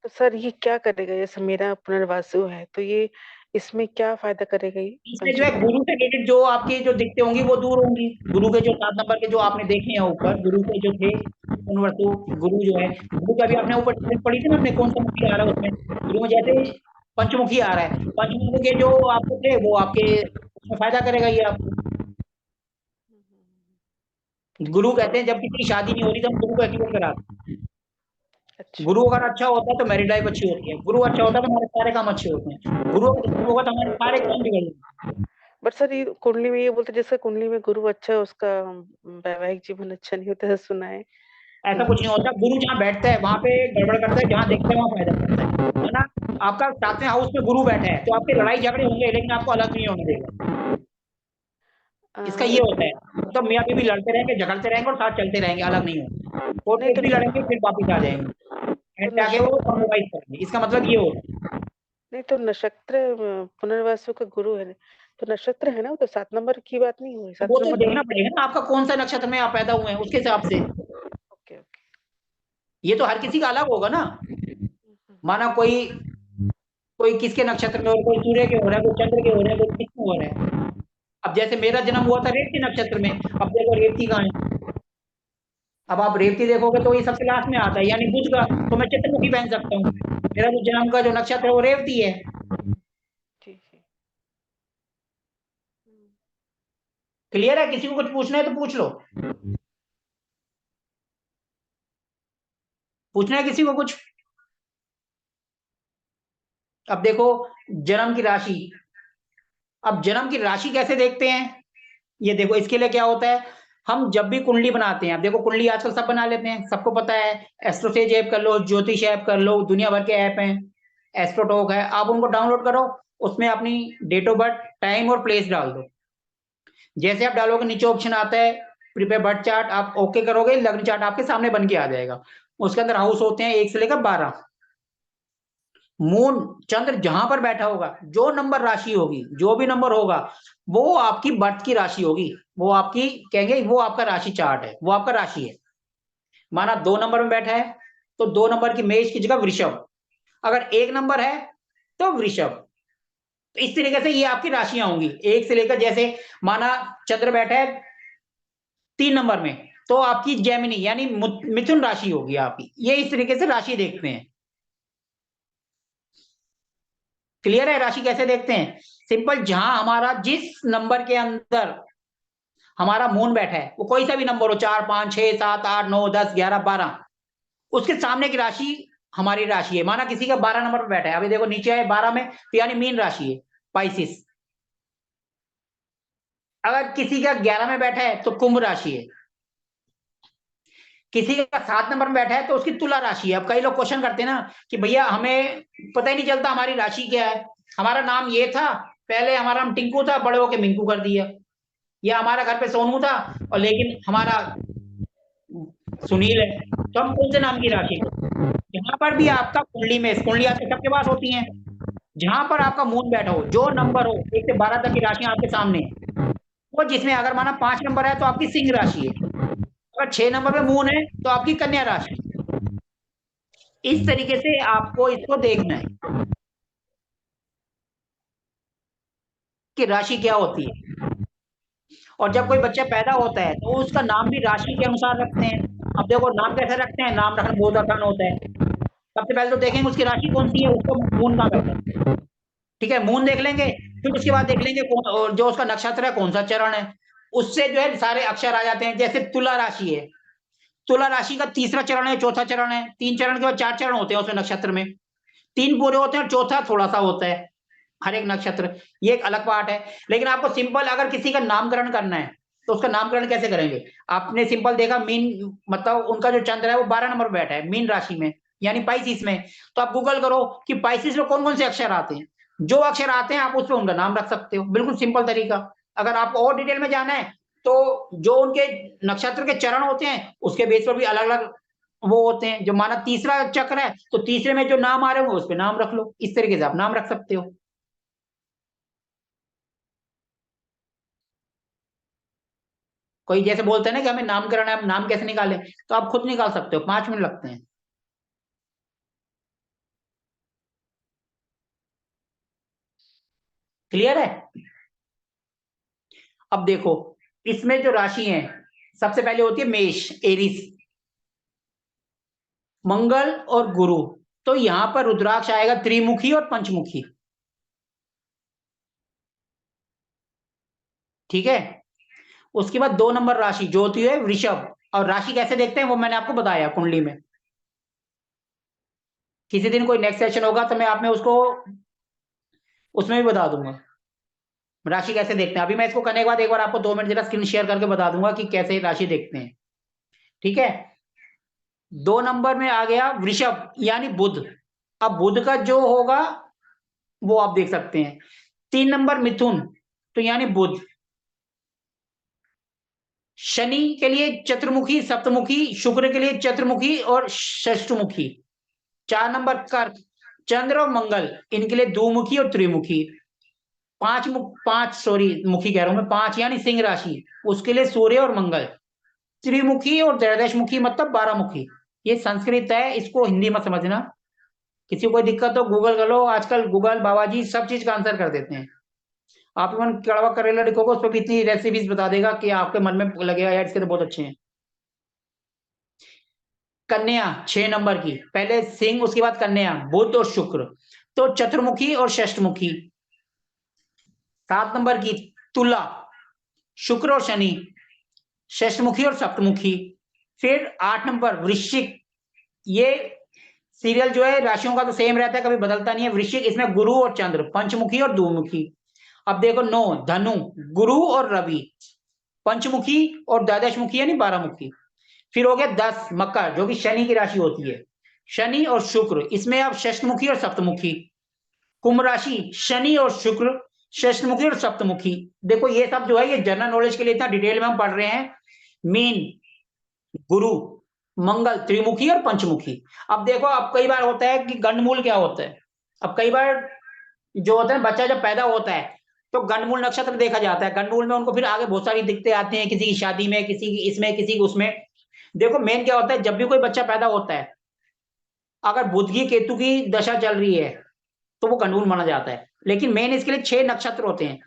C: तो सर ये क्या करेगा, जैसे मेरा पुनर्वासु है तो ये इसमें क्या फायदा करेगा ये
A: इसमें जो है गुरु से रिलेटेड जो आपकी जो दिक्कतें होंगी वो दूर होंगी। गुरु के जो 7 नंबर के जो आपने देखे हैं ऊपर, गुरु के जो थे पुनर्वसु, गुरु जो है, गुरु का भी आपने ऊपर डिटेल पढ़ी थी ना, अपने कौन सा मुखी आ रहा है उसमें, गुरु में जैसे पंचमुखी आ रहा है, पंचमुखी के जो आपको थे वो आपके उसमें फायदा करेगा ये आपको। गुरु कहते हैं जब किसी की शादी नहीं हो रही तो हम गुरु को एक्टिवेट कराते हैं।
C: अच्छा।
A: गुरु अगर अच्छा होता है तो मैरिड लाइफ अच्छी होती है, गुरु अच्छा होता है तो हमारे सारे काम अच्छे होते हैं, गुरु अगर खराब होगा तो हमारे सारे काम बिगड़ जाएंगे।
C: बट सर ये कुंडली में ये बोलते हैं, जैसे कुंडली में गुरु अच्छा है उसका वैवाहिक जीवन अच्छा नहीं होता है, सुना है।
A: ऐसा कुछ नहीं होता। गुरु जहाँ बैठता है वहां पे गड़बड़ करता है, जहाँ देखता है वहां फायदा करता है ना। आपका 7वें हाउस में गुरु बैठा है तो आपके लड़ाई झगड़े होंगे, लेकिन आपको अलग नहीं होने देगा। इसका ये होता है तो मियाँ बीवी लड़ते रहेंगे, झगड़ते रहेंगे और साथ चलते रहेंगे, अलग नहीं होंगे। और
C: नहीं
A: एक
C: तो
A: भी लड़ेंगे फिर वापिस आ जाएंगे,
C: तो
A: एंड आके वो कॉम्प्रोमाइज करेंगे। इसका मतलब ये होता है।
C: नहीं तो नक्षत्र पुनर्वसु का गुरु है, तो नक्षत्र है ना, वो तो 7 नंबर की बात नहीं हुई,
A: तो
C: 7
A: वो तो
C: नंबर
A: देखना पड़ेगा ना आपका कौन सा नक्षत्र में आप पैदा हुए हैं, उसके हिसाब से।
C: Okay, okay.
A: ये तो हर किसी का अलग होगा ना। माना कोई कोई किसके नक्षत्र में, और कोई सूर्य के हो रहा है, कोई चंद्र के हो रहे हैं, कोई किसमें हो रहा है। अब जैसे मेरा जन्म हुआ था रेवती नक्षत्र में, अब देखो रेवती कहाँ है। अब आप रेवती देखोगे तो ये सबसे लास्ट में आता है, यानी बुध का, तो मैं चित्रमुखी पहन सकता हूँ। मेरा जो जन्म का जो नक्षत्र है वो रेवती है।
C: जी, जी।
A: क्लियर है? किसी को कुछ पूछना है तो पूछ लो। पूछना है किसी को कुछ? अब देखो जन्म की राशि। अब जन्म की राशि कैसे देखते हैं, ये देखो इसके लिए क्या होता है। हम जब भी कुंडली बनाते हैं, अब देखो कुंडली आजकल सब बना लेते हैं, सबको पता है। एस्ट्रोसेज ऐप कर लो, ज्योतिष ऐप कर लो, दुनिया भर के ऐप हैं। एस्ट्रोटॉक है, आप उनको डाउनलोड करो। उसमें अपनी डेट ऑफ बर्थ, टाइम और प्लेस डाल दो। जैसे आप डालोगे नीचे ऑप्शन आता है प्रिपेयर बर्थ चार्ट, आप ओके करोगे, लग्न चार्ट आपके सामने बन के आ जाएगा। उसके अंदर हाउस होते हैं 1 से लेकर 12। मून चंद्र जहां पर बैठा होगा, जो नंबर राशि होगी, जो भी नंबर होगा, वो आपकी बर्थ की राशि होगी। वो आपकी कहेंगे वो आपका राशि चार्ट है, वो आपका राशि है। माना 2 नंबर में बैठा है तो 2 नंबर की मेष की जगह वृषभ। अगर 1 नंबर है तो वृषभ। तो इस तरीके से ये आपकी राशियां होंगी 1 से लेकर, जैसे माना चंद्र बैठा है 3 नंबर में, तो आपकी जेमिनी यानी मिथुन राशि होगी आपकी। ये इस तरीके से राशि देखते हैं। क्लियर है राशि कैसे देखते हैं? सिंपल, जहां हमारा जिस नंबर के अंदर हमारा मून बैठा है, वो कोई सा भी नंबर हो, 4 5 6 7 8 9 10 11 12, उसके सामने की राशि हमारी राशि है। माना किसी का 12 नंबर पर बैठा है, अभी देखो नीचे है 12 में, तो यानी मीन राशि है, पाइसिस। अगर किसी का 11 में बैठा है तो कुंभ राशि है। किसी का 7 नंबर में बैठा है तो उसकी तुला राशि है। अब कई लोग क्वेश्चन करते हैं ना कि भैया हमें पता ही नहीं चलता हमारी राशि क्या है। हमारा नाम ये था, पहले हमारा नाम टिंकू था, बड़े होके मिंकू कर दिया। या हमारा घर पे सोनू था और लेकिन हमारा सुनील है, तो हम कौन से नाम की राशि को। जहां पर भी आपका कुंडली आपके सबके पास होती है, जहां पर आपका मून बैठा हो, जो नंबर हो 1 से 12 तक की राशियां आपके सामने है, वो जिसमें अगर माना 5 नंबर है तो आपकी सिंह राशि है, अगर 6 नंबर पे मून है तो आपकी कन्या राशि। इस तरीके से आपको इसको देखना है कि राशि क्या होती है। और जब कोई बच्चा पैदा होता है तो उसका नाम भी राशि के अनुसार रखते हैं। अब देखो नाम कैसे रखते हैं, नाम रखना बहुत आसान होता है। सबसे पहले तो देखेंगे उसकी राशि कौन सी है, उसको मून कहाँ बैठा है। ठीक है, मून देख लेंगे, फिर उसके बाद देख लेंगे कौन, और जो उसका नक्षत्र है कौन सा चरण है, उससे जो है सारे अक्षर आ जाते हैं। जैसे तुला राशि है, तुला राशि का तीसरा चरण है, चौथा चरण है, 3 चरण के बाद 4 चरण होते हैं उसमें नक्षत्र में। 3 पूरे होते हैं और चौथा थोड़ा सा होता है हर एक नक्षत्र। ये एक अलग पार्ट है। लेकिन आपको सिंपल अगर किसी का नामकरण करना है तो उसका नामकरण कैसे करेंगे? आपने सिंपल देखा मीन, मतलब उनका जो चंद्र है वो 12 नंबर पर बैठा है मीन राशि में, यानी पाइसिस में। तो आप गूगल करो कि पाइसिस में कौन कौन से अक्षर आते हैं, जो अक्षर आते हैं आप उस पर उनका नाम रख सकते हो। बिल्कुल सिंपल तरीका। अगर आपको और डिटेल में जाना है तो जो उनके नक्षत्र के चरण होते हैं उसके बेस पर भी अलग अलग वो होते हैं। जो माना तीसरा चक्र है तो तीसरे में जो नाम आ रहे हो उस पर नाम रख लो। इस तरीके से आप नाम रख सकते हो। कोई जैसे बोलते हैं ना कि हमें नामकरण है, हम नाम कैसे निकालें, तो आप खुद निकाल सकते हो, 5 मिनट लगते हैं। क्लियर है? अब देखो इसमें जो राशि है, सबसे पहले होती है मेष, एरिस, मंगल और गुरु। तो यहां पर रुद्राक्ष आएगा त्रिमुखी और पंचमुखी। ठीक है, उसके बाद 2 नंबर राशि जो होती है वृषभ। और राशि कैसे देखते हैं वो मैंने आपको बताया कुंडली में। किसी दिन कोई नेक्स्ट सेशन होगा तो मैं आप में उसको उसमें भी बता दूंगा राशि कैसे देखते हैं। अभी मैं इसको करने के बाद एक बार आपको 2 मिनट जरा स्क्रीन शेयर करके बता दूंगा कि कैसे राशि देखते हैं। ठीक है, 2 नंबर में आ गया वृषभ यानी बुध। अब बुध का जो होगा वो आप देख सकते हैं। 3 नंबर मिथुन तो यानी बुध। शनि के लिए चतुर्मुखी, सप्तमुखी, शुक्र के लिए चतुर्मुखी और षष्ठमुखी। 4 नंबर कर्क, चंद्र और मंगल, इनके लिए द्विमुखी और त्रिमुखी। 5 मुखी कह रहा हूं मैं, 5 यानी सिंह राशि, उसके लिए सूर्य और मंगल। त्रिमुखी और त्रयोदशमुखी मतलब 12 मुखी। ये संस्कृत है, इसको हिंदी में समझना। किसी को कोई दिक्कत हो गूगल कर लो, आजकल गूगल बाबा जी सब चीज का आंसर कर देते हैं। आप इवन कड़वा करेला लिखोगे उस पर भी इतनी रेसिपीज बता देगा कि आपके मन में लगेगा यार इसके तो बहुत अच्छे हैं। कन्या 6 नंबर की, पहले सिंह उसके बाद कन्या, बुध और शुक्र, तो चतुर्मुखी और षष्ठमुखी। 7 नंबर की तुला, शुक्र और शनि, षष्ठमुखी और सप्तमुखी। फिर 8 नंबर वृश्चिक, ये सीरियल जो है राशियों का तो सेम रहता है, कभी बदलता नहीं है। वृश्चिक, इसमें गुरु और चंद्र, पंचमुखी और द्विमुखी। अब देखो 9 धनु, गुरु और रवि, पंचमुखी और द्वादशमुखी यानी 12 मुखी। फिर हो गया 10 मकर, जो कि शनि की राशि होती है, शनि और शुक्र, इसमें अब षष्ठमुखी और सप्तमुखी। कुंभ राशि, शनि और शुक्र, षष्ठमुखी और सप्तमुखी। देखो ये सब जो है ये जनरल नॉलेज के लिए इतना डिटेल में हम पढ़ रहे हैं। मीन, गुरु, मंगल, त्रिमुखी और पंचमुखी। अब देखो, अब कई बार होता है कि गंडमूल क्या होता है। अब कई बार जो होता है बच्चा जब पैदा होता है तो गंडमूल नक्षत्र देखा जाता है। गंडमूल में उनको फिर आगे बहुत सारी दिक्कतें आती हैं, किसी की शादी में, किसी की इसमें, किसी की उसमें। देखो मेन क्या होता है, जब भी कोई बच्चा पैदा होता है, अगर बुध की केतु की दशा चल रही है तो वो गंडमूल माना जाता है। लेकिन मेन इसके लिए 6 नक्षत्र होते हैं।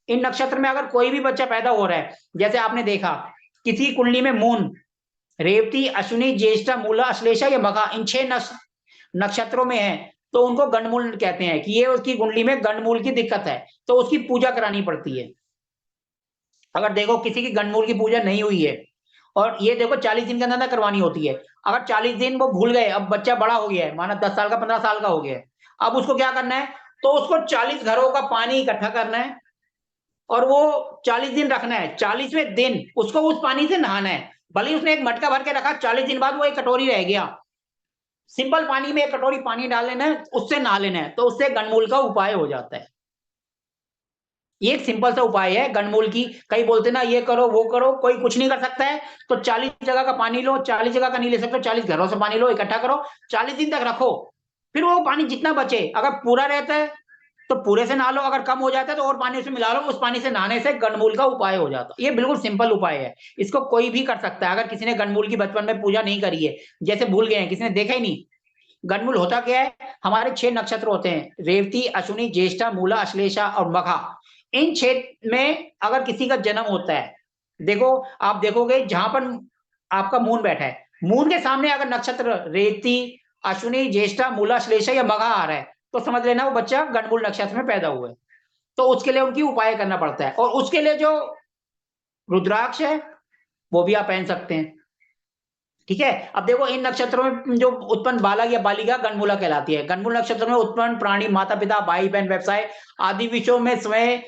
A: इन नक्षत्र में अगर कोई भी बच्चा पैदा हो रहा है, जैसे आपने देखा किसी कुंडली में मून, रेवती, अश्विनी, ज्येष्ठा, मूला, अश्लेषा या मघा, इन 6 नक्षत्रों में है तो उनको गंडमूल कहते हैं कि ये उसकी कुंडली में गंडमूल की दिक्कत है, तो उसकी पूजा करानी पड़ती है। अगर देखो किसी की गंडमूल की पूजा नहीं हुई है, और ये देखो 40 दिन के अंदर करवानी होती है। अगर 40 दिन वो भूल गए, अब बच्चा बड़ा हो गया है, माना 10 साल का, 15 साल का हो गया है, अब उसको क्या करना है, तो उसको 40 घरों का पानी इकट्ठा करना है और वो 40 दिन रखना है। 40वें दिन उसको उस पानी से नहाना है। भले ही उसने एक मटका भर के रखा, 40 दिन बाद वो एक कटोरी रह गया, सिंपल पानी में एक कटोरी पानी डाल लेना है, उससे नहा लेना है, तो उससे गंडमूल का उपाय हो जाता है। ये एक सिंपल सा उपाय है गंडमूल की। कई बोलते ना ये करो वो करो, कोई कुछ नहीं कर सकता है, तो 40 जगह का पानी लो, 40 जगह का नहीं ले सकते, 40 घरों से पानी लो, इकट्ठा करो, 40 दिन तक रखो। फिर वो पानी जितना बचे, अगर पूरा रहता है तो पूरे से नहा लो, अगर कम हो जाता है तो और पानी उसमें मिला लो, उस पानी से नहाने से गंडमूल का उपाय हो जाता है। ये बिल्कुल सिंपल उपाय है, इसको कोई भी कर सकता है। अगर किसी ने गंडमूल की बचपन में पूजा नहीं करी है, जैसे भूल गए हैं, किसी ने देखा ही नहीं, गंडमूल होता क्या है, हमारे 6 नक्षत्र होते हैं, रेवती, अश्विनी, ज्येष्ठा, मूला, अश्लेषा और मघा। इन 6 में अगर किसी का जन्म होता है, देखो आप देखोगे जहां पर आपका मून बैठा है, मून के सामने अगर नक्षत्र रेवती, अश्विनी, ज्येष्ठा, मूला, अश्लेषा या मघा आ रहा है, तो समझ लेना वो बच्चा गंडमूल नक्षत्र में पैदा हुआ है। तो उसके लिए उनकी उपाय करना पड़ता है, और उसके लिए जो रुद्राक्ष है वो भी आप पहन सकते हैं। ठीक है। अब देखो इन नक्षत्रों में जो उत्पन्न बालक या बालिका गणमूला कहलाती है। गणमूल नक्षत्र में उत्पन्न प्राणी माता पिता भाई बहन व्यवसाय आदि विषयों में स्वयं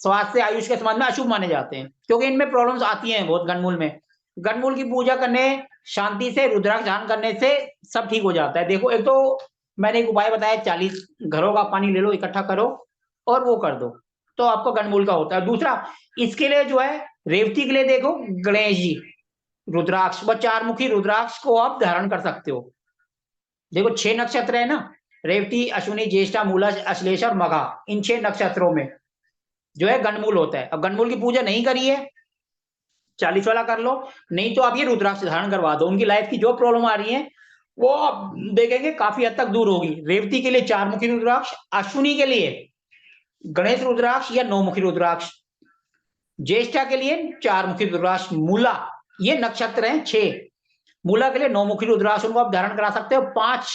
A: स्वास्थ्य आयुष के संबंध में अशुभ माने जाते हैं, क्योंकि इनमें प्रॉब्लम्स आती हैं बहुत गणमूल में। गणमूल की पूजा करने, शांति से रुद्राक्ष ध्यान करने से सब ठीक हो जाता है। देखो एक तो मैंने एक उपाय बताया, 40 घरों का पानी ले लो, इकट्ठा करो और वो कर दो, तो आपको गणमूल का होता है। दूसरा इसके लिए जो है रेवती के लिए देखो गणेश जी रुद्राक्ष व 4 मुखी रुद्राक्ष को आप धारण कर सकते हो। देखो 6 नक्षत्र है ना, रेवती, अश्विनी, ज्येष्ठा, मूला, अश्लेषा और मघा, इन 6 नक्षत्रों में जो है गणमूल होता है। अब गणमूल की पूजा नहीं करी है, 40 वाला कर लो, नहीं तो आप ये रुद्राक्ष धारण करवा दो। उनकी लाइफ की जो प्रॉब्लम आ रही है वो आप देखेंगे काफी हद तक दूर होगी। रेवती के लिए 4 मुखी रुद्राक्ष, अश्विनी के लिए गणेश रुद्राक्ष या 9 मुखी रुद्राक्ष, ज्येष्ठा के लिए 4 मुखी रुद्राक्ष, मूला, ये नक्षत्र हैं 6, मूला के लिए 9 मुखी रुद्राक्ष उनको आप धारण करा सकते हो। 5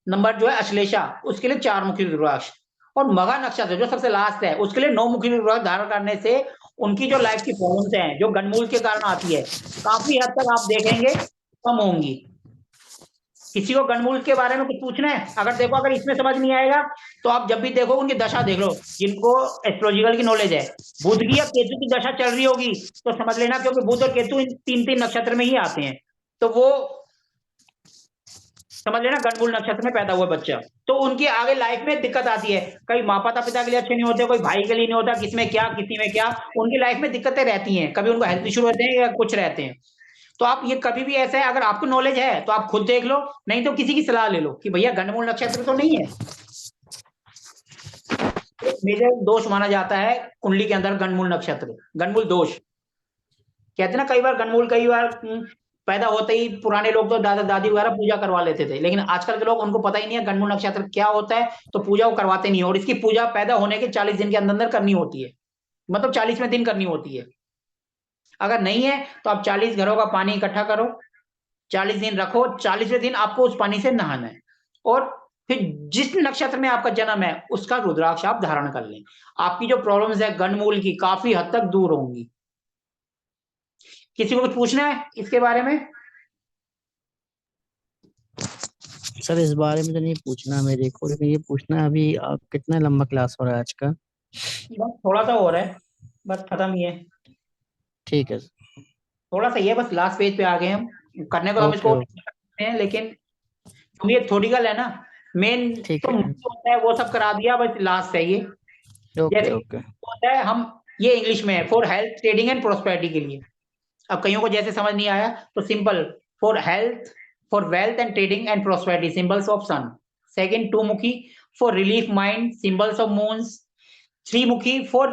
A: नंबर जो है अश्लेषा, उसके लिए 4 मुखी रुद्राक्ष, और मघा नक्षत्र जो सबसे लास्ट है उसके लिए 9 मुखी रुद्राक्ष धारण करने से उनकी जो लाइफ की प्रॉब्लम्स हैं जो गणमूल के कारण आती है काफी हद तक आप देखेंगे कम होंगी। किसी को गणमूल के बारे में कुछ पूछना है? अगर देखो अगर इसमें समझ नहीं आएगा तो आप जब भी देखो उनकी दशा देख लो, जिनको एस्ट्रोलॉजिकल की नॉलेज है, बुध की या केतु की दशा चल रही होगी तो समझ लेना, क्योंकि बुध और केतु इन 3-3 नक्षत्र में ही आते हैं, तो वो समझ लेना गणमूल नक्षत्र में पैदा हुआ बच्चा, तो उनकी आगे लाइफ में दिक्कत आती है। कई माता पिता के लिए अच्छे नहीं होते, कोई भाई के लिए नहीं होता, किसी में क्या किसी में क्या, उनकी लाइफ में दिक्कतें रहती हैं, कभी उनको हेल्थ इशू रहते हैं या कुछ रहते हैं। तो आप ये कभी भी ऐसा है, अगर आपको नॉलेज है तो आप खुद देख लो, नहीं तो किसी की सलाह ले लो कि भैया गणमूल नक्षत्र तो नहीं है। मेजर दोष माना जाता है कुंडली के अंदर गणमूल नक्षत्र, गणमूल दोष कहते हैं ना। कई बार गणमूल पैदा होते ही पुराने लोग तो दादा दादी वगैरह पूजा करवा लेते थे, लेकिन आजकल के लोग उनको पता ही नहीं है गणमूल नक्षत्र क्या होता है, तो पूजा वो करवाते नहीं है। और इसकी पूजा पैदा होने के 40 दिन के अंदर करनी होती है, मतलब 40वें दिन करनी होती है। अगर नहीं है तो आप 40 घरों का पानी इकट्ठा करो, 40 दिन रखो, 40वें दिन आपको उस पानी से नहाना है, और फिर जिस नक्षत्र में आपका जन्म है उसका रुद्राक्ष आप धारण कर लें। आपकी जो प्रॉब्लम्स है गणमूल की काफी हद तक दूर होंगी। किसी को कुछ पूछना है इसके बारे में?
B: सर इस बारे में तो नहीं पूछना मेरे को, लेकिन ये पूछना है अभी कितना लंबा क्लास हो रहा है आज का?
A: बस थोड़ा सा हो रहा है, बस खत्म ही है,
B: ठीक है सर।
A: थोड़ा सा ही है, बस लास्ट पेज पे आ गए हम। करने को हम इसको
B: ओके
A: करते हैं, लेकिन क्योंकि ये थ्योरिकल है ना, मेन
B: ठीक
A: तो
B: है।
A: मुख्य होता है वो सब करा दिया, बस लास्ट है ये।
B: ओके
A: जैसे
B: ओके
A: होता है हम, ये इंग्लिश में है for health trading and prosperity के लिए। अब कईयों को जैसे समझ नहीं आया तो simple, for health, for wealth and trading and prosperity, symbols of sun. Second two mukhi for relief mind, symbols of moons. Three mukhi for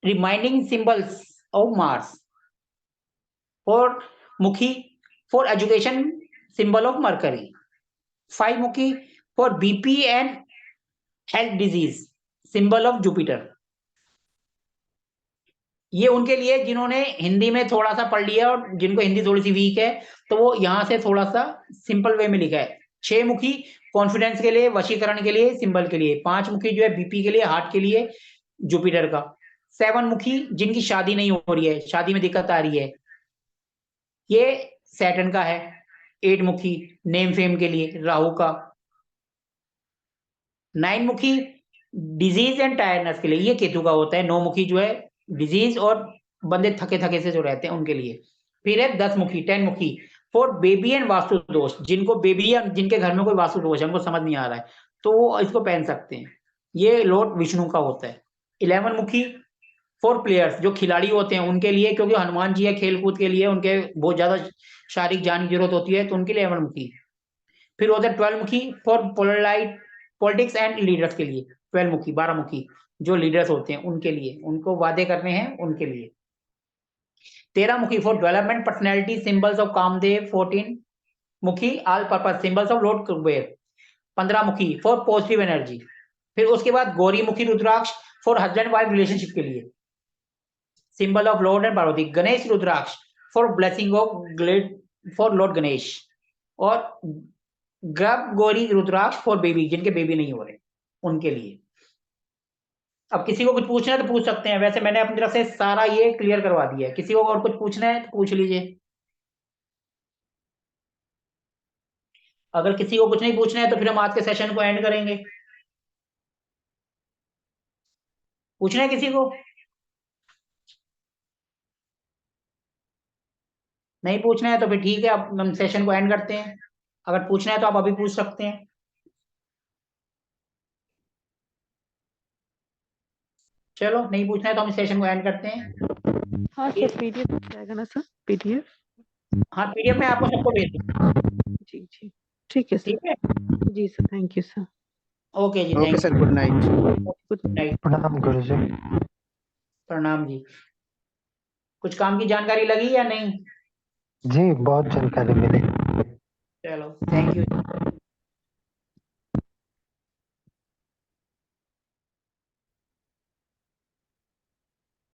A: reminding, symbols of Mars. Four mukhi for education, symbol of Mercury. Five mukhi for BP and health disease, symbol of Jupiter. ये उनके लिए जिन्होंने हिंदी में थोड़ा सा पढ़ लिया और जिनको हिंदी थोड़ी सी वीक है, तो वो यहां से थोड़ा सा सिंपल वे में लिखा है। 6 मुखी कॉन्फिडेंस के लिए, वशीकरण के लिए, सिंबल के लिए। 5 मुखी जो है बीपी के लिए, हार्ट के लिए, जुपिटर का। 7 मुखी जिनकी शादी नहीं हो रही है, शादी में दिक्कत आ रही है, ये सैटर्न का है। 8 मुखी नेम फेम के लिए, राहु का। 9 मुखी डिजीज एंड टायर्डनेस के लिए, ये केतु का होता है। 9 मुखी जो है डिजीज और बंदे थके थके से जो रहते हैं उनके लिए। फिर है 10 मुखी, 10 मुखी फॉर बेबी एंड वास्तु दोष, जिनको बेबी या जिनके घर में कोई वास्तु दोष है, उनको समझ नहीं आ रहा है, तो वो इसको पहन सकते हैं। ये लॉर्ड विष्णु का होता है। 11 मुखी फॉर प्लेयर्स, जो खिलाड़ी होते हैं उनके लिए, क्योंकि हनुमान जी है खेल कूद के लिए, उनके बहुत ज्यादा शारीरिक जान की जरूरत होती है, तो उनके लिए 11 मुखी। फिर होता है 12 मुखी फॉर पोलराइट पॉलिटिक्स एंड लीडर्स के लिए। 12 मुखी, 12 मुखी जो लीडर्स होते हैं उनके लिए, उनको वादे करने हैं उनके लिए। 13 मुखी for development personality, symbols of Kamdev. 14 मुखी all purpose, symbols of lord Kuber. 15 मुखी फॉर पॉजिटिव एनर्जी। फिर उसके बाद गौरी मुखी rudraksha for husband wife relationship के लिए, symbol of lord and Parvati. Ganesh rudraksha for blessing of glad for lord Ganesh. और गर्भ गौरी रुद्राक्ष फॉर बेबी, जिनके बेबी नहीं हो रहे उनके लिए। अब किसी को कुछ पूछना है तो पूछ सकते हैं, वैसे मैंने अपनी तरफ से सारा ये क्लियर करवा दिया है। किसी को और कुछ पूछना है तो पूछ लीजिए। अगर किसी को कुछ नहीं पूछना है तो फिर हम आज के सेशन को एंड करेंगे। पूछना है किसी को? नहीं पूछना है तो फिर ठीक है, अब हम सेशन को एंड करते हैं। अगर पूछना है तो आप अभी पूछ सकते हैं। चलो नहीं पूछना है तो हम सेशन को एंड करते हैं।
C: हाँ सर, पीडीएफ जाएगा ना सर? पीडीएफ?
A: हाँ पीडीएफ में आपको सबको भेज दूँ।
C: जी जी, ठीक है सर।
A: ठीक है,
C: जी sir, thank you sir.
A: Okay जी,
B: okay
A: thank
B: sir, good night.
C: Good
A: you. Night.
F: प्रणाम गुरुजी।
A: प्रणाम जी। कुछ काम की जानकारी लगी या नहीं?
F: जी बहुत जानकारी मिली।
A: चलो थैंक यू।